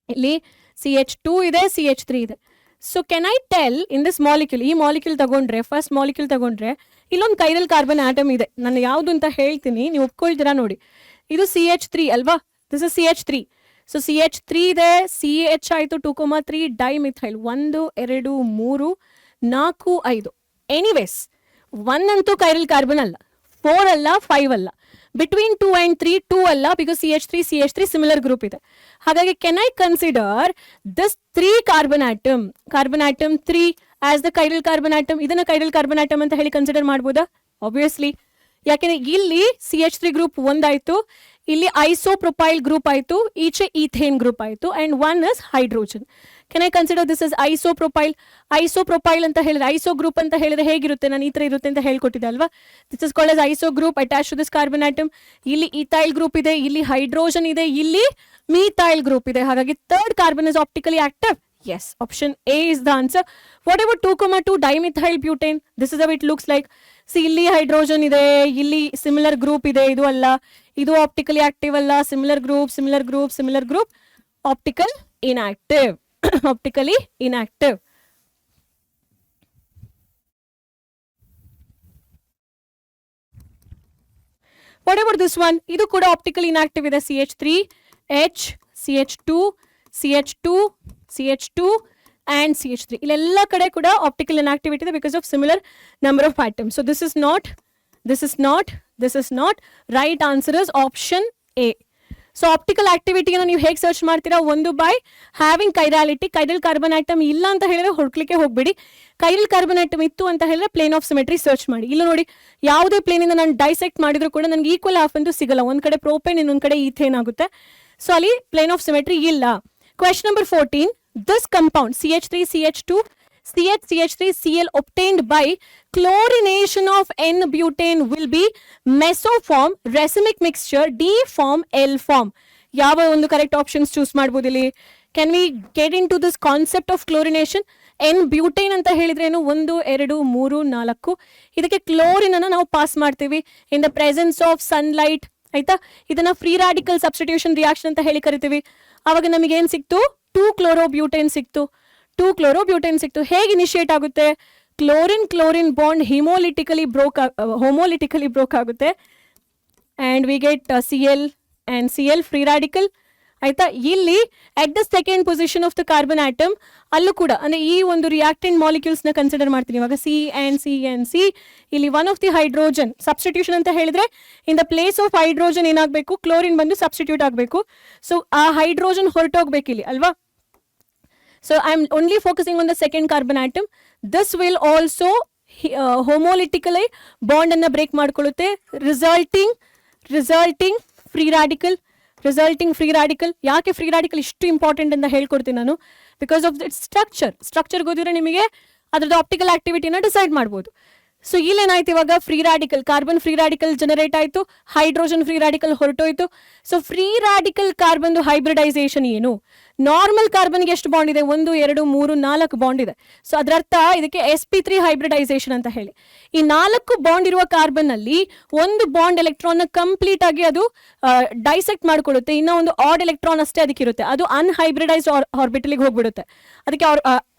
ಇಲ್ಲಿ CH2 ಇದೆ, CH3 ಇದೆ. So can I tell in this molecule, ಈ ಮಾಲಿಕ್ಯೂಲ್ ತಗೊಂಡ್ರೆ, ಫಸ್ಟ್ ಮಾಲಿಕ್ಯೂಲ್ ತಗೊಂಡ್ರೆ ಇಲ್ಲೊಂದು ಕೈರಲ್ ಕಾರ್ಬನ್ ಆಟಮ್ ಇದೆ. ನಾನು ಯಾವುದು ಅಂತ ಹೇಳ್ತೀನಿ, ನೀವು ಒಪ್ಕೊಳ್ತೀರಾ ನೋಡಿ. ಇದು CH3 ಅಲ್ವಾ? This is CH3. So CH3 ಇದೆ, CH ಆಯಿತು, 2,3 ಡೈಮಿಥೈಲ್, 1 2 3 4 5. ಎನಿವೇಸ್ 1 ಅಂತೂ ಕೈರಲ್ ಕಾರ್ಬನ್ ಅಲ್ಲ, 4 ಅಲ್ಲ, 5 ಅಲ್ಲ. ಬಿಟ್ವೀನ್ 2 and 3 2 ಅಲ್ಲ, ಬಿಕಾಸ್ CH3 ಸಿಮಿಲರ್ ಗ್ರೂಪ್ ಇದೆ. ಹಾಗಾಗಿ can I consider this 3 carbon atom 3 as the chiral carbon atom? ಇದನ್ನ ಕೈರಲ್ ಕಾರ್ಬನ್ ಆಟಮ್ ಅಂತ ಹೇಳಿ ಕನ್ಸಿಡರ್ ಮಾಡ್ಬೋದಾ? ಆಬ್ವಿಯಸ್ಲಿ. ಯಾಕೆಂದ್ರೆ ಇಲ್ಲಿ CH3 ಗ್ರೂಪ್ ಒಂದಾಯ್ತು, ಇಲ್ಲಿ ಐಸೋಪ್ರೊಪೈಲ್ ಗ್ರೂಪ್ ಆಯ್ತು, ಈಚೆ ಈಥೇನ್ ಗ್ರೂಪ್ ಆಯ್ತು, and 1 is hydrogen. Can I consider this is isopropyl? Isopropyl ಅಂತ ಹೇಳಿದ್ರೆ, ಐಸೋ ಗ್ರೂಪ್ ಅಂತ ಹೇಳಿದ್ರೆ ಹೇಗಿರುತ್ತೆ? ನಾನು ಈ ತರ ಇರುತ್ತೆ ಅಂತ ಹೇಳ್ಕೊಟ್ಟಿದ್ದೆ ಅಲ್ವಾ? This is called as iso group attach to this carbon atom. ಇಲ್ಲಿ ಈಥೈಲ್ ಗ್ರೂಪ್ ಇದೆ, ಇಲ್ಲಿ ಹೈಡ್ರೋಜನ್ ಇದೆ, ಇಲ್ಲಿ ಮಿಥೈಲ್ ಗ್ರೂಪ್ ಇದೆ. ಹಾಗಾಗಿ third carbon is optically active. Yes, option A is the answer. What about 2,2 dimethyl butane? This is how it looks like. See, ಇಲ್ಲಿ hydrogen ಇದೆ, ಇಲ್ಲಿ ಸಿಮಿಲರ್ ಗ್ರೂಪ್ ಇದೆ, ಇದು ಅಲ್ಲ, ಇದು ಆಪ್ಟಿಕಲಿ ಆಕ್ಟಿವ್ ಅಲ್ಲ, similar group, optical inactive. Optically inactive. What about this one? ಇದು ಕೂಡ ಆಪ್ಟಿಕಲಿ ಇನ್ಆಕ್ಟಿವ್ ಇದೆ. CH3 H CH2 CH2 and CH3. ಇಲ್ಲೆಲ್ಲ ಕಡೆ ಕೂಡ ಆಪ್ಟಿಕಲ್ ಇನ್ಆಕ್ಟಿವಿಟಿ ಇದೆ because of similar number of atoms. So this is not right answer is option A. So optical ಆಕ್ಟಿವಿಟಿಯನ್ನು ನೀವು ಹೇಗೆ ಸರ್ಚ್ ಮಾಡ್ತೀರಾ? ಒಂದು by having chirality. Chiral carbon atom ಇಲ್ಲ ಅಂತ ಹೇಳಿದ್ರೆ ಹುಡುಕ್ಲಿಕ್ಕೆ ಹೋಗ್ಬೇಡಿ. ಕೈರಲ್ ಕಾರ್ಬನ್ ಆಟಮ್ ಇತ್ತು ಅಂತ ಹೇಳಿದ್ರೆ ಪ್ಲೇನ್ ಆಫ್ ಸಿಮೆಟ್ರಿ ಸರ್ಚ್ ಮಾಡಿ. ಇಲ್ಲ ನೋಡಿ, ಯಾವುದೇ ಪ್ಲೇನಿಂದ ನಾನು ಡೈಸೆಕ್ಟ್ ಮಾಡಿದ್ರು ಕೂಡ ನನಗೆ ಈಕ್ವಲ್ ಹಾಫ್ ಅಂತೂ ಸಿಗಲ್ಲ. ಒಂದ್ ಕಡೆ ಪ್ರೋಪೇನ್, ಇನ್ನೊಂದ್ ಕಡೆ ಈಥೇನ್ ಆಗುತ್ತೆ. ಸೊ ಅಲ್ಲಿ ಪ್ಲೇನ್ ಆಫ್ ಸಿಮೆಟ್ರಿ ಇಲ್ಲ. Question number 14. This compound CH3 CH2 CH CH3 Cl obtained by chlorination of N-butane will be mesoform, racemic mixture, D form, L form. ಯಾವ ಒಂದು ಕರೆಕ್ಟ್ ಆಪ್ಷನ್ಸ್ ಚೂಸ್ ಮಾಡ್ಬೋದು ಇಲ್ಲಿ? Can we get into this concept of chlorination? N-butane ಅಂತ ಹೇಳಿದ್ರೇನು? 1 2 3 4. ಇದಕ್ಕೆ chlorine ಅನ್ನ ನಾವು pass ಮಾಡ್ತೀವಿ in the presence of sunlight. ಆಯ್ತಾ? ಇದನ್ನ ಫ್ರೀ ರಾಡಿಕಲ್ ಸಬ್ಸ್ಟಿಟ್ಯೂಷನ್ ರಿಯಾಕ್ಷನ್ ಅಂತ ಹೇಳಿ ಕರಿತೀವಿ. ಅವಾಗ ನಮಗೆ ಏನ್ ಸಿಕ್ತು? 2-chlorobutane ಸಿಕ್ತು. 2-chlorobutane ಸಿಕ್ತು. ಹೇಗೆ ಇನಿಷಿಯೇಟ್ ಆಗುತ್ತೆ? ಕ್ಲೋರಿನ್ ಬಾಂಡ್ ಹೋಮೋಲಿಟಿಕಲಿ ಬ್ರೋಕ್ ಆಗುತ್ತೆ and we get Cl and Cl free radical. ಆಯ್ತಾ? ಇಲ್ಲಿ at the second position of the carbon atom ಅಲ್ಲೂ ಕೂಡ ಅಂದ್ರೆ ಈ ಒಂದು ರಿಯಾಕ್ಟೆಂಟ್ ಮಾಲಿಕ್ಯೂಲ್ಸ್ ನ ಕನ್ಸಿಡರ್ ಮಾಡ್ತೀನಿ ಇವಾಗ. C ಇಲ್ಲಿ one of the hydrogen substitution ಅಂತ ಹೇಳಿದ್ರೆ in the place of hydrogen ಏನಾಗಬೇಕು? ಕ್ಲೋರಿನ್ ಬಂದು ಸಬ್ಸ್ಟಿಟ್ಯೂಟ್ ಆಗಬೇಕು. ಸೊ ಆ ಹೈಡ್ರೋಜನ್ ಹೊರಟೋಗ್ಬೇಕು ಇಲ್ಲಿ ಅಲ್ವಾ? So I am only focusing on the second carbon atom. This will also homolytically bond ಅನ್ನ ಬ್ರೇಕ್ ಮಾಡ್ಕೊಳ್ಳುತ್ತೆ, ರಿಸಲ್ಟಿಂಗ್ ಫ್ರೀ ರಾಡಿಕಲ್. ಯಾಕೆ ಫ್ರೀ ರಾಡಿಕಲ್ ಇಷ್ಟು ಇಂಪಾರ್ಟೆಂಟ್ ಅಂತ ಹೇಳ್ಕೊಡ್ತೀನಿ ನಾನು? ಬಿಕಾಸ್ ಆಫ್ ಇಟ್ಸ್ ಸ್ಟ್ರಕ್ಚರ್ ಗೊತ್ತಿದ್ರೆ ನಿಮಗೆ ಅದ್ರದ್ದು ಆಪ್ಟಿಕಲ್ ಆಕ್ಟಿವಿಟಿನ ಡಿಸೈಡ್ ಮಾಡ್ಬೋದು. ಸೊ ಇಲ್ಲೇನಾಯ್ತು ಇವಾಗ? ಕಾರ್ಬನ್ ಫ್ರೀ ರಾಡಿಕಲ್ ಜನರೇಟ್ ಆಯ್ತು, ಹೈಡ್ರೋಜನ್ ಫ್ರೀ ರಾಡಿಕಲ್ ಹೊರಟೋಯ್ತು. So free radical carbon hybridisation ಏನು? ನಾರ್ಮಲ್ ಕಾರ್ಬನ್ಗೆ ಎಷ್ಟು ಬಾಂಡ್ ಇದೆ? 1 2 3 4 ಬಾಂಡ್ ಇದೆ. ಸೊ ಅದರ ಅರ್ಥ ಇದಕ್ಕೆ sp3 ಹೈಬ್ರಿಡೈಸೇಷನ್ ಅಂತ ಹೇಳಿ. ಈ 4 ಬಾಂಡ್ ಇರುವ ಕಾರ್ಬನ್ ಅಲ್ಲಿ ಒಂದು ಬಾಂಡ್ ಎಲೆಕ್ಟ್ರಾನ್ ಕಂಪ್ಲೀಟ್ ಆಗಿ ಅದು ಡೈಸೆಕ್ಟ್ ಮಾಡ್ಕೊಳ್ಳುತ್ತೆ. ಇನ್ನ ಒಂದು ಆಡ್ ಎಲೆಕ್ಟ್ರಾನ್ ಅಷ್ಟೇ ಅದಕ್ಕೆ ಇರುತ್ತೆ. ಅದು ಅನ್ಹೈಬ್ರಿಡೈಸ್ಡ್ ಆರ್ಬಿಟಲ್ಗೆ ಹೋಗ್ಬಿಡುತ್ತೆ. ಅದಕ್ಕೆ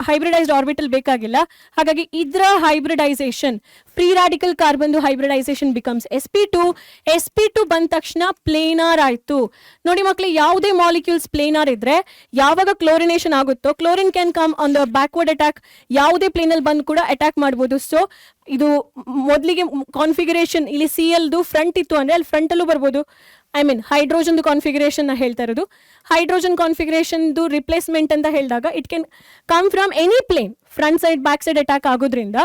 ಹೈಬ್ರಿಡೈಸ್ಡ್ ಆರ್ಬಿಟಲ್ ಬೇಕಾಗಿಲ್ಲ. ಹಾಗಾಗಿ ಇದರ hybridisation, free radical carbon hybridisation becomes sp2 ಬಂದ ತಕ್ಷಣ ಪ್ಲೇನಾರ್ ಆಯ್ತು. ನೋಡಿ ಮಕ್ಕಳು, ಯಾವುದೇ ಮಾಲಿಕ್ಯೂಲ್ಸ್ ಪ್ಲೇನಾರ್ ಇದ್ರೆ ಯಾವಾಗ ಕ್ಲೋರಿನೇಷನ್ ಆಗುತ್ತೋ chlorine can come on the backward attack. ಯಾವುದೇ ಪ್ಲೇನಲ್ಲಿ ಬಂದು ಕೂಡ ಅಟ್ಯಾಕ್ ಮಾಡಬಹುದು. ಸೊ ಇದು ಮೊದಲಿಗೆ ಕಾನ್ಫಿಗರೇಷನ್ ಇಲ್ಲಿ Cl ಫ್ರಂಟ್ ಇತ್ತು ಅಂದ್ರೆ ಅಲ್ಲಿ ಫ್ರಂಟ್ ಅಲ್ಲೂ ಬರ್ಬೋದು. ಐ ಮೀನ್ ಹೈಡ್ರೋಜನ್ ಕಾನ್ಫಿಗರೇಷನ್ ನ ಹೇಳ್ತಾ ಇರೋದು. ಹೈಡ್ರೋಜನ್ ಕಾನ್ಫಿಗರೇಷನ್ ರಿಪ್ಲೇಸ್ಮೆಂಟ್ ಅಂತ ಹೇಳಿದಾಗ it can come from any plane. Front side back side attack ಆಗೋದ್ರಿಂದ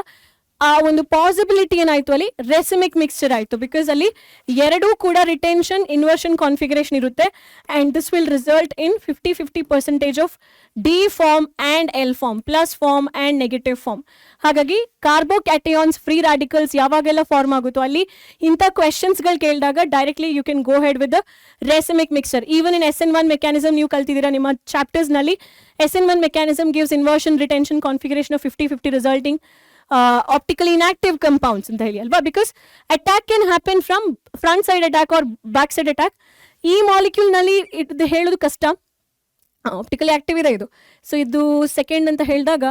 ಆ ಒಂದು ಪಾಸಿಬಿಲಿಟಿ ಏನಾಯ್ತು? ಅಲ್ಲಿ ರೆಸಿಮಿಕ್ ಮಿಕ್ಸ್ಚರ್ ಆಯ್ತು. ಬಿಕಾಸ್ ಅಲ್ಲಿ ಎರಡೂ ಕೂಡ ರಿಟೆನ್ಷನ್ ಇನ್ವರ್ಷನ್ ಕಾನ್ಫಿಗರೇಷನ್ ಇರುತ್ತೆ and this will result in 50-50% of D form and L form, plus form and negative form. ಹಾಗಾಗಿ ಕಾರ್ಬೋಕ್ಯಾಟಿಯಾನ್ಸ್ ಫ್ರೀ ರಾಡಿಕಲ್ಸ್ ಯಾವಾಗೆಲ್ಲ ಫಾರ್ಮ್ ಆಗುತ್ತೋ ಅಲ್ಲಿ ಇಂಥ ಕ್ವೆಶನ್ಸ್ಗಳು ಕೇಳಿದಾಗ directly you can go head with the racemic mixture. Even in SN1 mechanism ನೀವು ಕಲ್ತಿದ್ದೀರಾ ನಿಮ್ಮ ಚಾಪ್ಟರ್ಸ್ ನಲ್ಲಿ. SN1 mechanism gives inversion retention configuration of 50-50 resulting optically inactive compounds ಅಂತ ಹೇಳಿ ಅಲ್ವಾ? Because attack can happen from front side attack or back side attack. ಈ molecule ನಲ್ಲಿ ಇದು ಹೇಳೋದು ಕಷ್ಟ. ಆಪ್ಟಿಕಲಿ ಆಕ್ಟಿವ್ ಇದೆ ಇದು. ಸೊ ಇದು ಸೆಕೆಂಡ್ ಅಂತ ಹೇಳಿದಾಗ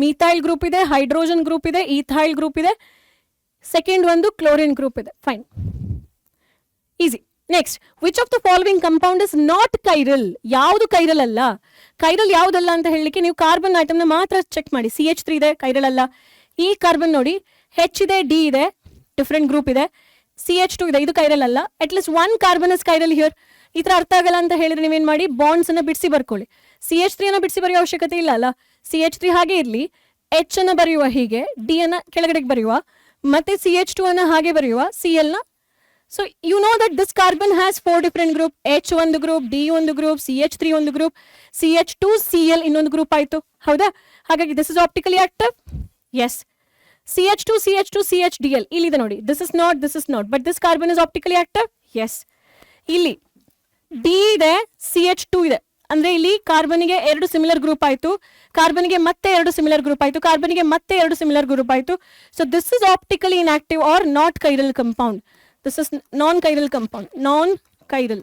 ಮೀಥೈಲ್ ಗ್ರೂಪ್ ಇದೆ, ಹೈಡ್ರೋಜನ್ ಗ್ರೂಪ್ ಇದೆ, ಈಥೈಲ್ ಗ್ರೂಪ್ ಇದೆ, ಸೆಕೆಂಡ್ ಒಂದು ಕ್ಲೋರಿನ್ ಗ್ರೂಪ್ ಇದೆ. Fine, easy. Next, which of the following compound is not chiral? ಯಾವುದು ಕೈರಲ್ ಅಲ್ಲ? ಕೈರಲ್ ಯಾವುದಲ್ಲ ಅಂತ ಹೇಳಲಿಕ್ಕೆ ನೀವು ಕಾರ್ಬನ್ ಆಟಮ್ನ ಮಾತ್ರ ಚೆಕ್ ಮಾಡಿ. CH3 ಇದೆ, ಕೈರಲ್ ಅಲ್ಲ. ಈ ಕಾರ್ಬನ್ ನೋಡಿ, H ಇದೆ, D ಇದೆ, ಡಿಫ್ರೆಂಟ್ ಗ್ರೂಪ್ ಇದೆ, CH2 ಇದೆ, ಇದು ಕೈರಲ್ ಅಲ್ಲ. At least one carbon is chiral here. ಈ ತರ ಅರ್ಥ ಆಗಲ್ಲ ಅಂತ ಹೇಳಿದ್ರೆ ನೀವೇನ್ ಮಾಡಿ, ಬಾಂಡ್ಸ್ ಅನ್ನ ಬಿಡಿಸಿ ಬರ್ಕೊಳ್ಳಿ. CH3 ಅನ್ನ ಬಿಡಿಸಿ ಬರೆಯೋ ಅವಶ್ಯಕತೆ ಇಲ್ಲ ಅಲ್ಲ. CH3 ಹಾಗೆ ಇರ್ಲಿ, H ಅನ್ನ ಬರೆಯುವ ಹೀಗೆ, D ಅನ್ನ ಕೆಳಗಡೆಗೆ ಬರೆಯುವ, ಮತ್ತೆ CH2 ಅನ್ನ ಹಾಗೆ ಬರೆಯುವ, Cl ನ. So you know that this carbon has 4 different group. H ಒಂದು ಗ್ರೂಪ್, D ಒಂದು ಗ್ರೂಪ್, CH3 ಒಂದು ಗ್ರೂಪ್, CH2 Cl ಇನ್ನೊಂದು ಗ್ರೂಪ್ ಆಯ್ತು. ಹೌದಾ? ಹಾಗಾಗಿ this is optically active. Yes. CH2 CHDl ಇಲ್ಲಿದೆ ನೋಡಿ. This is not, but this carbon is optically active. Yes. ಇಲ್ಲಿ D ಇದೆ, CH2 ಇದೆ. ಅಂದ್ರೆ ಇಲ್ಲಿ ಕಾರ್ಬನ್ಗೆ 2 ಸಿಮಿಲರ್ ಗ್ರೂಪ್ ಆಯ್ತು, ಕಾರ್ಬನ್ಗೆ ಮತ್ತೆ 2 ಸಿಮಿಲರ್ ಗ್ರೂಪ್ ಆಯ್ತು, ಕಾರ್ಬನ್ಗೆ ಮತ್ತೆ 2 ಸಿಮಿಲರ್ ಗ್ರೂಪ್ ಆಯ್ತು. So this is optically inactive or not chiral compound. This is non-chiral compound, non-chiral.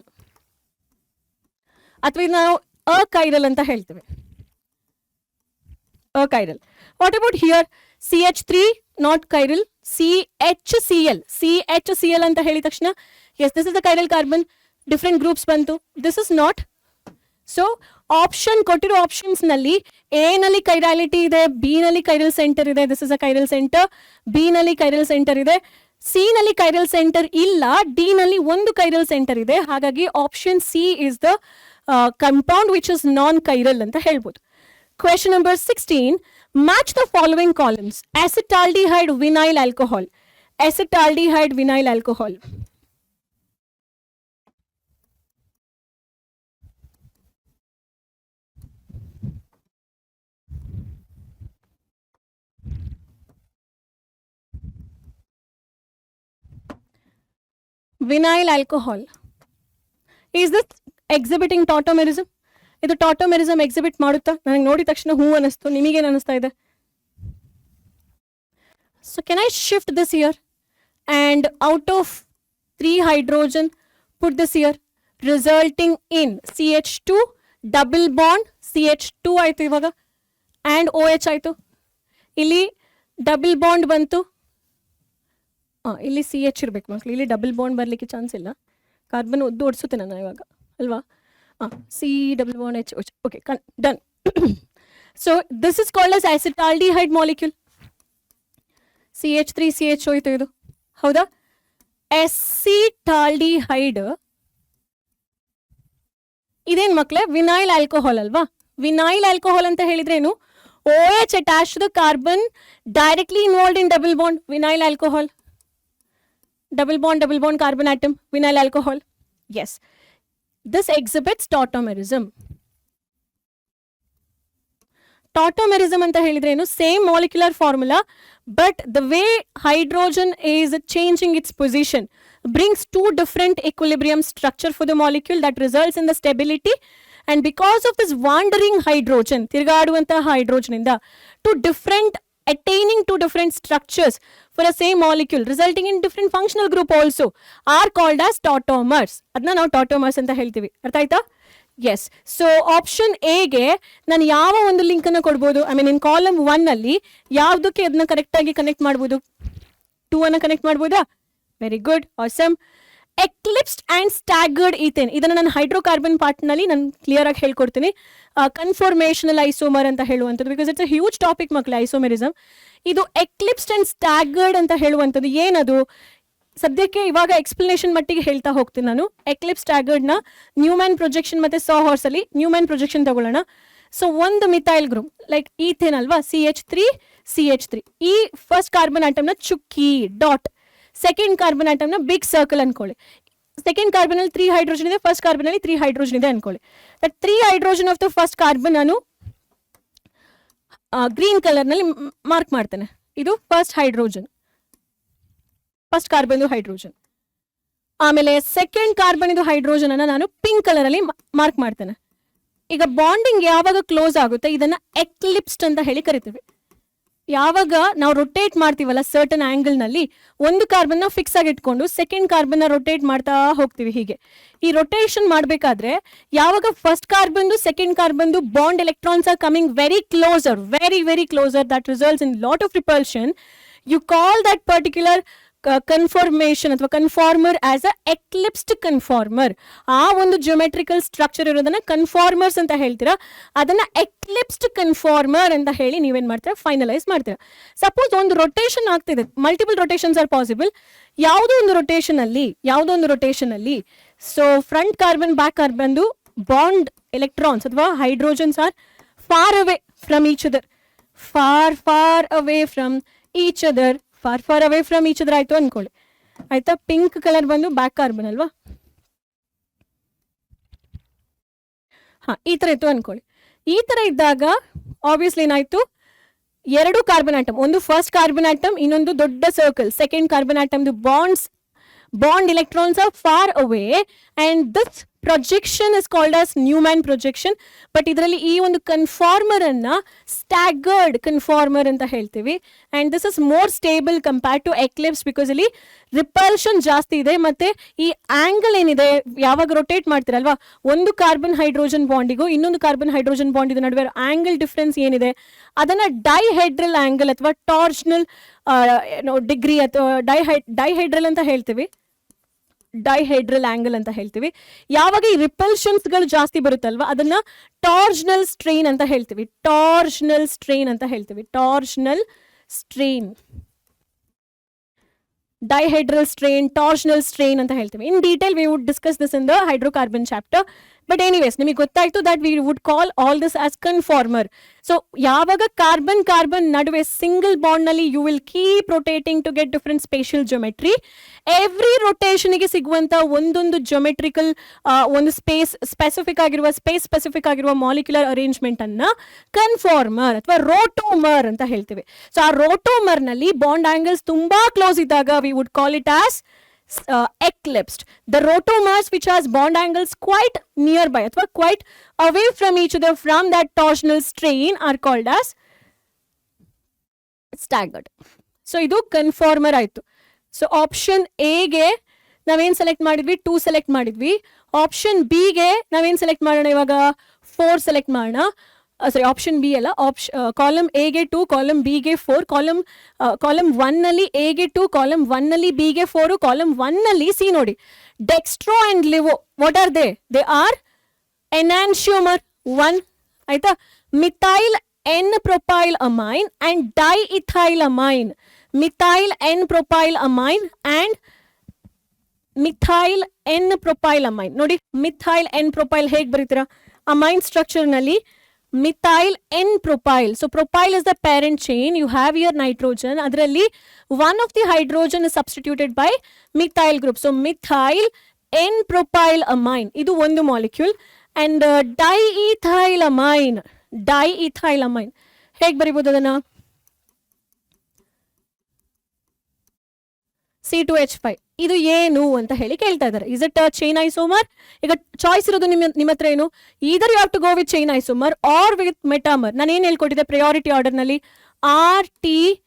ಅಥವಾ ನಾವು ಅಕೈರಲ್ ಅಂತ ಹೇಳ್ತೇವೆ. Achiral. What about here? CH3 not chiral, CHCl ಅಂತ ಹೇಳಿದ ತಕ್ಷಣ yes this is the chiral carbon. Different groups ಬಂತು. This is not. So option ಕೊಟ್ಟಿರೋ options ನಲ್ಲಿ ಎ ನಲ್ಲಿ ಕೈರಾಲಿಟಿ ಇದೆ, ಬಿ ನಲ್ಲಿ ಕೈರಲ್ ಸೆಂಟರ್ ಇದೆ, this is a chiral centre. B ನಲ್ಲಿ ಕೈರಲ್ ಸೆಂಟರ್ ಇದೆ, ಸಿ ನಲ್ಲಿ ಕೈರಲ್ ಸೆಂಟರ್ ಇಲ್ಲ, ಡಿ ನಲ್ಲಿ ಒಂದು ಕೈರಲ್ ಸೆಂಟರ್ ಇದೆ. ಹಾಗಾಗಿ option C is the compound which is non chiral ಅಂತ ಹೇಳ್ಬೋದು. Question number 16. Match the following columns. Acetaldehyde, vinyl alcohol. Acetaldehyde, vinyl alcohol. Vinyl alcohol. Is this exhibiting tautomerism? ಇದು ಟಾಟೋಮೆರಿಸಮ್ exhibit ಮಾಡುತ್ತಾ? ನನಗೆ ನೋಡಿದ ತಕ್ಷಣ ಹೂ ಅನಿಸ್ತು, ನಿಮಗೇನು ಅನಿಸ್ತಾ ಇದೆ? So can I shift this year and out of 3 hydrogen put this year, resulting in CH2 double bond, CH2 ಆಯಿತು ಇವಾಗ, ಆ್ಯಂಡ್ OH ಆಯಿತು. ಇಲ್ಲಿ ಡಬಲ್ ಬಾಂಡ್ ಬಂತು, ಇಲ್ಲಿ CH ಇರಬೇಕು ಮಕ್ಕಳು, ಇಲ್ಲಿ ಡಬಲ್ ಬಾಂಡ್ ಬರಲಿಕ್ಕೆ ಚಾನ್ಸ್ ಇಲ್ಲ. ಕಾರ್ಬನ್ ಒದ್ದು ಓಡಿಸುತ್ತೆ ನಾನು ಇವಾಗ ಅಲ್ವಾ? C double bond H. Okay, done. So this is called as acetaldehyde molecule. CH3 CH ಹೋಯ್ತು ಇದು, ಹೌದಾ? acetaldehyde ಇದೇನು ಮಕ್ಕಳೇ? ವಿನೈಲ್ ಆಲ್ಕೋಹಾಲ್ ಅಲ್ವಾ? ವಿನೈಲ್ ಆಲ್ಕೋಹಾಲ್ ಅಂತ ಹೇಳಿದ್ರೇನು? OH attached to the carbon directly involved in double bond, vinyl alcohol. Double bond carbon atom, vinyl alcohol. Yes. This exhibits tautomerism. Tautomerism anta helidrenu, same molecular formula, but the way hydrogen is changing its position brings 2 different equilibrium structure for the molecule that results in the stability. And because of this wandering hydrogen, tirgaduvanta hydrogen inda, attaining 2 different structures for a same molecule resulting in different functional group also are called as tautomers. adna ನಾವು tautomers ಅಂತ ಹೇಳ್ತೀವಿ. ಅರ್ಥ ಆಯ್ತಾ? Yes. So option A ಗೆ ನಾನು ಯಾವ ಒಂದು link ಅನ್ನು ಕೊಡಬಹುದು? ಐ ಮೀನ್ ಇನ್ ಕಾಲಮ್ 1 ಅಲ್ಲಿ ಯಾವುದಕ್ಕೆ ಅದನ್ನ ಕರೆಕ್ಟ್ ಆಗಿ ಕನೆಕ್ಟ್ ಮಾಡಬಹುದು? 2 ಅನ್ನು ಕನೆಕ್ಟ್ ಮಾಡಬಹುದಾ? Very good, awesome. Eclipsed and staggered ethane, ಇದನ್ನು ನಾನು ಹೈಡ್ರೋಕಾರ್ಬನ್ ಪಾರ್ಟ್ ನಲ್ಲಿ ನಾನು ಕ್ಲಿಯರ್ ಆಗಿ ಹೇಳ್ಕೊಡ್ತೀನಿ. ಕನ್ಫಾರ್ಮೇಷನಲ್ ಐಸೋಮರ್ ಅಂತ ಹೇಳುವಂಥದ್ದು, because it's a huge topic ಮಕ್ಕಳು ಐಸೋಮೆರಿಸಮ್. ಇದು ಎಕ್ಲಿಪ್ಸ್ಡ್ ಅಂಡ್ ಸ್ಟ್ಯಾಗರ್ಡ್ ಅಂತ ಹೇಳುವಂಥದ್ದು ಏನದು? ಸದ್ಯಕ್ಕೆ ಇವಾಗ ಎಕ್ಸ್ಪ್ಲನೇಷನ್ ಮಟ್ಟಿಗೆ ಹೇಳ್ತಾ ಹೋಗ್ತೀನಿ ನಾನು. ಎಕ್ಲಿಪ್ಸ್ ಸ್ಟ್ಯಾಗರ್ಡ್ ನ ನ್ಯೂಮ್ಯಾನ್ ಪ್ರೊಜೆಕ್ಷನ್ ಮತ್ತೆ ಸಾ ಹಾರ್ಸ್ ಅಲ್ಲಿ ನ್ಯೂಮ್ಯಾನ್ ಪ್ರೊಜೆಕ್ಷನ್ ತಗೊಳ್ಳೋಣ. ಸೊ ಒಂದು ಮಿಥೈಲ್ ಗ್ರೂಪ್ ಲೈಕ್ ಈಥೇನ್ ಅಲ್ವಾ, CH3 ಈ ಫಸ್ಟ್ ಕಾರ್ಬನ್ ಆಟಮ್ ನ ಚುಕ್ಕಿ ಡಾಟ್, ಸೆಕೆಂಡ್ ಕಾರ್ಬನ್ ಆಟಮ್ ನ ಬಿಗ್ ಸರ್ಕಲ್ ಅನ್ಕೊಳ್ಳಿ. ಸೆಕೆಂಡ್ ಕಾರ್ಬನ್ ಅಲ್ಲಿ 3 hydrogen ಇದೆ, ಫಸ್ಟ್ ಕಾರ್ಬನ್ ಅಲ್ಲಿ 3 hydrogen ಇದೆ ಅನ್ಕೊಳ್ಳಿ. That 3 hydrogen of the first carbon ನಾನು ಗ್ರೀನ್ ಕಲರ್ ನಲ್ಲಿ ಮಾರ್ಕ್ ಮಾಡ್ತೇನೆ. ಇದು first hydrogen, first carbon hydrogen. ಆಮೇಲೆ ಸೆಕೆಂಡ್ ಕಾರ್ಬನ್ ಇದು ಹೈಡ್ರೋಜನ್ ಅನ್ನ ನಾನು ಪಿಂಕ್ ಕಲರ್ ಅಲ್ಲಿ ಮಾರ್ಕ್ ಮಾಡ್ತೇನೆ. ಈಗ ಬಾಂಡಿಂಗ್ ಯಾವಾಗ ಕ್ಲೋಸ್ ಆಗುತ್ತೆ ಇದನ್ನ ಎಕ್ಲಿಪ್ಸ್ಡ್ ಅಂತ ಹೇಳಿ ಕರಿತೀವಿ. ಯಾವಾಗ ನಾವು ರೊಟೇಟ್ ಮಾಡ್ತೀವಲ್ಲ ಸರ್ಟನ್ ಆಂಗಲ್ ನಲ್ಲಿ, ಒಂದು ಕಾರ್ಬನ್ ನ ಫಿಕ್ಸ್ ಆಗಿ ಇಟ್ಕೊಂಡು ಸೆಕೆಂಡ್ ಕಾರ್ಬನ್ ನ ರೊಟೇಟ್ ಮಾಡ್ತಾ ಹೋಗ್ತೀವಿ. ಹೀಗೆ ಈ ರೊಟೇಷನ್ ಮಾಡಬೇಕಾದ್ರೆ ಯಾವಾಗ first carbon second carbon bond electrons are coming very closer, very closer, that results in lot of repulsion. You call that particular conformation ಅಥವಾ ಕನ್ಫಾರ್ಮರ್ ಆಸ್ ಅ ಎಕ್ಲಿಪ್ಸ್ಡ್ ಕನ್ಫಾರ್ಮರ್. ಆ ಒಂದು ಜಿಯೋಮೆಟ್ರಿಕಲ್ ಸ್ಟ್ರಕ್ಚರ್ ಇರೋದನ್ನ ಕನ್ಫಾರ್ಮರ್ಸ್ ಅಂತ ಹೇಳ್ತೀರಾ, ಅದನ್ನ ಎಕ್ಲಿಪ್ಸ್ಡ್ ಕನ್ಫಾರ್ಮರ್ ಅಂತ ಹೇಳಿ ನೀವೇನ್ ಮಾಡ್ತೀರಾ? ಫೈನಲೈಸ್ ಮಾಡ್ತೀರಾ. ಸಪೋಸ್ ಒಂದು ರೊಟೇಷನ್ ಆಗ್ತಿದೆ, ಮಲ್ಟಿಪಲ್ ರೊಟೇಷನ್ಸ್ ಆರ್ ಪಾಸಿಬಲ್. ಯಾವುದೋ ಒಂದು ರೊಟೇಷನ್ ಅಲ್ಲಿ so front carbon back carbon bond electrons ಅಥವಾ hydrogens are far away from each other, far away from each other, far away from each other ಆಯ್ತು ಅನ್ಕೊಳ್ಳಿ. ಆಯ್ತಾ? Pink colour ಬಂದು back carbon ಅಲ್ವಾ? ಈ ತರ ಇತ್ತು ಅನ್ಕೊಳ್ಳಿ. ಈ ತರ ಇದ್ದಾಗ ಆಬ್ವಿಯಸ್ಲಿ ಏನಾಯ್ತು? 2 ಕಾರ್ಬನ್ ಆಟಮ್, ಒಂದು ಫಸ್ಟ್ ಕಾರ್ಬನ್ ಆಟಮ್, ಇನ್ನೊಂದು ದೊಡ್ಡ circle, second carbon atom bond electrons are far away and this projection is called as Newman projection. But ಇದರಲ್ಲಿ ಈ ಒಂದು ಕನ್ಫಾರ್ಮರ್ ಅನ್ನ ಸ್ಟ್ಯಾಗರ್ಡ್ ಕನ್ಫಾರ್ಮರ್ ಅಂತ ಹೇಳ್ತೀವಿ. and this is more stable compared to eclipse because ಇಲ್ಲಿ repulsion ಜಾಸ್ತಿ ಇದೆ. ಮತ್ತೆ ಈ ಆಂಗಲ್ ಏನಿದೆ ಯಾವಾಗ ರೊಟೇಟ್ ಮಾಡ್ತೀರಲ್ವಾ, ಒಂದು ಕಾರ್ಬನ್ ಹೈಡ್ರೋಜನ್ ಬಾಂಡಿಗೂ ಇನ್ನೊಂದು ಕಾರ್ಬನ್ ಹೈಡ್ರೋಜನ್ ಬಾಂಡ್ ಇದು ನಡುವೆ ಆಂಗಲ್ ಡಿಫ್ರೆನ್ಸ್ ಏನಿದೆ ಅದನ್ನ ಡೈಹೆಡ್ರಲ್ ಆಂಗಲ್ ಅಥವಾ ಟಾರ್ಷನಲ್ ಡಿಗ್ರಿ ಅಥವಾ ಡೈಹೆಡ್ರಲ್ ಅಂತ ಹೇಳ್ತೀವಿ. ಡೈಹೆಡ್ರಲ್ ಆಂಗಲ್ ಅಂತ ಹೇಳ್ತೀವಿ. ಯಾವಾಗ ಈ ರಿಪಲ್ಷನ್ಸ್ಗಳು ಜಾಸ್ತಿ ಬರುತ್ತಲ್ವಾ ಅದನ್ನ ಟಾರ್ಷನಲ್ ಸ್ಟ್ರೈನ್ ಅಂತ ಹೇಳ್ತೀವಿ. ಟಾರ್ಷನಲ್ ಸ್ಟ್ರೈನ್ ಅಂತ ಹೇಳ್ತೀವಿ. Torsional strain, dihedral strain, torsional strain ಅಂತ ಹೇಳ್ತೀವಿ. In detail we would discuss this in the hydrocarbon chapter. But anyways ನಿಮಗೆ ಗೊತ್ತಾಯ್ತು that we would call all this as conformer. So ಯಾವಾಗ carbon carbon ನಡುವೆ single bond ನಲ್ಲಿ you will keep rotating to get different spatial geometry. Every ರೊಟೇಷನ್ಗೆ ಸಿಗುವಂತ ಒಂದೊಂದು geometrical ಒಂದು specific ಆಗಿರುವ ಮಾಲಿಕ್ಯುಲರ್ ಅರೇಂಜ್ಮೆಂಟ್ ಅನ್ನ ಕನ್ಫಾರ್ಮರ್ ಅಥವಾ ರೋಟೋಮರ್ ಅಂತ ಹೇಳ್ತೀವಿ. ಸೊ ಆ ರೋಟೋಮರ್ ನಲ್ಲಿ ಬಾಂಡ್ ಆಂಗಲ್ಸ್ ತುಂಬಾ ಕ್ಲೋಸ್ ಇದ್ದಾಗ V would call it as eclipsed. The rotomers which has bond angles quite nearby ಅಥವಾ quite away from each other from that torsional strain are called as staggered. So ಇದು ಕನ್ಫಾರ್ಮರ್ ಆಯ್ತು. So option A ಗೆ ನಾವೇನ್ select ಮಾಡಿದ್ವಿ, 2 select ಮಾಡಿದ್ವಿ. Option B ಗೆ ನಾವೇನ್ select ಮಾಡೋಣ, ಇವಾಗ 4 ಸೆಲೆಕ್ಟ್ ಮಾಡೋಣ. ಸಾರಿ, ಆಪ್ಷನ್ ಬಿ ಅಲ್ಲ, ಕಾಲಮ್ ಎ ಗೆ 2, ಕಾಲಮ್ ಬಿ ಗೆ 4, ಕಾಲಮ್ 1 ನಲ್ಲಿ ಎ ಗೆ 2, ಕಾಲಮ್ 1 ನಲ್ಲಿ ಬಿ ಗೆ 4, ಕಾಲಮ್ 1 ನಲ್ಲಿ ಸಿ ನೋಡಿ, dextro and levo. What are they are enantiomer 1 ಆಯ್ತಾ. Methyl N propyl amine and diethyl amine. Methyl N propyl amine and methyl N propyl amine. ನೋಡಿ, methyl N propyl ಹೇಗೆ ಬರೀತೀರಾ, amine structure ನಲ್ಲಿ methyl n propyl. So propyl is the parent chain. You have here nitrogen. Adralli one of the hydrogen is substituted by methyl group. So methyl n propyl amine. Idu one molecule. And diethylamine. Diethylamine. Hege baribodu adana? C2H5. ಇದು ಏನು ಅಂತ ಹೇಳಿ ಕೇಳ್ತಾ ಇದ್ದಾರೆ. Is it chain isomer? ಈಗ choice ಇರೋದು ನಿಮ್ಮ ಹತ್ರ ಏನು, either you have to go with chain isomer or with metamer. ನಾನು ಏನು ಹೇಳ್ಕೊಟ್ಟಿದ್ದೆ ಪ್ರಯಾರಿಟಿ ಆರ್ಡರ್ ನಲ್ಲಿ, RTFMCP.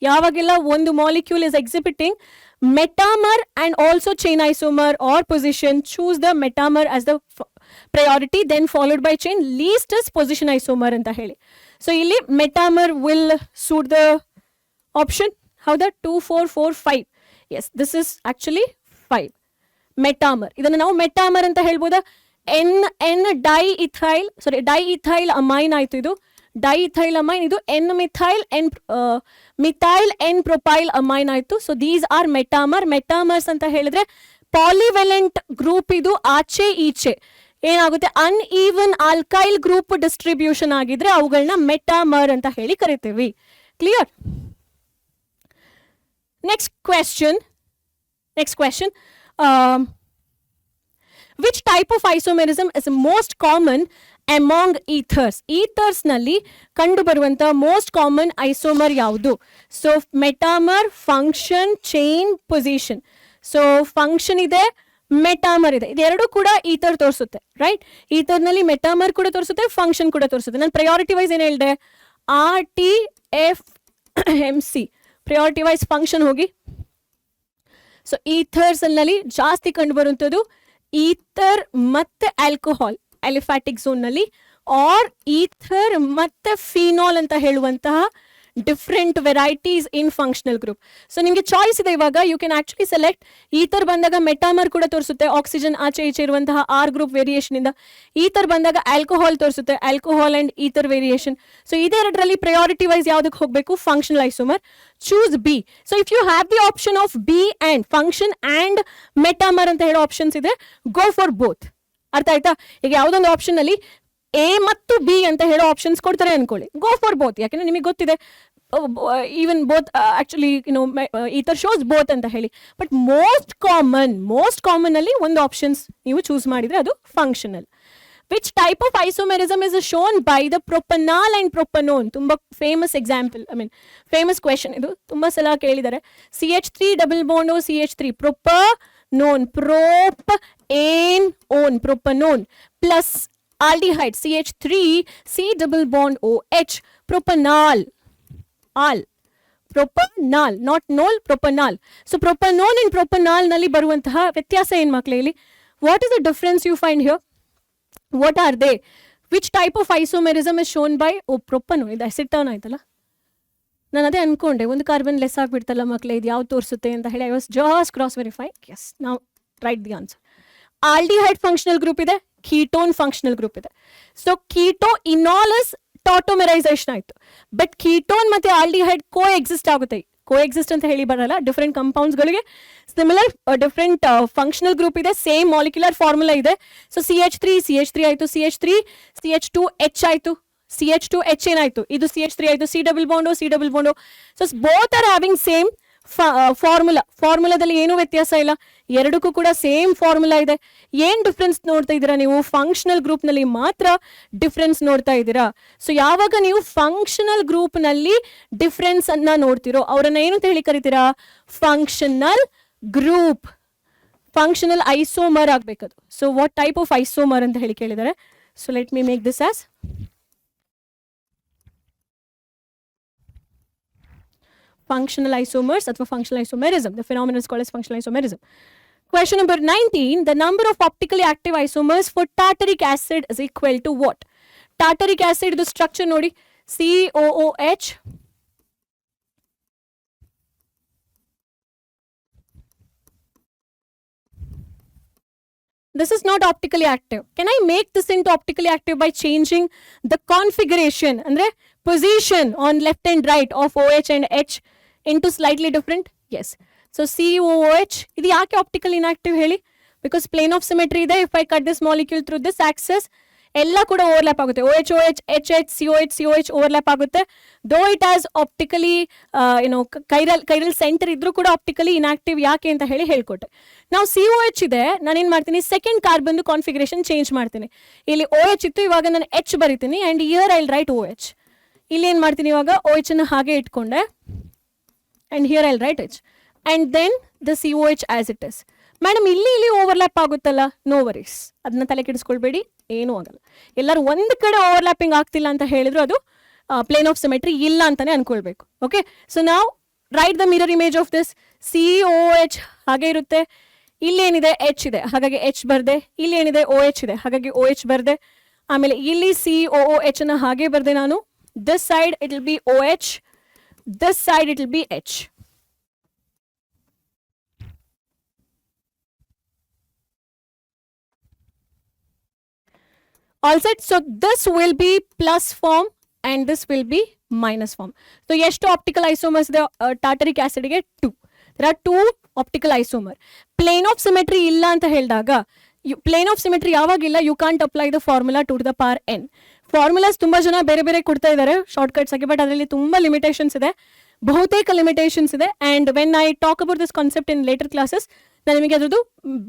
ಯಾವಾಗೆಲ್ಲ ಒಂದು molecule is exhibiting metamer and also chain isomer or position, choose the metamer as the priority, then followed by chain, least is position isomer ಅಂತ ಹೇಳಿ. So ಇಲ್ಲಿ ಮೆಟಾಮರ್ will suit the option. How that 2 4 4 5. Yes, this is actually 5. ಮೆಟಾಮರ್. ಇದನ್ನು ನಾವು ಮೆಟಾಮರ್ ಅಂತ ಹೇಳ್ಬೋದಾ? N ಡೈಇಥೈಲ್ amine ಆಯ್ತು. ಇದು diethyl amine, ಇದು ಮಿಥೈಲ್ ಎನ್ ಪ್ರೊಪೈಲ್ ಅಮೈನ್ ಆಯ್ತು. So these are metamer. Metamers ಅಂತ ಹೇಳಿದ್ರೆ ಪಾಲಿವೆಲೆಂಟ್ ಗ್ರೂಪ್. ಇದು ಆಚೆ ಈಚೆ ಏನಾಗುತ್ತೆ, ಅನ್ಈವನ್ ಆಲ್ಕೈಲ್ ಗ್ರೂಪ್ ಡಿಸ್ಟ್ರಿಬ್ಯೂಷನ್ ಆಗಿದ್ರೆ ಅವುಗಳನ್ನ ಮೆಟಾಮರ್ ಅಂತ ಹೇಳಿ ಕರಿತೀವಿ. Clear? Next question. Which type of isomerism is most common among ethers? Ethers ನಲ್ಲಿ ಕಂಡು ಬರುವಂತ ಮೋಸ್ಟ್ ಕಾಮನ್ ಐಸೋಮರ್ ಯಾವುದು? So metamer, function, chain, position. So function ಇದೆ, ಮೆಟಾಮರ್ ಇದೆ. ಇದೆರಡು ಕೂಡ ಈಥರ್ ತೋರಿಸುತ್ತೆ, ರೈಟ್? ಈಥರ್ ನಲ್ಲಿ ಮೆಟಾಮರ್ ಕೂಡ ತೋರಿಸುತ್ತೆ, ಫಂಕ್ಷನ್ ಕೂಡ ತೋರಿಸುತ್ತೆ. ನಾನು ಪ್ರಯಾರಿಟಿ ವೈಸ್ ಏನು ಹೇಳಿದೆ, RTFMC. ಪ್ರಿಯಾರಿಟಿ ವೈಸ್ ಫಂಕ್ಷನ್ ಹೋಗಿ. ಸೊ ಈಥರ್ಸ್ ನಲ್ಲಿ ಜಾಸ್ತಿ ಕಂಡು ಬರುವಂಥದ್ದು ಈಥರ್ ಮತ್ತೆ ಆಲ್ಕೋಹಾಲ್ ಅಲಿಫ್ಯಾಟಿಕ್ ಝೋನ್ ನಲ್ಲಿ, ಆರ್ ಈಥರ್ ಮತ್ತೆ ಫಿನಾಲ್ ಅಂತ ಹೇಳುವಂತಹ different varieties in functional group. So ನಿಮಗೆ ಚಾಯ್ಸ್ ಇದೆ ಇವಾಗ. You can actually select. Ether ಬಂದಾಗ ಮೆಟಾಮರ್ ಕೂಡ ತೋರಿಸುತ್ತೆ, ಆಕ್ಸಿಜನ್ ಆಚೆ ಈಚೆ ಇರುವಂತಹ ಆರ್ ಗ್ರೂಪ್ ವೇರಿಯೇಷನ್ ಇಂದ. ಈಥರ್ ಬಂದಾಗ ಆಲ್ಕೋಹಾಲ್ ತೋರಿಸುತ್ತೆ, alcohol and ether variation. So ಇದೆರಡರಲ್ಲಿ ಪ್ರಯಾರಿಟಿ ವೈಸ್ ಯಾವುದಕ್ಕೆ ಹೋಗಬೇಕು? Functional isomer. Choose B. So if you have the option of B and function and metamer ಅಂತ ಹೇಳೋ ಆಪ್ಷನ್ಸ್ ಇದೆ, ಗೋ ಫಾರ್ ಬೋತ್. ಅರ್ಥ ಆಯ್ತಾ? ಈಗ ಯಾವುದೊಂದು ಆಪ್ಷನ್ ಅಲ್ಲಿ ಎ ಮತ್ತು ಬಿ ಅಂತ ಹೇಳೋ ಆಪ್ಷನ್ಸ್ ಕೊಡ್ತಾರೆ ಅನ್ಕೊಳ್ಳಿ, ಗೋ ಫಾರ್ ಬೋತ್. ಯಾಕಂದ್ರೆ ನಿಮಗೆ ಗೊತ್ತಿದೆ even both actually ether shows both ಅಂತ ಹೇಳಿ. ಬಟ್ ಮೋಸ್ಟ್ ಕಾಮನ್ ಅಲ್ಲಿ ಒಂದು ಆಪ್ಷನ್ಸ್ ನೀವು ಚೂಸ್ ಮಾಡಿದ್ರೆ ಅದು functional. Which type of isomerism is shown by the propanol and ಪ್ರೊಪನೋನ್? ತುಂಬಾ ಫೇಮಸ್ ಎಕ್ಸಾಂಪಲ್, ಫೇಮಸ್ ಕ್ವೆಶನ್ ಇದು, ತುಂಬಾ ಸಲ ಕೇಳಿದ್ದಾರೆ. CH3 double bond O CH3 ಪ್ರೊಪನೋನ್, ಏನ್ own ಪ್ರೊಪನೋನ್ plus aldehyde CH3 C double bond OH propanol. Propanol, not nol, propanol. So propanol and propanol ನಲ್ಲಿ ಬರುವಂತಹ ವ್ಯತ್ಯಾಸ ಏನು ಮಕ್ಕಳೇ ಇಲ್ಲಿ? What is the difference you find here? What are they? Which type of isomerism is shown by propanol? ಇದು acetone ಆಯ್ತಲ್ಲ, ನಾನು ಅದೇ ಅನ್ಕೊಂಡೆ, ಒಂದು ಕಾರ್ಬನ್ ಲೆಸ್ ಆಗಿಬಿಡ್ತಲ್ಲ ಮಕ್ಕಳೇ, ಇದು ಯಾವ್ದು ತೋರಿಸುತ್ತೆ ಅಂತ ಹೇಳಿ I was just cross verify. Yes, ನಾವು write the answer. Aldehyde functional group ಇದೆ, ಕೀಟೋನ್ ಫಂಕ್ಷನಲ್ ಗ್ರೂಪ್ ಇದೆ. ಸೊ ಕೀಟೋ ಇನಾಲಸ್ ಟಾಟೋಮೆರೈಸೇಷನ್ ಆಯಿತು. ಬಟ್ ಕೀಟೋನ್ ಮತ್ತೆ ಆಲ್ಡಿಹೈಡ್ ಕೋ ಎಕ್ಸಿಸ್ಟ್ ಆಗುತ್ತೆ. ಕೋ ಎಕ್ಸಿಸ್ಟ್ ಅಂತ ಹೇಳಿ ಬರಲ್ಲ, ಡಿಫ್ರೆಂಟ್ ಕಂಪೌಂಡ್ಸ್ಗಳಿಗೆ ಸಿಮಿಲರ್ ಡಿಫ್ರೆಂಟ್ ಫಂಕ್ಷನಲ್ ಗ್ರೂಪ್ ಇದೆ, ಸೇಮ್ ಮಾಲಿಕ್ಯುಲರ್ ಫಾರ್ಮುಲಾ ಇದೆ. ಸೊ CH3 ಆಯಿತು, CH2H ಆಯಿತು, CH2H ಏನಾಯಿತು, ಇದು CH3 ಆಯಿತು, C double bond. So both are having same ಫಾರ್ಮುಲಾದಲ್ಲಿ ಏನೂ ವ್ಯತ್ಯಾಸ ಇಲ್ಲ, ಎರಡಕ್ಕೂ ಕೂಡ ಸೇಮ್ ಫಾರ್ಮುಲಾ ಇದೆ. ಏನ್ ಡಿಫ್ರೆನ್ಸ್ ನೋಡ್ತಾ ಇದ್ದೀರಾ ನೀವು? ಫಂಕ್ಷನಲ್ ಗ್ರೂಪ್ನಲ್ಲಿ ಮಾತ್ರ ಡಿಫ್ರೆನ್ಸ್ ನೋಡ್ತಾ ಇದ್ದೀರಾ. ಸೊ ಯಾವಾಗ ನೀವು ಫಂಕ್ಷನಲ್ ಗ್ರೂಪ್ನಲ್ಲಿ ಡಿಫ್ರೆನ್ಸ್ ಅನ್ನ ನೋಡ್ತಿರೋ ಅವರನ್ನ ಏನು ಅಂತ ಹೇಳಿ ಕರಿತೀರಾ? ಫಂಕ್ಷನಲ್ ಗ್ರೂಪ್, ಫಂಕ್ಷನಲ್ ಐಸೋಮರ್ ಆಗ್ಬೇಕದು. So what type of isomer ಅಂತ ಹೇಳಿ ಕೇಳಿದ್ದಾರೆ. So let me make this as functional isomers ಅಥವಾ functional isomerism. The phenomenon is called as functional isomerism. Question number 19. The number of optically active isomers for tartaric acid is equal to what? Tartaric acid the structure ನೋಡಿ, COOH. This is not optically active. Can I make this into optically active by changing the configuration, andre position on left and right of OH and H into slightly different? Yes. So COOH, ಇದು ಯಾಕೆ optically inactive ಹೇಳಿ? Because plane of symmetry ಇದೆ. If I cut this molecule through this axis, ಎಲ್ಲ ಕೂಡ overlap ಆಗುತ್ತೆ. OH, HH, COH overlap ಆಗುತ್ತೆ. Though it as optically chiral centre ಇದ್ರೂ ಕೂಡ ಆಪ್ಟಿಕಲಿ ಇನ್ಆಕ್ಟಿವ್ ಯಾಕೆ ಅಂತ ಹೇಳಿ ಹೇಳ್ಕೊಟ್ಟೆ. ನಾವು COH ಇದೆ, ನಾನೇನು ಮಾಡ್ತೀನಿ, ಸೆಕೆಂಡ್ ಕಾರ್ಬನ್ ಕಾನ್ಫಿಗರೇಷನ್ ಚೇಂಜ್ ಮಾಡ್ತೀನಿ. ಇಲ್ಲಿ OH ಇತ್ತು, ಇವಾಗ ನಾನು H ಬರಿತೀನಿ and here I will write OH. ಇಲ್ಲಿ ಏನು ಮಾಡ್ತೀನಿ, ಇವಾಗ OH ಅನ್ನು ಹಾಗೆ ಇಟ್ಕೊಂಡೆ and here I will write H and then the COH as it is. Madam ಇಲ್ಲಿ ಓವರ್ಲ್ಯಾಪ್ ಆಗುತ್ತಲ್ಲ, ನೋ ವರೀಸ್, ಅದನ್ನ ತಲೆ ಕೆಡಿಸ್ಕೊಳ್ಬೇಡಿ, ಏನೂ ಆಗಲ್ಲ. ಎಲ್ಲರೂ ಒಂದು ಕಡೆ ಓವರ್ಲ್ಯಾಪಿಂಗ್ ಆಗ್ತಿಲ್ಲ ಅಂತ ಹೇಳಿದ್ರು ಅದು ಪ್ಲೇನ್ ಆಫ್ ಸಿಮೆಟ್ರಿ ಇಲ್ಲ ಅಂತಾನೆ ಅನ್ಕೊಳ್ಬೇಕು. ಓಕೆ, ಸೊ ನಾವು right the mirror image of this. COH ಹಾಗೆ ಇರುತ್ತೆ, ಇಲ್ಲೇನಿದೆ H ಇದೆ, ಹಾಗಾಗಿ H ಬರ್ದೆ, ಇಲ್ಲಿ ಏನಿದೆ OH ಇದೆ, ಹಾಗಾಗಿ OH ಬರ್ದೆ. ಆಮೇಲೆ ಇಲ್ಲಿ COOH ಅನ್ನ ಹಾಗೆ ಬರ್ದೆ ನಾನು. This side it will be OH, this side it will be H. All set. So this will be plus form and this will be minus form. So ಎಷ್ಟು optical isomers ಇದೆ tartaric acid ಗೆ? 2. There are 2 optical isomer. Plane of symmetry ಇಲ್ಲ ಅಂತ ಹೇಳಿದಾಗ, plane of symmetry ಯಾವಾಗಿಲ್ಲ, you can't apply the formula 2 to the power n. Formulas ತುಂಬಾ ಜನ ಬೇರೆ ಬೇರೆ ಕೊಡ್ತಾ ಇದ್ದಾರೆ ಶಾರ್ಟ್ ಕಟ್ಸ್ ಆಗಿ, ಬಟ್ ಅದರಲ್ಲಿ ತುಂಬಾ ಲಿಮಿಟೇಷನ್ಸ್ ಇದೆ, ಬಹುತೇಕ ಲಿಮಿಟೇಷನ್ಸ್ ಇದೆ. And when I talk about this concept in later classes, ನಾನು ನಿಮಗೆ ಅದ್ರದ್ದು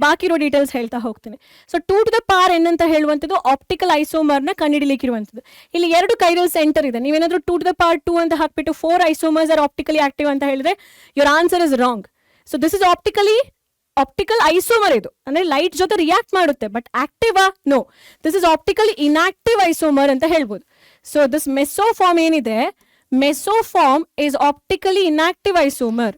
ಬಾಕಿ ಇರೋ ಡೀಟೇಲ್ಸ್ ಹೇಳ್ತಾ ಹೋಗ್ತೀನಿ. So 2 to the power n ಅಂತ ಹೇಳುವಂಥದ್ದು ಆಪ್ಟಿಕಲ್ ಐಸೋಮರ್ನ ಕಂಡುಹಿಡಿಲಿಕ್ಕಿರುವಂಥದ್ದು. ಇಲ್ಲಿ 2 ಕೈರಲ್ ಸೆಂಟರ್ ಇದೆ, ನೀವೇನಾದ್ರೂ 2 to the power 2 ಅಂತ ಹಾಕ್ಬಿಟ್ಟು 4 ಐಸೋಮರ್ಸ್ ಆರ್ ಆಪ್ಟಿಕಲಿ ಆಕ್ಟಿವ್ ಅಂತ ಹೇಳಿದ್ರೆ your answer is wrong. So this is optical isomer, ಇದು ಅಂದ್ರೆ ಲೈಟ್ ಜೊತೆ ರಿಯಾಕ್ಟ್ ಮಾಡುತ್ತೆ, but active no, this is optical inactive isomer ಅಂತ ಹೇಳ್ಬೋದು. ಸೊ ದಿಸ್ ಮೆಸೋಫಾರ್ಮ್ ಏನಿದೆ, mesoform is optically inactive isomer.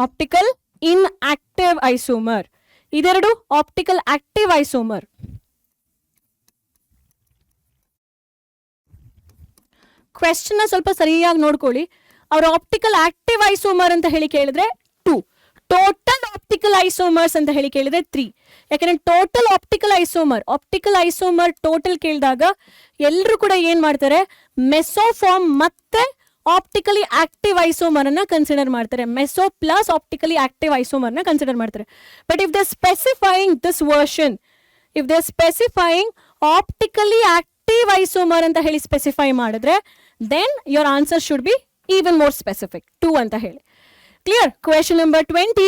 Optical inactive isomer, ಇದೆರಡು ಆಪ್ಟಿಕಲ್ ಆಕ್ಟಿವ್ ಐಸೋಮರ್. ಕ್ವೆಶ್ಚನ್ ಸ್ವಲ್ಪ ಸರಿಯಾಗಿ ನೋಡ್ಕೊಳ್ಳಿ. ಅವ್ರ ಆಪ್ಟಿಕಲ್ ಆಕ್ಟಿವ್ ಐಸೋಮರ್ ಅಂತ ಹೇಳಿ ಕೇಳಿದ್ರೆ 2, ಟೋಟಲ್ ಆಪ್ಟಿಕಲ್ ಐಸೋಮರ್ಸ್ ಅಂತ ಹೇಳಿ ಕೇಳಿದ್ರೆ 3. ಯಾಕಂದ್ರೆ ಟೋಟಲ್ ಆಪ್ಟಿಕಲ್ ಐಸೋಮರ್ ಟೋಟಲ್ ಕೇಳಿದಾಗ ಎಲ್ಲರೂ ಕೂಡ ಏನ್ ಮಾಡ್ತಾರೆ, ಮೆಸೋಫಾರ್ಮ್ ಮತ್ತೆ ಆಪ್ಟಿಕಲಿ ಆಕ್ಟಿವ್ ಐಸೋಮರ್ ಅನ್ನ ಕನ್ಸಿಡರ್ ಮಾಡ್ತಾರೆ, meso plus optically active isomer ನ ಕನ್ಸಿಡರ್ ಮಾಡ್ತಾರೆ. But if they specifying this version, if they specifying optically active isomer ಅಂತ ಹೇಳಿ ಸ್ಪೆಸಿಫೈ ಮಾಡಿದ್ರೆ then your answer should be even more specific, 2 ಅಂತ ಹೇಳಿ. Clear? Question number 20.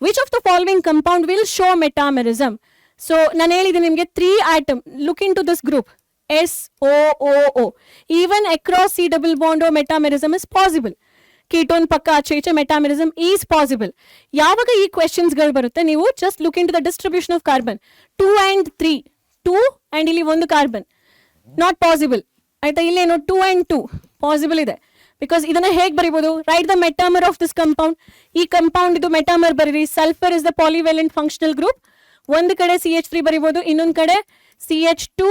Which of the following compound will show metamerism? So ನಾನು ಹೇಳಿದ್ದೀನಿ ನಿಮಗೆ 3 atom. Look into this group, SOOO. Even across C double bond metamerism is possible. Ketone ಪಕ್ಕ ಆಚೆ ಈಚೆ metamerism is possible. ಯಾವಾಗ ಈ questions ಗಳು ಬರುತ್ತೆ, ನೀವು just look into the distribution of carbon. 2 and 3, 2 and ಇಲ್ಲಿ ಒಂದು ಕಾರ್ಬನ್, ನಾಟ್ ಪಾಸಿಬಲ್ ಆಯ್ತಾ. ಇಲ್ಲೇನು 2 and 2 ಪಾಸಿಬಲ್ ಇದೆ, ಬಿಕಾಸ್ ಇದನ್ನ ಹೇಗೆ ಬರೀಬಹುದು, write the metamer of this compound. ಈ ಕಂಪೌಂಡ್ ಇದು ಮೆಟಾಮರ್ ಬರೀರಿ. Sulphur is the polyvalent functional group. ಒಂದು ಕಡೆ CH3 ಬರೀಬಹುದು, ಇನ್ನೊಂದು ಕಡೆ CH2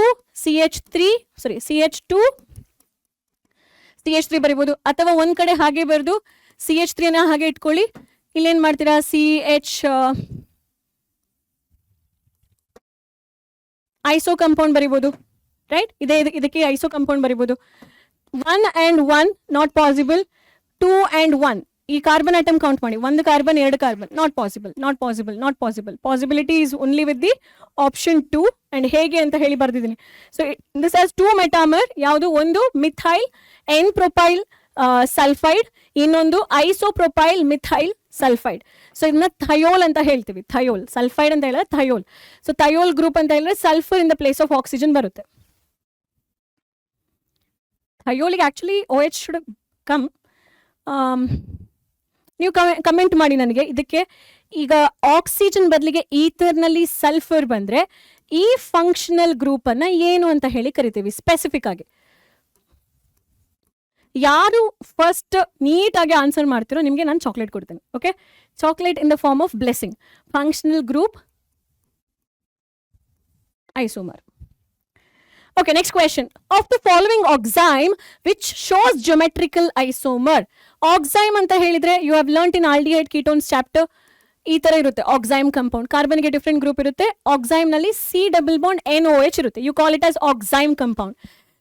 CH3 ಬರೀಬಹುದು. ಅಥವಾ ಒಂದ್ ಕಡೆ ಹಾಗೆ ಬರೆದು CH3 ನ ಹಾಗೆ ಇಟ್ಕೊಳ್ಳಿ. ಇಲ್ಲೇನ್ ಮಾಡ್ತೀರಾ, ಐಸೋ ಕಂಪೌಂಡ್ ಬರೀಬಹುದು, ರೈಟ್. ಇದಕ್ಕೆ ಐಸೋ ಕಂಪೌಂಡ್ ಬರೀಬಹುದು. 1 and 1 ನಾಟ್ ಪಾಸಿಬಲ್. 2 and 1 ಈ ಕಾರ್ಬನ್ ಆಟಮ್ ಕೌಂಟ್ ಮಾಡಿ. ಒಂದು ಕಾರ್ಬನ್, ಎರಡು carbon, not possible. Possibility is only with the option 2. And ಹೇಗೆ ಅಂತ ಹೇಳಿ ಬರ್ದಿದ್ದೀನಿ. So this has 2 metamer. ಯಾವುದು, ಒಂದು ಮಿಥೈಲ್ ಎನ್ ಪ್ರೊಪೈಲ್ ಸಲ್ಫೈಡ್, ಇನ್ನೊಂದು ಐಸೋಪ್ರೊಪೈಲ್ ಮಿಥೈಲ್ ಸಲ್ಫೈಡ್. ಸೊ ಇದನ್ನ ಥಯೋಲ್ ಅಂತ ಹೇಳ್ತೀವಿ. ಥಯೋಲ್, ಸಲ್ಫೈಡ್ ಅಂತ ಹೇಳಿದ್ರೆ ಥಯೋಲ್. ಸೊ ಥಯೋಲ್ ಗ್ರೂಪ್ ಅಂತ ಹೇಳಿದ್ರೆ sulphur in the place of oxygen ಬರುತ್ತೆ. ಥಯೋಲಿಗೆ ಆಕ್ಚುಲಿ OH ಶುಡ್ ಕಮ್. ನೀವು ಕಮೆಂಟ್ ಮಾಡಿ ನನಗೆ. ಇದಕ್ಕೆ ಈಗ ಆಕ್ಸಿಜನ್ ಬದಲಿಗೆ ಈಥರ್ನಲ್ಲಿ ಸಲ್ಫರ್ ಬಂದ್ರೆ ಈ ಫಂಕ್ಷನಲ್ ಗ್ರೂಪ್ ಅನ್ನ ಏನು ಅಂತ ಹೇಳಿ ಕರಿತೀವಿ ಸ್ಪೆಸಿಫಿಕ್ ಆಗಿ. ಯಾರು ಫಸ್ಟ್ ನೀಟಾಗಿ ಆನ್ಸರ್ ಮಾಡ್ತಿರೋ ನಿಮಗೆ ನಾನು ಚಾಕ್ಲೇಟ್ ಕೊಡ್ತೇನೆ. Okay, chocolate in the form of blessing. Functional group isomer. Okay, next question. Of the following oxime, which shows geometrical isomer? Oxime anta helidre you have learnt in aldehyde ketones chapter. ಈ ತರ ಇರುತ್ತೆ oxime compound. ಕಾರ್ಬನ್ಗೆ different group ಇರುತ್ತೆ. Oxime ನಲ್ಲಿ C double bond NOH ಇರುತ್ತೆ. You call it as oxime compound.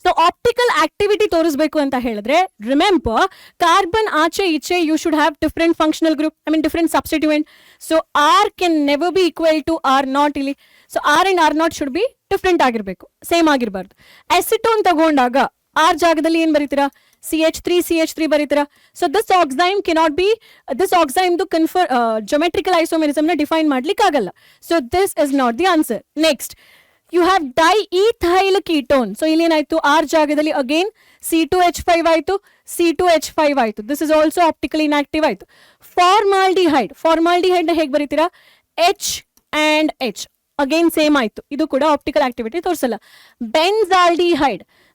So optical activity ತೋರಿಸಬೇಕು ಅಂತ ಹೇಳಿದ್ರೆ ರಿಮೆಂಬರ್, ಕಾರ್ಬನ್ ಆಚೆ ಈಚೆ you should have different functional group, different substituent. So R can never be equal to R0 ಇಲ್ಲಿ. So R and R0 should be different ಆಗಿರ್ಬೇಕು, same ಆಗಿರಬಾರ್ದು. Acetone ತಗೊಂಡಾಗ R ಜಾಗದಲ್ಲಿ ಏನ್ ಬರೀತೀರಾ, CH3 ಬರೀತೀರಾ. So this ಆಕ್ಸೈಮ್ cannot be, this oxime geometrical isomerism ನ define ಮಾಡ್ಲಿಕ್ಕೆ ಆಗಲ್ಲ. So this is not the answer. Next you have diethyl ketone. So ಇಲ್ಲಿ ಏನಾಯ್ತು, R ಜಾಗದಲ್ಲಿ ಅಗೇನ್ C2H5 ಆಯ್ತು, C2H5 ಆಯ್ತು. This is also optically inactive ಆಯ್ತು. ಫಾರ್ಮಾಲ್ಡಿಹೈಡ್ ಹೇಗೆ ಬರೀತೀರಾ, H and H again same ಆಯ್ತು. ಇದು ಕೂಡ ಆಪ್ಟಿಕಲ್ ಆಕ್ಟಿವಿಟಿ ತೋರಿಸಲ್ಲ.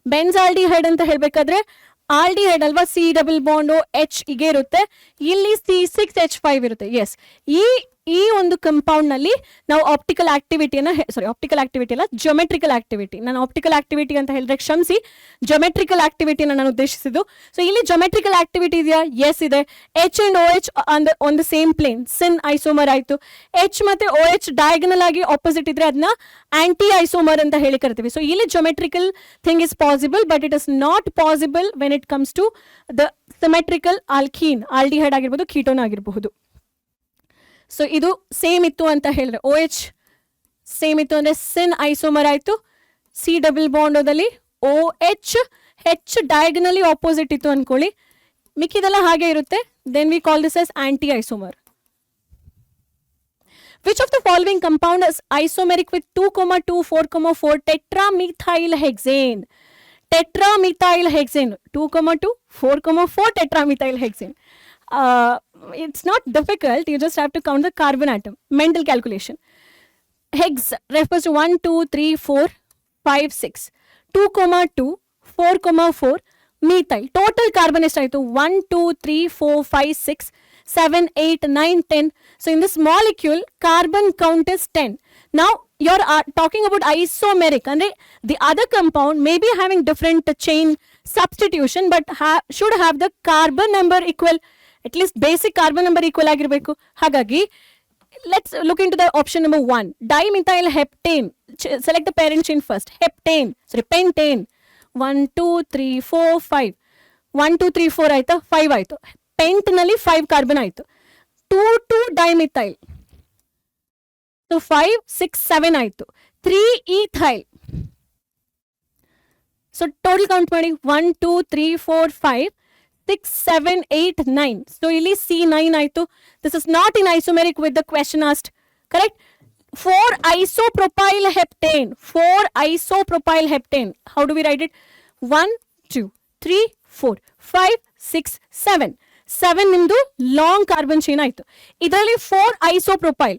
ಬೆನ್ಸಾಲ್ಡಿಹೈಡ್ ಅಂತ ಹೇಳ್ಬೇಕಾದ್ರೆ ಆಲ್ಡಿಹೈಡ್ ಅಲ್ವಾ, C ಡಬಲ್ ಬಾಂಡ್ H ಹೀಗೆ ಇರುತ್ತೆ. ಇಲ್ಲಿ C6H5 ಇರುತ್ತೆ. ಎಸ್, ಈ ಒಂದು ಕಂಪೌಂಡ್ ನಲ್ಲಿ ನಾವು ಆಪ್ಟಿಕಲ್ ಆಕ್ಟಿವಿಟಿ ಅಲ್ಲ, ಜೊಮೆಟ್ರಿಕಲ್ ಆಕ್ಟಿವಿಟಿ. ನಾನು ಆಪ್ಟಿಕಲ್ ಆಕ್ಟಿವಿಟಿ ಅಂತ ಹೇಳಿದ್ರೆ ಕ್ಷಮಿಸಿ, ಜೊಮೆಟ್ರಿಕಲ್ ಆಕ್ಟಿವಿಟಿನ ನಾನು ಉದ್ದೇಶಿಸಿದ್ದು. ಸೊ ಇಲ್ಲಿ ಜೊಮೆಟ್ರಿಕಲ್ ಆಕ್ಟಿವಿಟಿ ಇದೆಯಾ, ಎಸ್ ಇದೆ. H and OH on the same plane, syn isomer ಆಯ್ತು. H ಮತ್ತೆ OH ಡಯಾಗನಲ್ ಆಗಿ ಆಪೋಸಿಟ್ ಇದ್ರೆ ಅದನ್ನ ಆಂಟಿ ಐಸೋಮರ್ ಅಂತ ಹೇಳಿ ಕರಿತೀವಿ. ಸೊ ಇಲ್ಲಿ geometrical thing is possible, but it is not possible when it comes to the symmetrical alkene. Aldehyde ಆಗಿರ್ಬೋದು, ಕೀಟೋನ್ ಆಗಿರಬಹುದು. ಸೊ ಇದು ಸೇಮ್ ಇತ್ತು ಅಂತ ಹೇಳಿದ್ರೆ, OH ಸೇಮ್ ಇತ್ತು ಅಂದ್ರೆ ಸಿನ್ ಐಸೋಮರ್ ಆಯ್ತು. C ಡಬಲ್ ಬಾಂಡೋದಲ್ಲಿ OH H ಡಯಾಗನಲಿ ಆಪೋಸಿಟ್ ಇತ್ತು ಅನ್ಕೊಳ್ಳಿ, ಮಿಕ್ಕಿದೆಲ್ಲ ಹಾಗೆ ಇರುತ್ತೆ. Then we call this as anti isomer. Which of the following compound is isomeric with 2,2, 4,4 tetramethylhexane? Tetramethylhexane, 2,2, 4,4 tetramethylhexane. It's not difficult, you just have to count the carbon atom. Mental calculation. Hex refers to 1, 2, 3, 4, 5, 6. 2,2, 4,4 methyl. Total carbon is 1, 2, 3, 4, 5, 6, 7, 8, 9, 10. So in this molecule, carbon count is 10. Now you're talking about isomeric, and the other compound may be having different chain substitution, but should have the carbon number equal. At least basic carbon number equal ಆಗಿರಬೇಕು. ಹಾಗಾಗಿ let's look into the option number 1. Dimethyl heptane. Select the parent chain first. Pentane. 1, 2, 3, 4, 5. 1, 2, 3, 4 ಆಯ್ತಾ, 5 ಆಯ್ತು. ಪೆಂಟ್ ನಲ್ಲಿ 5 carbon ಆಯ್ತು. 2, 2 dimethyl. So 5, 6, 7 ಆಯ್ತು. 3 ethyl. So total count ಮಾಡಿ 1, 2, 3, 4, 5. 6, 7, 8, 9. So ಇಲ್ಲಿ C9 ಆಯ್ತು. This is not in isomeric with the question asked. Correct? 4 isopropyl heptane. How do we write it? 1, 2, 3, 4, 5, 6, 7. 7 ನಿಮ್ದು long carbon chain ಆಯ್ತು. ಇದರಲ್ಲಿ 4 isopropyl.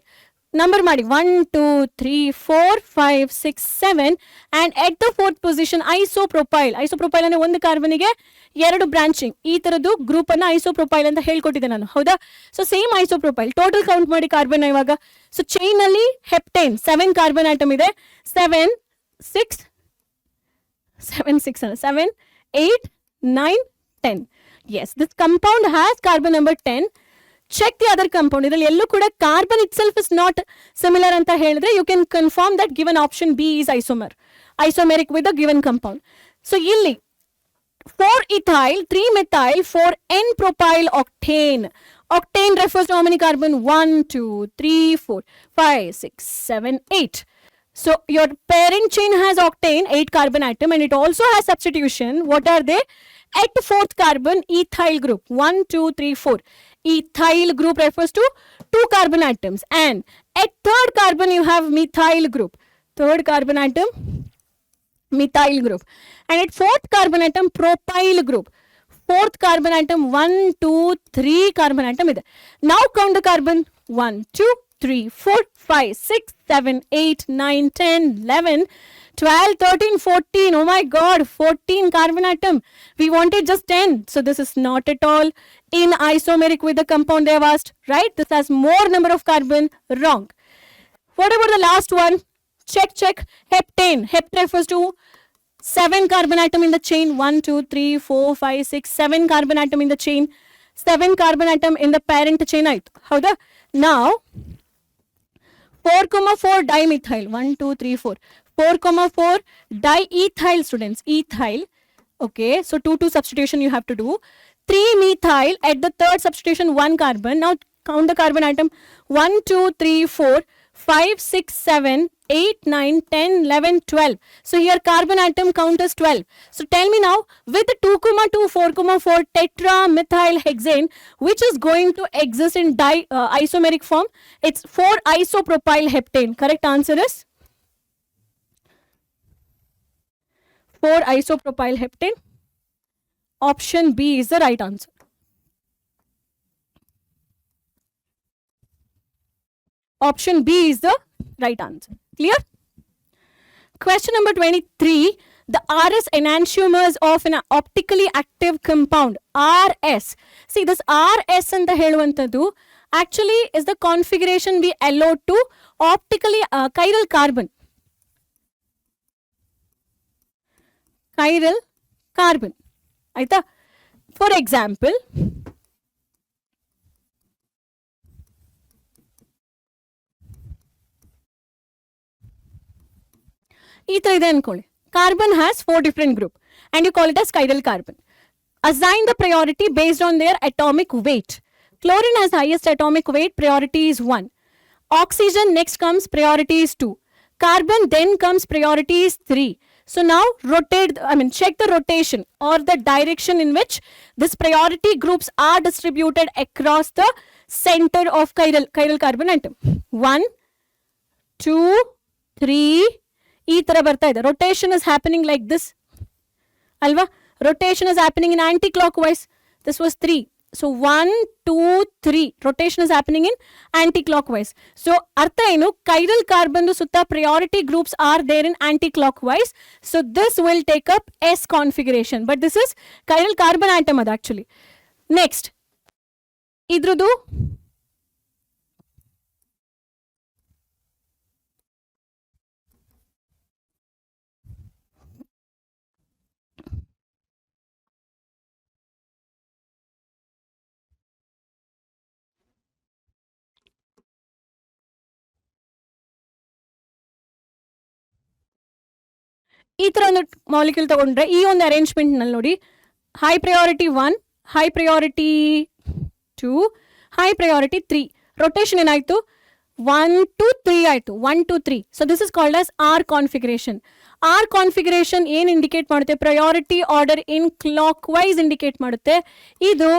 ನಂಬರ್ ಮಾಡಿ 1 2 3 4 5 6 7 and at the fourth position isopropyl. Isopropyl ಅಂದ್ರೆ ಒಂದು ಕಾರ್ಬನ್ಗೆ ಎರಡು branching, ಈ ತರದ್ದು ಗ್ರೂಪ್ ಅನ್ನ ಐಸೋಪ್ರೊಪೈಲ್ ಅಂತ ಹೇಳ್ಕೊಟ್ಟಿದ್ದೆ ನಾನು, ಹೌದಾ? So same isopropyl total count ಮಾಡಿ ಕಾರ್ಬನ್ ಇವಾಗ. ಸೊ ಚೈನ್ ಅಲ್ಲಿ ಹೆಪ್ಟೇನ್ 7 ಕಾರ್ಬನ್ ಆಟಮ್ ಇದೆ, 7 6 7 8 9 10. Yes, this compound has carbon number 10. Check the other compound. ಇದರಲ್ಲಿ ಎಲ್ಲೂ ಕೂಡ carbon itself is not similar ಅಂತ ಹೇಳಿದ್ರೆ you can confirm that given option B is isomeric with the given compound. So ಇಲ್ಲಿ 4 ethyl, 3 methyl, 4 N-propyl octane. Octane refers to how many carbon? 1 2 3 4 5 6 7 8. So your parent chain has octane, 8 carbon atom, and it also has substitution. What are they? At fourth carbon, ethyl group, 1 2 3 4. Ethyl group refers to 2 carbon atoms, and at third carbon you have methyl group. Third carbon atom, methyl group, and at fourth carbon atom, propyl group. Fourth carbon atom, 1 2 3 carbon atom ಇದೆ. Now count the carbon. 1 2 3 4 5 6 7 8 9 10 11 12 13 14. Oh my god, 14 carbon atom. We wanted just 10. So this is not at all in isomeric with the compound they have asked, right? This has more number of carbon. Wrong. What about the last one? Check. Heptane. Hept refers to 7 carbon atom in the chain. 1 2 3 4 5 6 7 carbon atom in the chain. 7 carbon atom in the parent chain. Howda? Now 4,4 dimethyl. 1 2 3 4. 4,4 diethyl, students. Ethyl. Okay, so 2 2 substitution you have to do. 3 methyl. At the third substitution 1 carbon. Now count the carbon atom. 1 2 3 4 5 6 7 8 9 10 11 12. So here carbon atom count is 12. So tell me now, with 2,2 4,4 tetramethyl hexane, which is going to exist in isomeric form? It's 4 isopropyl heptane. Correct answer is 4 isopropyl heptane. Option B is the right answer. Option B is the right answer. Clear? Question number 23. The RS enantiomers of an optically active compound, RS. See, this RS and the heluvantadu actually is the configuration we allow to optically chiral carbon. Chiral carbon. Aita? For example, ಈ ತರ ಇದೆ ಅನ್ಕೊಳ್ಳಿ. Carbon has 4 different group and you call it as chiral carbon. Assign the priority based on their atomic weight. Chlorine has highest atomic weight, priority is 1. Oxygen next comes, priority is 2. Carbon then comes, priority is 3. So now check the rotation or the direction in which this priority groups are distributed across the center of chiral carbon atom. 1 2 3. ಈ ತರ ಬರ್ತಾ ಇದೆ. Rotation is happening like this. Alva? Rotation is happening in anti-clockwise. This was 3. So 1 2 3. Rotation is happening in anti-clockwise. So ಅರ್ಥ ಏನು? Chiral carbon ಸುತ್ತ priority groups are there in anti-clockwise. So this will take up S configuration. But this is chiral carbon atom ಅದು actually. Next. ಇದ್ರದ್ದು ಈ ತರ ಒಂದು molecule ತಗೊಂಡ್ರೆ ಈ ಒಂದು ಅರೇಂಜ್ಮೆಂಟ್ ನಲ್ಲಿ ನೋಡಿ, high priority 1, high priority 2, high priority 3. Rotation ಏನಾಯ್ತು? 1 2 3 ಆಯ್ತು. 1 2 3. So this is called as R configuration. R configuration ಏನ್ ಇಂಡಿಕೇಟ್ ಮಾಡುತ್ತೆ? Priority order in clockwise indicate ಮಾಡುತ್ತೆ. ಇದು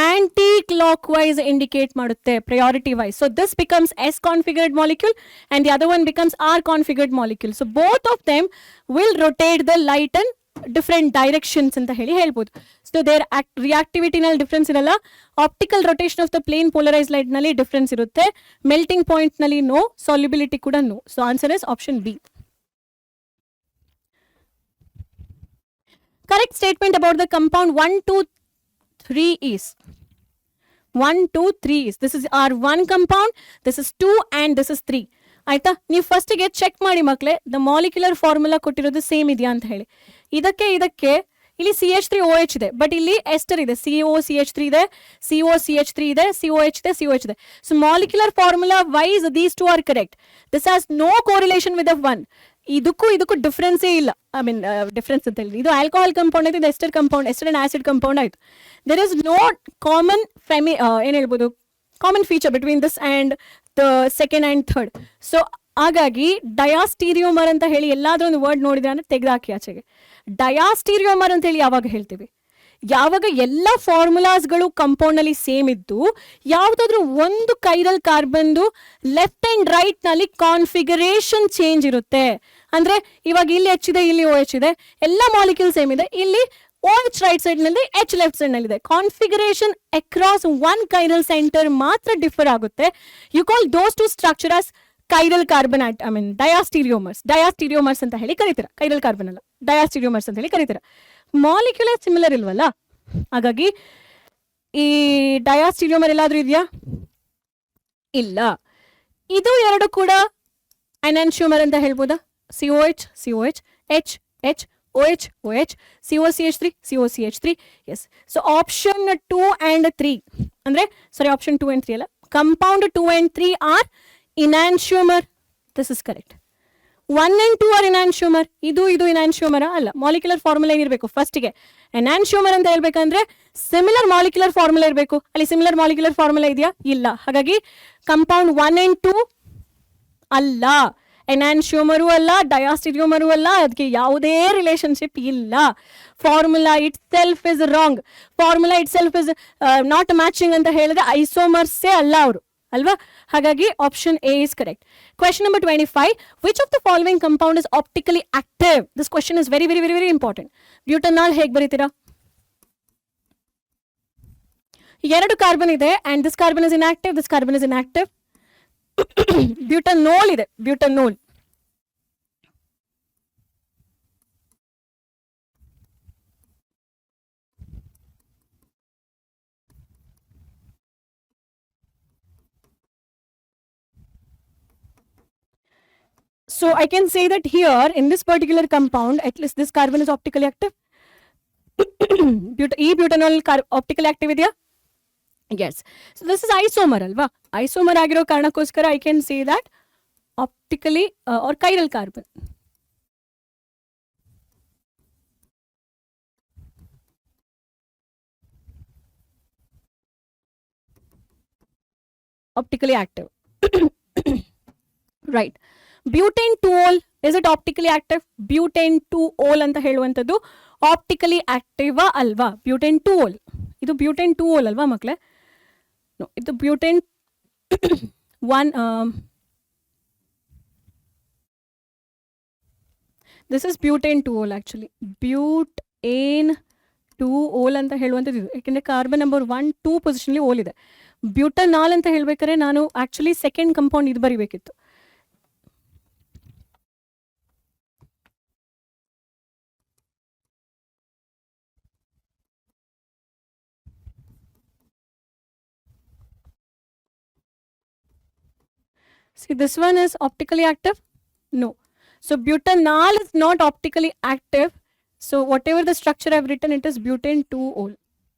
ಆಂಟಿ ಕ್ಲಾಕ್ ವೈಸ್ ಇಂಡಿಕೇಟ್ ಮಾಡುತ್ತೆ priority wise. So this becomes S configured molecule and the other one becomes R configured molecule. So both of them will rotate the light in different directions ಅಂತ ಹೇಳ್ಬೋದು. So there reactivity ನಲ್ಲಿ difference ಇರಲ್ಲ. Optical rotation of the plane polarise light ನಲ್ಲಿ difference ಇರುತ್ತೆ. Melting point ನಲ್ಲಿ no, solubility ಕೂಡ no. So answer is option B. Correct statement about the compound 1, 2, 3 is 1, 2, 3 is. This is our 1 compound, this is 2 and this is 3. ಆಯ್ತಾ? ನೀವು ಫಸ್ಟಿಗೆ check ಮಾಡಿ ಮಕ್ಕಳೇ, the molecular formula ಕೊಟ್ಟಿರೋದು same ಇದೆಯಾ ಅಂತ ಹೇಳಿ. ಇದಕ್ಕೆ ಇಲ್ಲಿ CH3OH ಇದೆ, ಬಟ್ ಇಲ್ಲಿ ಎಸ್ಟರ್ ಇದೆ, COCH3 ಇದೆ, COCH3 ಇದೆ, COH ಇದೆ, COH ಇದೆ. So molecular formula wise these two are correct. This has no correlation with one. ಇದಕ್ಕೂ ಡಿಫ್ರೆನ್ಸೇ ಇಲ್ಲ. ಐ ಮೀನ್ ಡಿಫ್ರೆನ್ಸ್ ಅಂತ ಹೇಳಿ, ಇದು ಆಲ್ಕೋಹಾಲ್ ಕಂಪೌಂಡ್ ಆಯ್ತು, ಇದು ester compound, ester and acid compound ಆಯ್ತು. ದೇರ್ ಇಸ್ ನೋ ಕಾಮನ್ ಏನ್ ಹೇಳ್ಬೋದು, common feature between this and the second and third. So ಹಾಗಾಗಿ ಡಯಾಸ್ಟೀರಿಯೋಮರ್ ಅಂತ ಹೇಳಿ ಎಲ್ಲಾದ್ರೂ ಒಂದು ವರ್ಡ್ ನೋಡಿದ್ರೆ ಅಂದ್ರೆ ತೆಗೆದಾಕಿ ಆಚೆಗೆ. ಡಯಾಸ್ಟೀರಿಯೋಮರ್ ಅಂತ ಹೇಳಿ ಯಾವಾಗ ಹೇಳ್ತೀವಿ? ಯಾವಾಗ ಎಲ್ಲ ಫಾರ್ಮುಲಾಸ್ಗಳು ಕಂಪೌಂಡ್ ನಲ್ಲಿ ಸೇಮ್ ಇದ್ದು ಯಾವ್ದಾದ್ರು ಒಂದು ಕೈರಲ್ ಕಾರ್ಬನ್ದು ಲೆಫ್ಟ್ ಅಂಡ್ ರೈಟ್ ನಲ್ಲಿ ಕಾನ್ಫಿಗರೇಷನ್ ಚೇಂಜ್ ಇರುತ್ತೆ. ಅಂದ್ರೆ ಇವಾಗ ಇಲ್ಲಿ H ಇದೆ, ಇಲ್ಲಿ OH ಇದೆ, ಎಲ್ಲ ಮಾಲಿಕ್ಯೂಲ್ ಸೇಮ್ ಇದೆ, ಇಲ್ಲಿ OH ರೈಟ್ ಸೈಡ್ ನಲ್ಲಿ H ಲೆಫ್ಟ್ ಸೈಡ್ ನಲ್ಲಿ ಇದೆ. Configuration across one chiral centre ಮಾತ್ರ ಡಿಫರ್ ಆಗುತ್ತೆ. You call those two structure as chiral carbon I mean diastereomers ಅಂತ ಹೇಳಿ ಕರೀತೀರ. ಕೈರಲ್ ಕಾರ್ಬನ್ ಅಲ್ಲ, ಡಯಾಸ್ಟೀರಿಯೋಮರ್ಸ್ ಅಂತ ಹೇಳಿ ಕರೀತೀರ. ಮಾಲಿಕ್ಯುಲರ್ ಸಿಮಿಲರ್ ಇಲ್ವಲ್ಲ, ಹಾಗಾಗಿ ಈ ಡಯಾಸ್ಟೀರಿಯೋಮರ್ ಎಲ್ಲಾದ್ರೂ ಇದೆಯಾ? ಇಲ್ಲ. ಇದು ಎರಡು ಕೂಡ ಎನಾನ್ಶಿಯೋಮರ್ ಅಂತ ಹೇಳ್ಬೋದಾ? COH COH, H H, OH OH, COCH3 COCH3. Yes. So option 2 and 3 ಅಂದ್ರೆ ಸಾರಿ, ಆಪ್ಷನ್ 2 and 3 ಅಲ್ಲ, compound 2 and 3 are enantiomer. This is correct. 1 and 2 are enantiomer. ಇದು ಎನಾನ್ಶಿಯೋಮರ ಅಲ್ಲ. ಮಾಲಿಕ್ಯುಲರ್ ಫಾರ್ಮುಲಾ ಏನಿರಬೇಕು ಫಸ್ಟ್ಗೆ? ಎನಾನ್ಶಿಯೋಮರ್ ಅಂತ ಹೇಳ್ಬೇಕಂದ್ರೆ ಸಿಮಿಲರ್ ಮಾಲಿಕ್ಯುಲರ್ ಫಾರ್ಮುಲಾ ಇರಬೇಕು. ಅಲ್ಲಿ ಸಿಮಿಲರ್ ಮಾಲಿಕ್ಯುಲರ್ ಫಾರ್ಮುಲಾ ಇದೆಯಾ? ಇಲ್ಲ. ಹಾಗಾಗಿ ಕಂಪೌಂಡ್ 1 and 2 ಅಲ್ಲ, ಎನಾನ್ಶಿಯೋಮರು ಅಲ್ಲ, ಡಯಾಸ್ಟೀರಿಯೋಮರು ಅಲ್ಲ, ಅದಕ್ಕೆ ಯಾವುದೇ ರಿಲೇಶನ್ಶಿಪ್ ಇಲ್ಲ. Formula itself is wrong. Formula itself is not matching ಅಂತ ಹೇಳಿದ್ರೆ ಐಸೋಮರ್ಸೇ ಅಲ್ಲ ಅವರು, ಅಲ್ವಾ? ಹಾಗಾಗಿ option A is correct. Question number 25. Which of the following compound is optically active? This question is very very very very important. Butanol ಹೇಗೆ ಬರೀತೀರಾ? ಎರಡು ಕಾರ್ಬನ್ ಇದೆ and this carbon is inactive, this carbon is inactive. Butanol ಇದೆ, butanol. So I can say that here in this particular compound, at least this carbon is optically active. butanol optically active idea? Yes. So this is isomer alva. Isomer agiro karanakoskara I can say that optically or chiral carbon. Optically active. Right. Butane 2-ol, is it optically active? Butane 2-ol ಅಂತ ಹೇಳುವಂಥದ್ದು optically Activa ಅಲ್ವಾ? Butane 2-ol, ಇದು butane 2-ol ಅಲ್ವಾ ಮಕ್ಕಳೇ? ಇದು butane 1. This is butane 2-ol actually. Butane 2-ol ಅಂತ ಹೇಳುವಂಥದ್ದು ಇದು, ಯಾಕೆಂದರೆ ಕಾರ್ಬನ್ ನಂಬರ್ 1, 2 ಪೊಸಿಷನ್ಲಿ ಓಲ್ ಇದೆ. ಬ್ಯೂಟನಾಲ್ ಅಂತ ಹೇಳ್ಬೇಕಾದ್ರೆ ನಾನು ಆಕ್ಚುಲಿ ಸೆಕೆಂಡ್ ಕಂಪೌಂಡ್ ಇದು ಬರೀಬೇಕಿತ್ತು. See, this one is optically active? No. So butanol is not optically active. So whatever the structure I've written, it is butane 2-ol.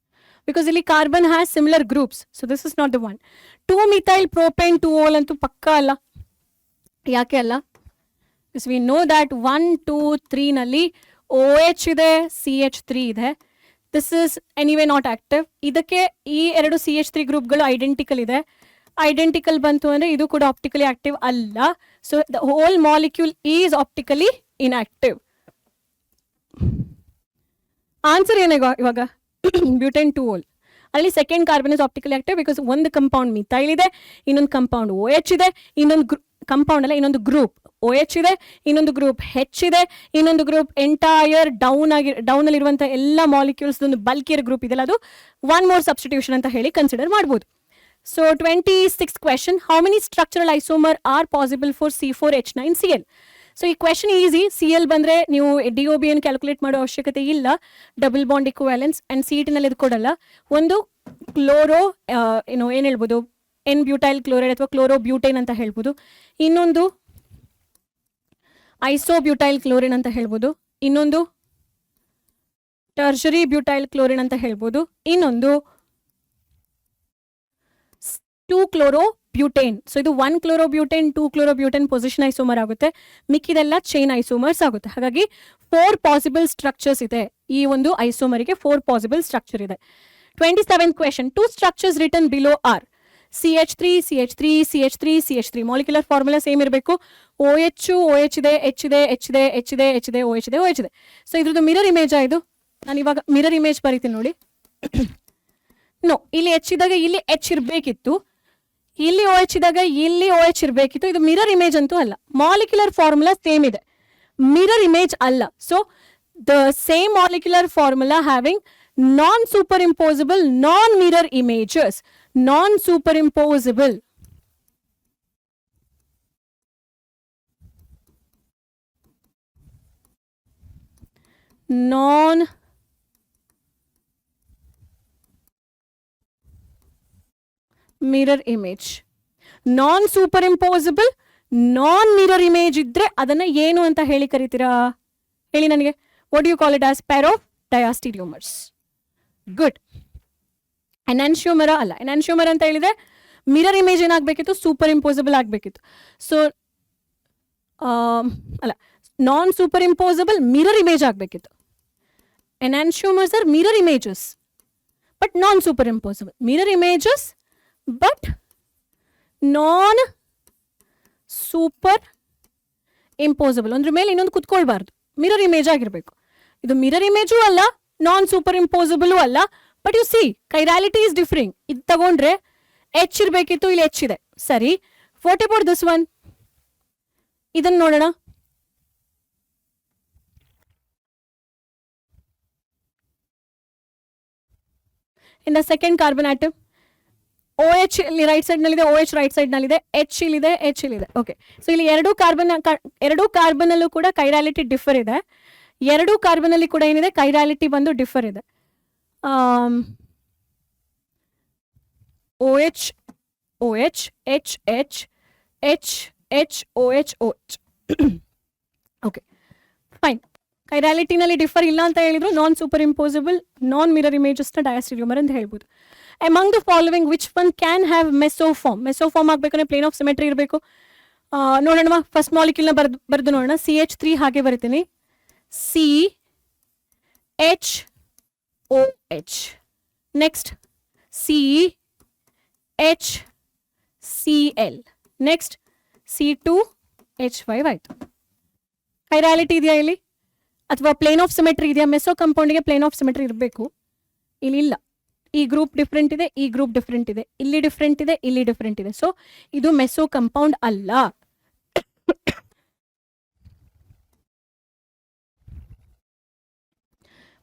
Because ಇಲ್ಲಿ carbon has similar groups. So this is not the one. 2-methyl propane 2-ol ಅಂತೂ ಪಕ್ಕ ಅಲ್ಲ. ಯಾಕೆ ಅಲ್ಲ? Because we know that 1, 2, 3 ನಲ್ಲಿ OH ಇದೆ, CH3 ಇದೆ. This is anyway not active. ಇದಕ್ಕೆ ಈ ಎರಡು CH3 ಗ್ರೂಪ್ಗಳು ಐಡೆಂಟಿಕಲ್ ಇದೆ. ಐಡೆಂಟಿಕಲ್ ಬಂತು ಅಂದ್ರೆ ಇದು ಕೂಡ ಆಪ್ಟಿಕಲಿ ಆಕ್ಟಿವ್ ಅಲ್ಲ. So the whole molecule is optically inactive. Answer ಏನಾಗ ಇವಾಗ? Butane 2-ol. ಅಲ್ಲಿ second carbon is optically active because ಒಂದು ಕಂಪೌಂಡ್ ಮಿಥೈಲ್ ಇದೆ, ಇನ್ನೊಂದು ಕಂಪೌಂಡ್ OH ಇದೆ, ಇನ್ನೊಂದು ಕಂಪೌಂಡ್ ಅಲ್ಲ, ಇನ್ನೊಂದು ಗ್ರೂಪ್ OH ಇದೆ, ಇನ್ನೊಂದು ಗ್ರೂಪ್ H ಇದೆ, ಇನ್ನೊಂದು ಗ್ರೂಪ್ ಎಂಟೈರ್ ಡೌನ್ ಅಲ್ಲಿ ಇರುವಂತಹ ಎಲ್ಲ ಮಾಲಿಕ್ಯೂಲ್ಸ್ ಒಂದು ಬಲ್ಕಿಯರ್ ಗ್ರೂಪ್ ಇದೆಲ್ಲ, ಅದು ಒನ್ ಮೋರ್ ಸಬ್ಸ್ಟಿಟ್ಯೂಷನ್ ಅಂತ ಹೇಳಿ ಕನ್ಸಿಡರ್ ಮಾಡ್ಬೋದು. So 26th question, how many structural isomer R possible for C4H9Cl? So ಈ ಕ್ವೆಶನ್ ಈಸಿ. CL ಬಂದ್ರೆ ನೀವು DOB ಏನು ಕ್ಯಾಲ್ಕುಲೇಟ್ ಮಾಡೋ ಅವಶ್ಯಕತೆ ಇಲ್ಲ, ಡಬಲ್ ಬಾಂಡ್ ಇಕ್ವಾಲೆನ್ಸ್. ಅಂಡ್ CET ನಲ್ಲಿ ಇದು ಕೊಡಲ್ಲ. ಒಂದು ಕ್ಲೋರೋ ಏನ್ ಹೇಳ್ಬೋದು, ಎನ್ ಬ್ಯೂಟೈಲ್ ಕ್ಲೋರೈಡ್ ಅಥವಾ ಕ್ಲೋರೋ ಬ್ಯೂಟೇನ್ ಅಂತ ಹೇಳ್ಬೋದು. ಇನ್ನೊಂದು ಐಸೋಬ್ಯೂಟೈಲ್ ಕ್ಲೋರಿನ್ ಅಂತ ಹೇಳ್ಬೋದು. ಇನ್ನೊಂದು ಟರ್ಷರಿ ಬ್ಯೂಟೈಲ್ ಕ್ಲೋರಿನ್ ಅಂತ ಹೇಳ್ಬೋದು. ಇನ್ನೊಂದು 2-ಕ್ಲೋರೋ ಬ್ಯೂಟೇನ್. ಸೊ ಇದು 1-ಕ್ಲೋರೋ ಬ್ಯೂಟೇನ್ 2-ಕ್ಲೋರೋ ಬ್ಯೂಟೇನ್ ಪೊಸಿಷನ್ ಐಸೋಮರ್ ಆಗುತ್ತೆ, ಮಿಕ್ಕಿದೆಲ್ಲ ಚೈನ್ ಐಸೋಮರ್ಸ್ ಆಗುತ್ತೆ. ಹಾಗಾಗಿ 4 ಪಾಸಿಬಲ್ ಸ್ಟ್ರಕ್ಚರ್ಸ್ ಇದೆ. ಈ ಒಂದು ಐಸೋಮರಿಗೆ 4 ಪಾಸಿಬಲ್ ಸ್ಟ್ರಕ್ಚರ್ ಇದೆ. 27th question, 2 structures written below are CH3 CH3 CH3 CH3. Molecular formula same ಇರಬೇಕು. OH OH ಇದೆ, H ಇದೆ, H ಇದೆ, H ಇದೆ, H ಇದೆ, OH ಇದೆ, OH ಇದೆ. ಸೊ ಇದ್ರದ್ದು ಮಿರರ್ ಇಮೇಜ್ ಇದು. ನಾನು ಇವಾಗ ಮಿರರ್ ಇಮೇಜ್ ಬರೀತೀನಿ ನೋಡಿ. ನೋ, ಇಲ್ಲಿ H ಇದ್ದಾಗ ಇಲ್ಲಿ H ಇರಬೇಕಿತ್ತು, ಇಲ್ಲಿ OH ಇದ್ದಾಗ ಇಲ್ಲಿ OH ಇರಬೇಕಿತ್ತು. ಇದು ಮಿರರ್ ಇಮೇಜ್ ಅಂತೂ ಅಲ್ಲ. ಮಾಲಿಕ್ಯುಲರ್ ಫಾರ್ಮುಲಾ ಸೇಮ್ ಇದೆ, ಮಿರರ್ ಇಮೇಜ್ ಅಲ್ಲ. So the same molecular formula having non super non mirror images. Non superimposable non mirror image. Non superimposable non mirror image ಇದ್ರೆ ಅದನ್ನ ಏನು ಅಂತ ಹೇಳಿ ಕರಿತೀರಾ? ಹೇಳಿ ನನಗೆ. What you call it as? Pair of diastereomers. Good. Enantiomer ಅಲ್ಲ. Enantiomer ಅಂತ ಹೇಳಿದ್ರೆ ಮಿರರ್ ಇಮೇಜ್ ಏನಾಗಬೇಕಿತ್ತು? ಸೂಪರ್ ಇಂಪೋಸಿಬಲ್ ಆಗಬೇಕಿತ್ತು. ಸೊ ಅಲ್ಲ, non super impossible mirror image ಆಗಬೇಕಿತ್ತು. Enantiomers R mirror images but non super impossible. Mirror images but non super impossible. ಒಂದ್ರ ಮೇಲೆ ಇನ್ನೊಂದು ಕುತ್ಕೊಳ್ಬಾರ್ದು, ಮಿರರ್ ಇಮೇಜ್ ಆಗಿರಬೇಕು. ಇದು ಮಿರರ್ ಇಮೇಜು ಅಲ್ಲ, ನಾನ್ ಸೂಪರ್ ಇಂಪೋಸಿಬಲ್ ಅಲ್ಲ. But you see, chirality is differing. ಇದು ತಗೊಂಡ್ರೆ H ಇರಬೇಕಿತ್ತು, ಇಲ್ಲಿ H ಇದೆ. ಸರಿ, ವಾಟ್ ಅಬೌಟ್ ದಿಸ್ ಒನ್? ಇದನ್ನ ನೋಡೋಣ. In the second carbon atom, OH ಇಲ್ಲಿ ರೈಟ್ ಸೈಡ್ ನಲ್ಲಿದೆ, OH ರೈಟ್ ಸೈಡ್ ನಲ್ಲಿದೆ, H ಇಲ್ಲಿದೆ, H ಇಲ್ಲಿದೆ. ಓಕೆ, ಸೊ ಇಲ್ಲಿ ಎರಡು ಕಾರ್ಬನ್ ಅಲ್ಲೂ ಕೂಡ ಕೈರಾಲಿಟಿ ಡಿಫರ್ ಇದೆ. ಎರಡು ಕಾರ್ಬನ್ ಅಲ್ಲಿ ಕೂಡ ಏನಿದೆ? ಕೈರಾಲಿಟಿ ಬಂದು ಡಿಫರ್ ಇದೆ. OH OH H H H H OH OH. Okay, fine. ಕೈರಾಲಿಟಿನಲ್ಲಿ ಡಿಫರ್ ಇಲ್ಲ ಅಂತ ಹೇಳಿದ್ರು. Non super impossible non mirror ಇಮೇಜಸ್ನ ಡಯಾಸ್ಟಿರಿಯೋಮರ್ ಅಂತ ಹೇಳ್ಬೋದು. Among the following which one can have meso form? Meso form ಆಗಬೇಕಂದ್ರೆ ಪ್ಲೇನ್ ಆಫ್ ಸಿಮೆಟ್ರಿ ಇರಬೇಕು. ನೋಡೋಣ, ಫಸ್ಟ್ ಮಾಲಿಕ್ಯೂಲ್ನ ಬರ್ದು ನೋಡೋಣ. CH3 ಹಾಗೆ ಬರಿತೀನಿ. CHOH. Next CHCl. Next C2H5 ಆಯ್ತು. ಕೈರಾಲಿಟಿ ಇದೆಯಾ ಇಲ್ಲಿ? ಅಥವಾ ಪ್ಲೇನ್ ಆಫ್ ಸಿಮೆಟ್ರಿ ಇದೆಯಾ? ಮೆಸೋ ಕಂಪೌಂಡ್ಗೆ ಪ್ಲೇನ್ ಆಫ್ ಸಿಮೆಟ್ರಿ ಇರಬೇಕು, ಇಲ್ಲಿ ಇಲ್ಲ. ಈ ಗ್ರೂಪ್ ಡಿಫ್ರೆಂಟ್ ಇದೆ, ಈ ಗ್ರೂಪ್ ಡಿಫ್ರೆಂಟ್ ಇದೆ, ಇಲ್ಲಿ ಡಿಫ್ರೆಂಟ್ ಇದೆ, ಇಲ್ಲಿ ಡಿಫ್ರೆಂಟ್ ಇದೆ. ಸೊ ಇದು ಮೆಸೋ ಕಂಪೌಂಡ್ ಅಲ್ಲ.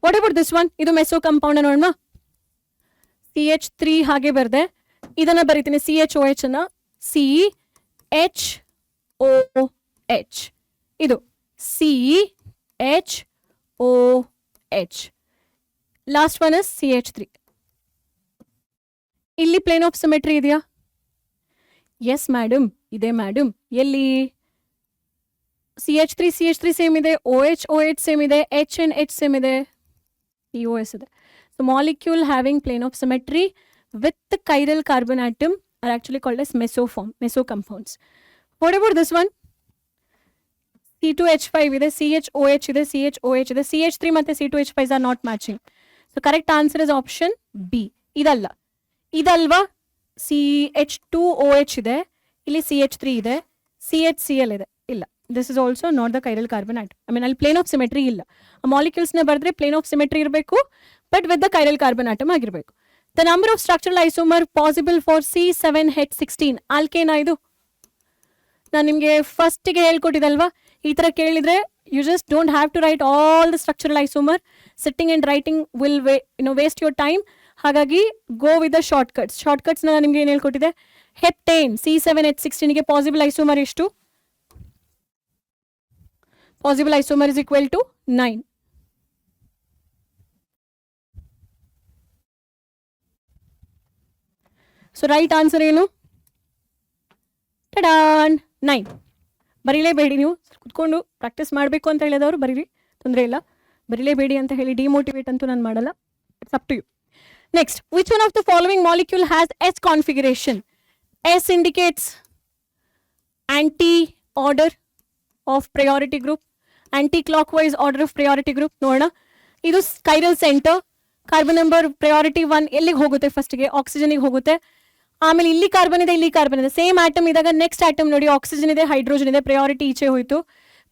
What about this one? ಇದು ಮೆಸೋ ಕಂಪೌಂಡ್ ನೋಡೋಣ. CH3 ಹಾಗೆ ಬರ್ದೆ, ಇದನ್ನ ಬರೀತೀನಿ. CHOH ಅನ್ನ CHOH. ಇದು CHOH. Last one is CH3. ಇಲ್ಲಿ ಪ್ಲೇನ್ ಆಫ್ ಸಿಮೆಟ್ರಿ ಇದೆಯಾ? ಎಸ್ ಮೇಡಮ್, ಇದೆ ಮೇಡಮ್. ಎಲ್ಲಿ? CH3 ಸೇಮ್ ಇದೆ, OH ಸೇಮ್ ಇದೆ, H and H ಸೇಮ್ ಇದೆ, EOS ಇದೆ. So molecule having plane of symmetry with the chiral carbon atom are actually called as mesoform, mesocompounds. What about this one? C2H5 ಇದೆ, CHOH ಇದೆ, CHOH ಇದೆ, CH3 ಮತ್ತೆ C2H5 are not matching. So correct answer is option B. ಇದಲ್ಲ, ಇದಲ್ವಾ? CH2OH ಇದೆ, ಇಲ್ಲಿ CH3 ಇದೆ, CHCl ಇದೆ. ಇಲ್ಲ, this is also not the chiral carbon atom. I mean, ಅಲ್ಲಿ plane of symmetry ಇಲ್ಲ. ಆ ಮಾಲಿಕ್ಯೂಲ್ಸ್ನ ಬರೆದ್ರೆ plane of symmetry ಇರಬೇಕು, but with the chiral carbon atom ಆಗಿರಬೇಕು. The number of structural isomer possible for C7H16 alkane ಇದು. ನಾನು ನಿಮಗೆ ಫಸ್ಟಿಗೆ ಹೇಳ್ಕೊಟ್ಟಿದ್ದಲ್ವಾ, ಈ ಥರ ಕೇಳಿದರೆ you just don't have to write all the structural isomer. Sitting and writing will waste your time. ಹಾಗಾಗಿ go with the ಶಾರ್ಟ್ಕಟ್ಸ್ನ ನಾನು ನಿಮ್ಗೆ ಏನು ಹೇಳ್ಕೊಟ್ಟಿದೆ, ಹೆಪ್ಟೇನ್ C7H16ಗೆ ಪಾಸಿಬಲ್ ಐಸೋಮರ್ ಎಷ್ಟು? Possible isomer is equal to 9. So right answer ಏನು? ಟಡಾನ್ 9. ಬರೀಲೇಬೇಡಿ, ನೀವು ಕುತ್ಕೊಂಡು ಪ್ರಾಕ್ಟೀಸ್ ಮಾಡಬೇಕು ಅಂತ ಹೇಳಿದವರು ಬರೀರಿ, ತೊಂದರೆ ಇಲ್ಲ. ಬರೀಲೇಬೇಡಿ ಅಂತ ಹೇಳಿ ಡಿಮೋಟಿವೇಟ್ ಅಂತೂ ನಾನು ಮಾಡಲ್ಲ. It's up to you. Next, which one of the following molecule has S configuration? S indicates anti order of priority group, anti clock wise order of priority group. ನೋಡೋಣ, ಇದು chiral centre. Carbon number priority 1 ಎಲ್ಲಿಗೆ ಹೋಗುತ್ತೆ? ಫಸ್ಟಿಗೆ ಆಕ್ಸಿಜನ್ಗೆ ಹೋಗುತ್ತೆ. ಆಮೇಲೆ ಇಲ್ಲಿ carbon ಇದೆ, ಇಲ್ಲಿ ಕಾರ್ಬನ್ ಇದೆ, ಸೇಮ್ ಆಟಮ್ ಇದ್ದಾಗ ನೆಕ್ಸ್ಟ್ ಆಟಮ್ ನೋಡಿ ಆಕ್ಸಿಜನ್ ಇದೆ, ಹೈಡ್ರೋಜನ್ ಇದೆ, ಪ್ರಯಾರಿಟಿ ಈಚೆ ಹೋಯಿತು,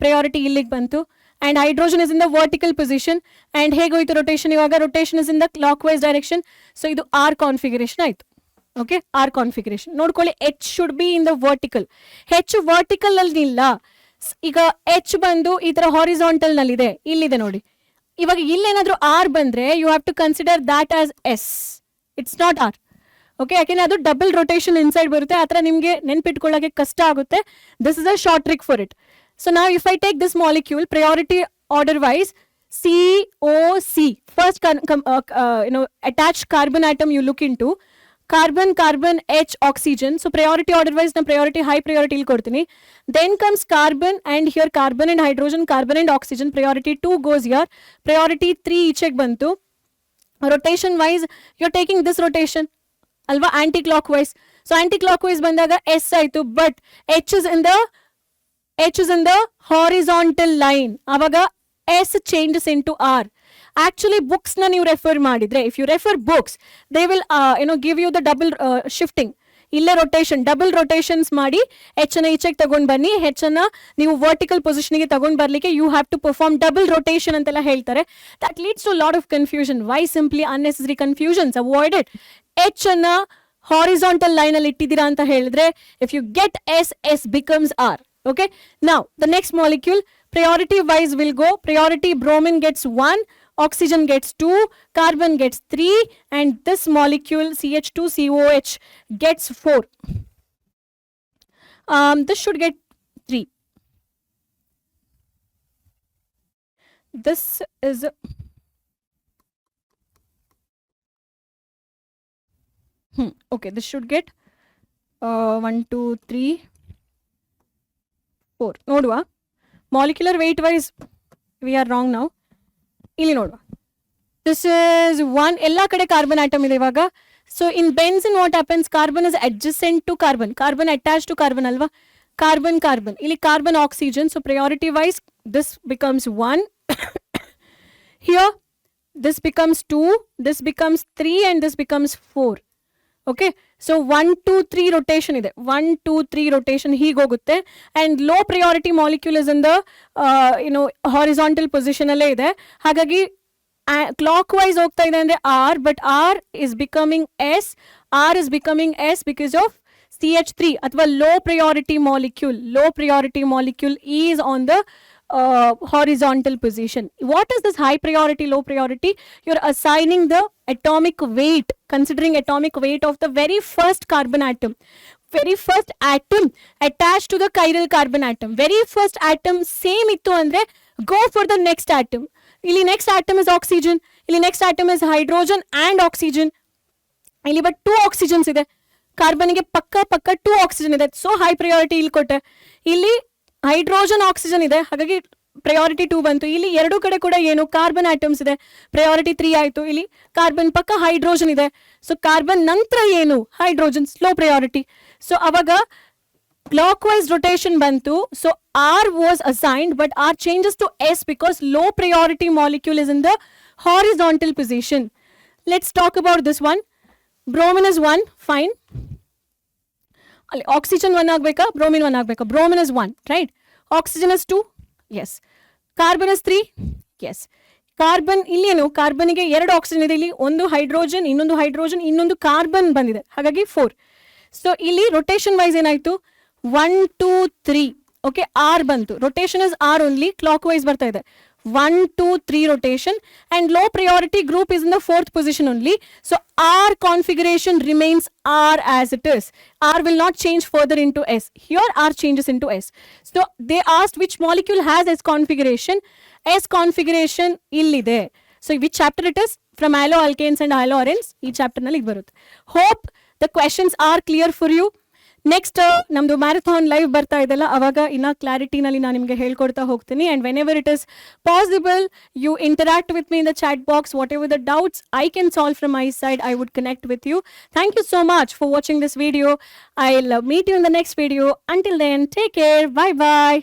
ಪ್ರಯಾರಿಟಿ ಇಲ್ಲಿಗೆ ಬಂತು. And hydrogen is in the vertical position. And ಹೇಗೆ ಹೋಯ್ತು ರೊಟೇಷನ್? ಇವಾಗ rotation is in the clockwise direction. So ಇದು R ಕಾನ್ಫಿಗರೇಷನ್ ಆಯಿತು. ಓಕೆ, R ಕಾನ್ಫಿಗರೇಷನ್ ನೋಡ್ಕೊಳ್ಳಿ. H should be in the vertical. H vertical ಅಲ್ಲಿ ಇಲ್ಲ. ಈಗ H ಬಂದು ಈ ಥರ ಹಾರಿಸಾಂಟಲ್ ನಲ್ಲಿದೆ, ಇಲ್ಲಿದೆ ನೋಡಿ. ಇವಾಗ ಇಲ್ಲೇನಾದರೂ R ಬಂದರೆ you have to consider that as S. It's not R. Okay, ಯಾಕೆಂದರೆ ಅದು ಡಬಲ್ ರೊಟೇಷನ್ ಇನ್ಸೈಡ್ ಬರುತ್ತೆ. ಆ ಥರ ನಿಮಗೆ ನೆನ್ಪಿಟ್ಕೊಳ್ಳೋಕ್ಕೆ ಕಷ್ಟ ಆಗುತ್ತೆ. This is a short trick for it. So ನಾವು if I take this molecule priority order wise COC, first attach carbon atom you look in to carbon H oxygen. So priority order wise ನಾನು priority high priority ಇಲ್ಲಿ ಕೊಡ್ತೀನಿ. Then comes carbon and here carbon and hydrogen, carbon and oxygen. Priority 2 goes here, priority 3 ಈಚೆಗೆ ಬಂತು. Rotation wise you are taking this rotation ಅಲ್ವಾ, aunty clock wise. So aunty clock wise ಬಂದಾಗ S ಆಯಿತು, but H is in the horizontal line. ಆವಾಗ S changes in to R. Actually ಬುಕ್ಸ್ನ ನೀವು refer ಮಾಡಿದ್ರೆ, if you refer books they will give you the double shifting. ಇಲ್ಲೇ rotation, double rotations ಮಾಡಿ H ಅನ್ನ ಈಚೆಗೆ ತಗೊಂಡು ಬನ್ನಿ, H ಅನ್ನ ನೀವು ವರ್ಟಿಕಲ್ ಪೊಸಿಷನ್ಗೆ ತಗೊಂಡು ಬರಲಿಕ್ಕೆ you have to perform double rotation ಅಂತೆಲ್ಲ ಹೇಳ್ತಾರೆ. That leads to lot of confusion. Why simply unnecessary confusions? Avoid it. H ಅನ್ನ ಹಾರಿಸಾಂಟಲ್ ಲೈನ್ ಅಲ್ಲಿ ಇಟ್ಟಿದ್ದೀರಾ ಅಂತ ಹೇಳಿದ್ರೆ if you get S becomes R. Okay, now the next molecule priority wise will go. Priority bromine gets 1, oxygen gets 2, carbon gets 3, and this molecule CH2COH gets 4. This should get 3. This is okay, this should get 1 2 3 4. ನೋಡುವ, molecular weight wise we are wrong ನಾವು. ಇಲ್ಲಿ ನೋಡುವ, this is 1, ಎಲ್ಲ ಕಡೆ carbon atom ಇದೆ ಇವಾಗ. So in benzene what happens, carbon is adjacent to carbon, carbon attach to carbon ಅಲ್ವಾ, carbon ಇಲ್ಲಿ carbon oxygen. So priority wise this becomes 1 here, this becomes 2, this becomes 3 and this becomes 4. Okay, so 1 2 3 rotation ಇದೆ, 1 2 3 rotation ಹೀಗೆ ಹೋಗುತ್ತೆ. And low priority molecule is in the horizontal ಪೊಸಿಷನಲ್ಲೇ ಇದೆ. ಹಾಗಾಗಿ clockwise ಹೋಗ್ತಾ ಇದೆ ಅಂದರೆ R, but R is becoming S because of CH3 ಅಥವಾ low priority molecule is on the horizontal position. What is this high priority, low priority? You're assigning the atomic weight, considering atomic weight of the very first carbon atom. Very first atom attached to the chiral carbon atom. Very first atom same ittu andre go for the next atom. Ili next atom is oxygen. Ili next atom is hydrogen and oxygen. Ili but 2 oxygens ide. Carbon ಗೆ ಪಕ್ಕ 2 oxygen ಇದೆ. So high priority ಇಲ್ಲಿ ಕೊಟ್ಟೆ. ಇಲ್ಲಿ hydrogen oxygen ಇದೆ, ಹಾಗಾಗಿ priority 2 ಬಂತು. ಇಲ್ಲಿ ಎರಡು ಕಡೆ ಕೂಡ ಏನು ಕಾರ್ಬನ್ ಆಟಮ್ಸ್ ಇದೆ, ಪ್ರಯಾರಿಟಿ 3 ಆಯಿತು. ಇಲ್ಲಿ ಕಾರ್ಬನ್ ಪಕ್ಕ ಹೈಡ್ರೋಜನ್ ಇದೆ, ಸೊ ಕಾರ್ಬನ್ ನಂತರ ಏನು ಹೈಡ್ರೋಜನ್, ಸ್ಲೋ ಪ್ರಯಾರಿಟಿ. ಸೊ ಅವಾಗ ಕ್ಲಾಕ್ ವೈಸ್ ರೊಟೇಷನ್ ಬಂತು. So R was assigned, but R changes to S because low priority molecule is in the horizontal position. Let's talk about this one. Bromine is 1, fine. ಅಲ್ಲಿ oxygen 1 ಆಗಬೇಕಾ, bromine 1 ಆಗಬೇಕಾ? Bromine is 1, right. Oxygen is 2, yes. Carbon is 3, yes. Carbon ಇಲ್ಲೇನು, ಕಾರ್ಬನ್ಗೆ 2 oxygen ಇದೆ, ಇಲ್ಲಿ ಒಂದು hydrogen, ಇನ್ನೊಂದು carbon ಬಂದಿದೆ, ಹಾಗಾಗಿ 4. ಸೊ ಇಲ್ಲಿ ರೊಟೇಷನ್ ವೈಸ್ ಏನಾಯಿತು, 1 2 3 ಓಕೆ ಆರ್ ಬಂತು rotation is R only clockwise ಬರ್ತಾ ಇದೆ 1 2 3 rotation and low priority group is in the 4th position only, so R configuration remains R as it is. R will not change further into S. Here R changes into S. So they asked which molecule has S configuration. S configuration illide. So which chapter it is? From haloalkanes and haloarenes ee chapter nalli barutte. Hope the questions are clear for you. Next ನಮ್ದು marathon live ಬರ್ತಾ ಇದೆಲ್ಲ ಅವಾಗ ಇನ್ನ ಕ್ಲಾರಿಟಿನಲ್ಲಿ ನಾನು ನಿಮಗೆ ಹೇಳ್ಕೊಡ್ತಾ ಹೋಗ್ತೀನಿ and whenever it is possible you interact with me in the chat box whatever the doubts I can solve from my side I would connect with you. Thank you so much for watching this video. I will meet you in the next video. Until then take care. Bye bye.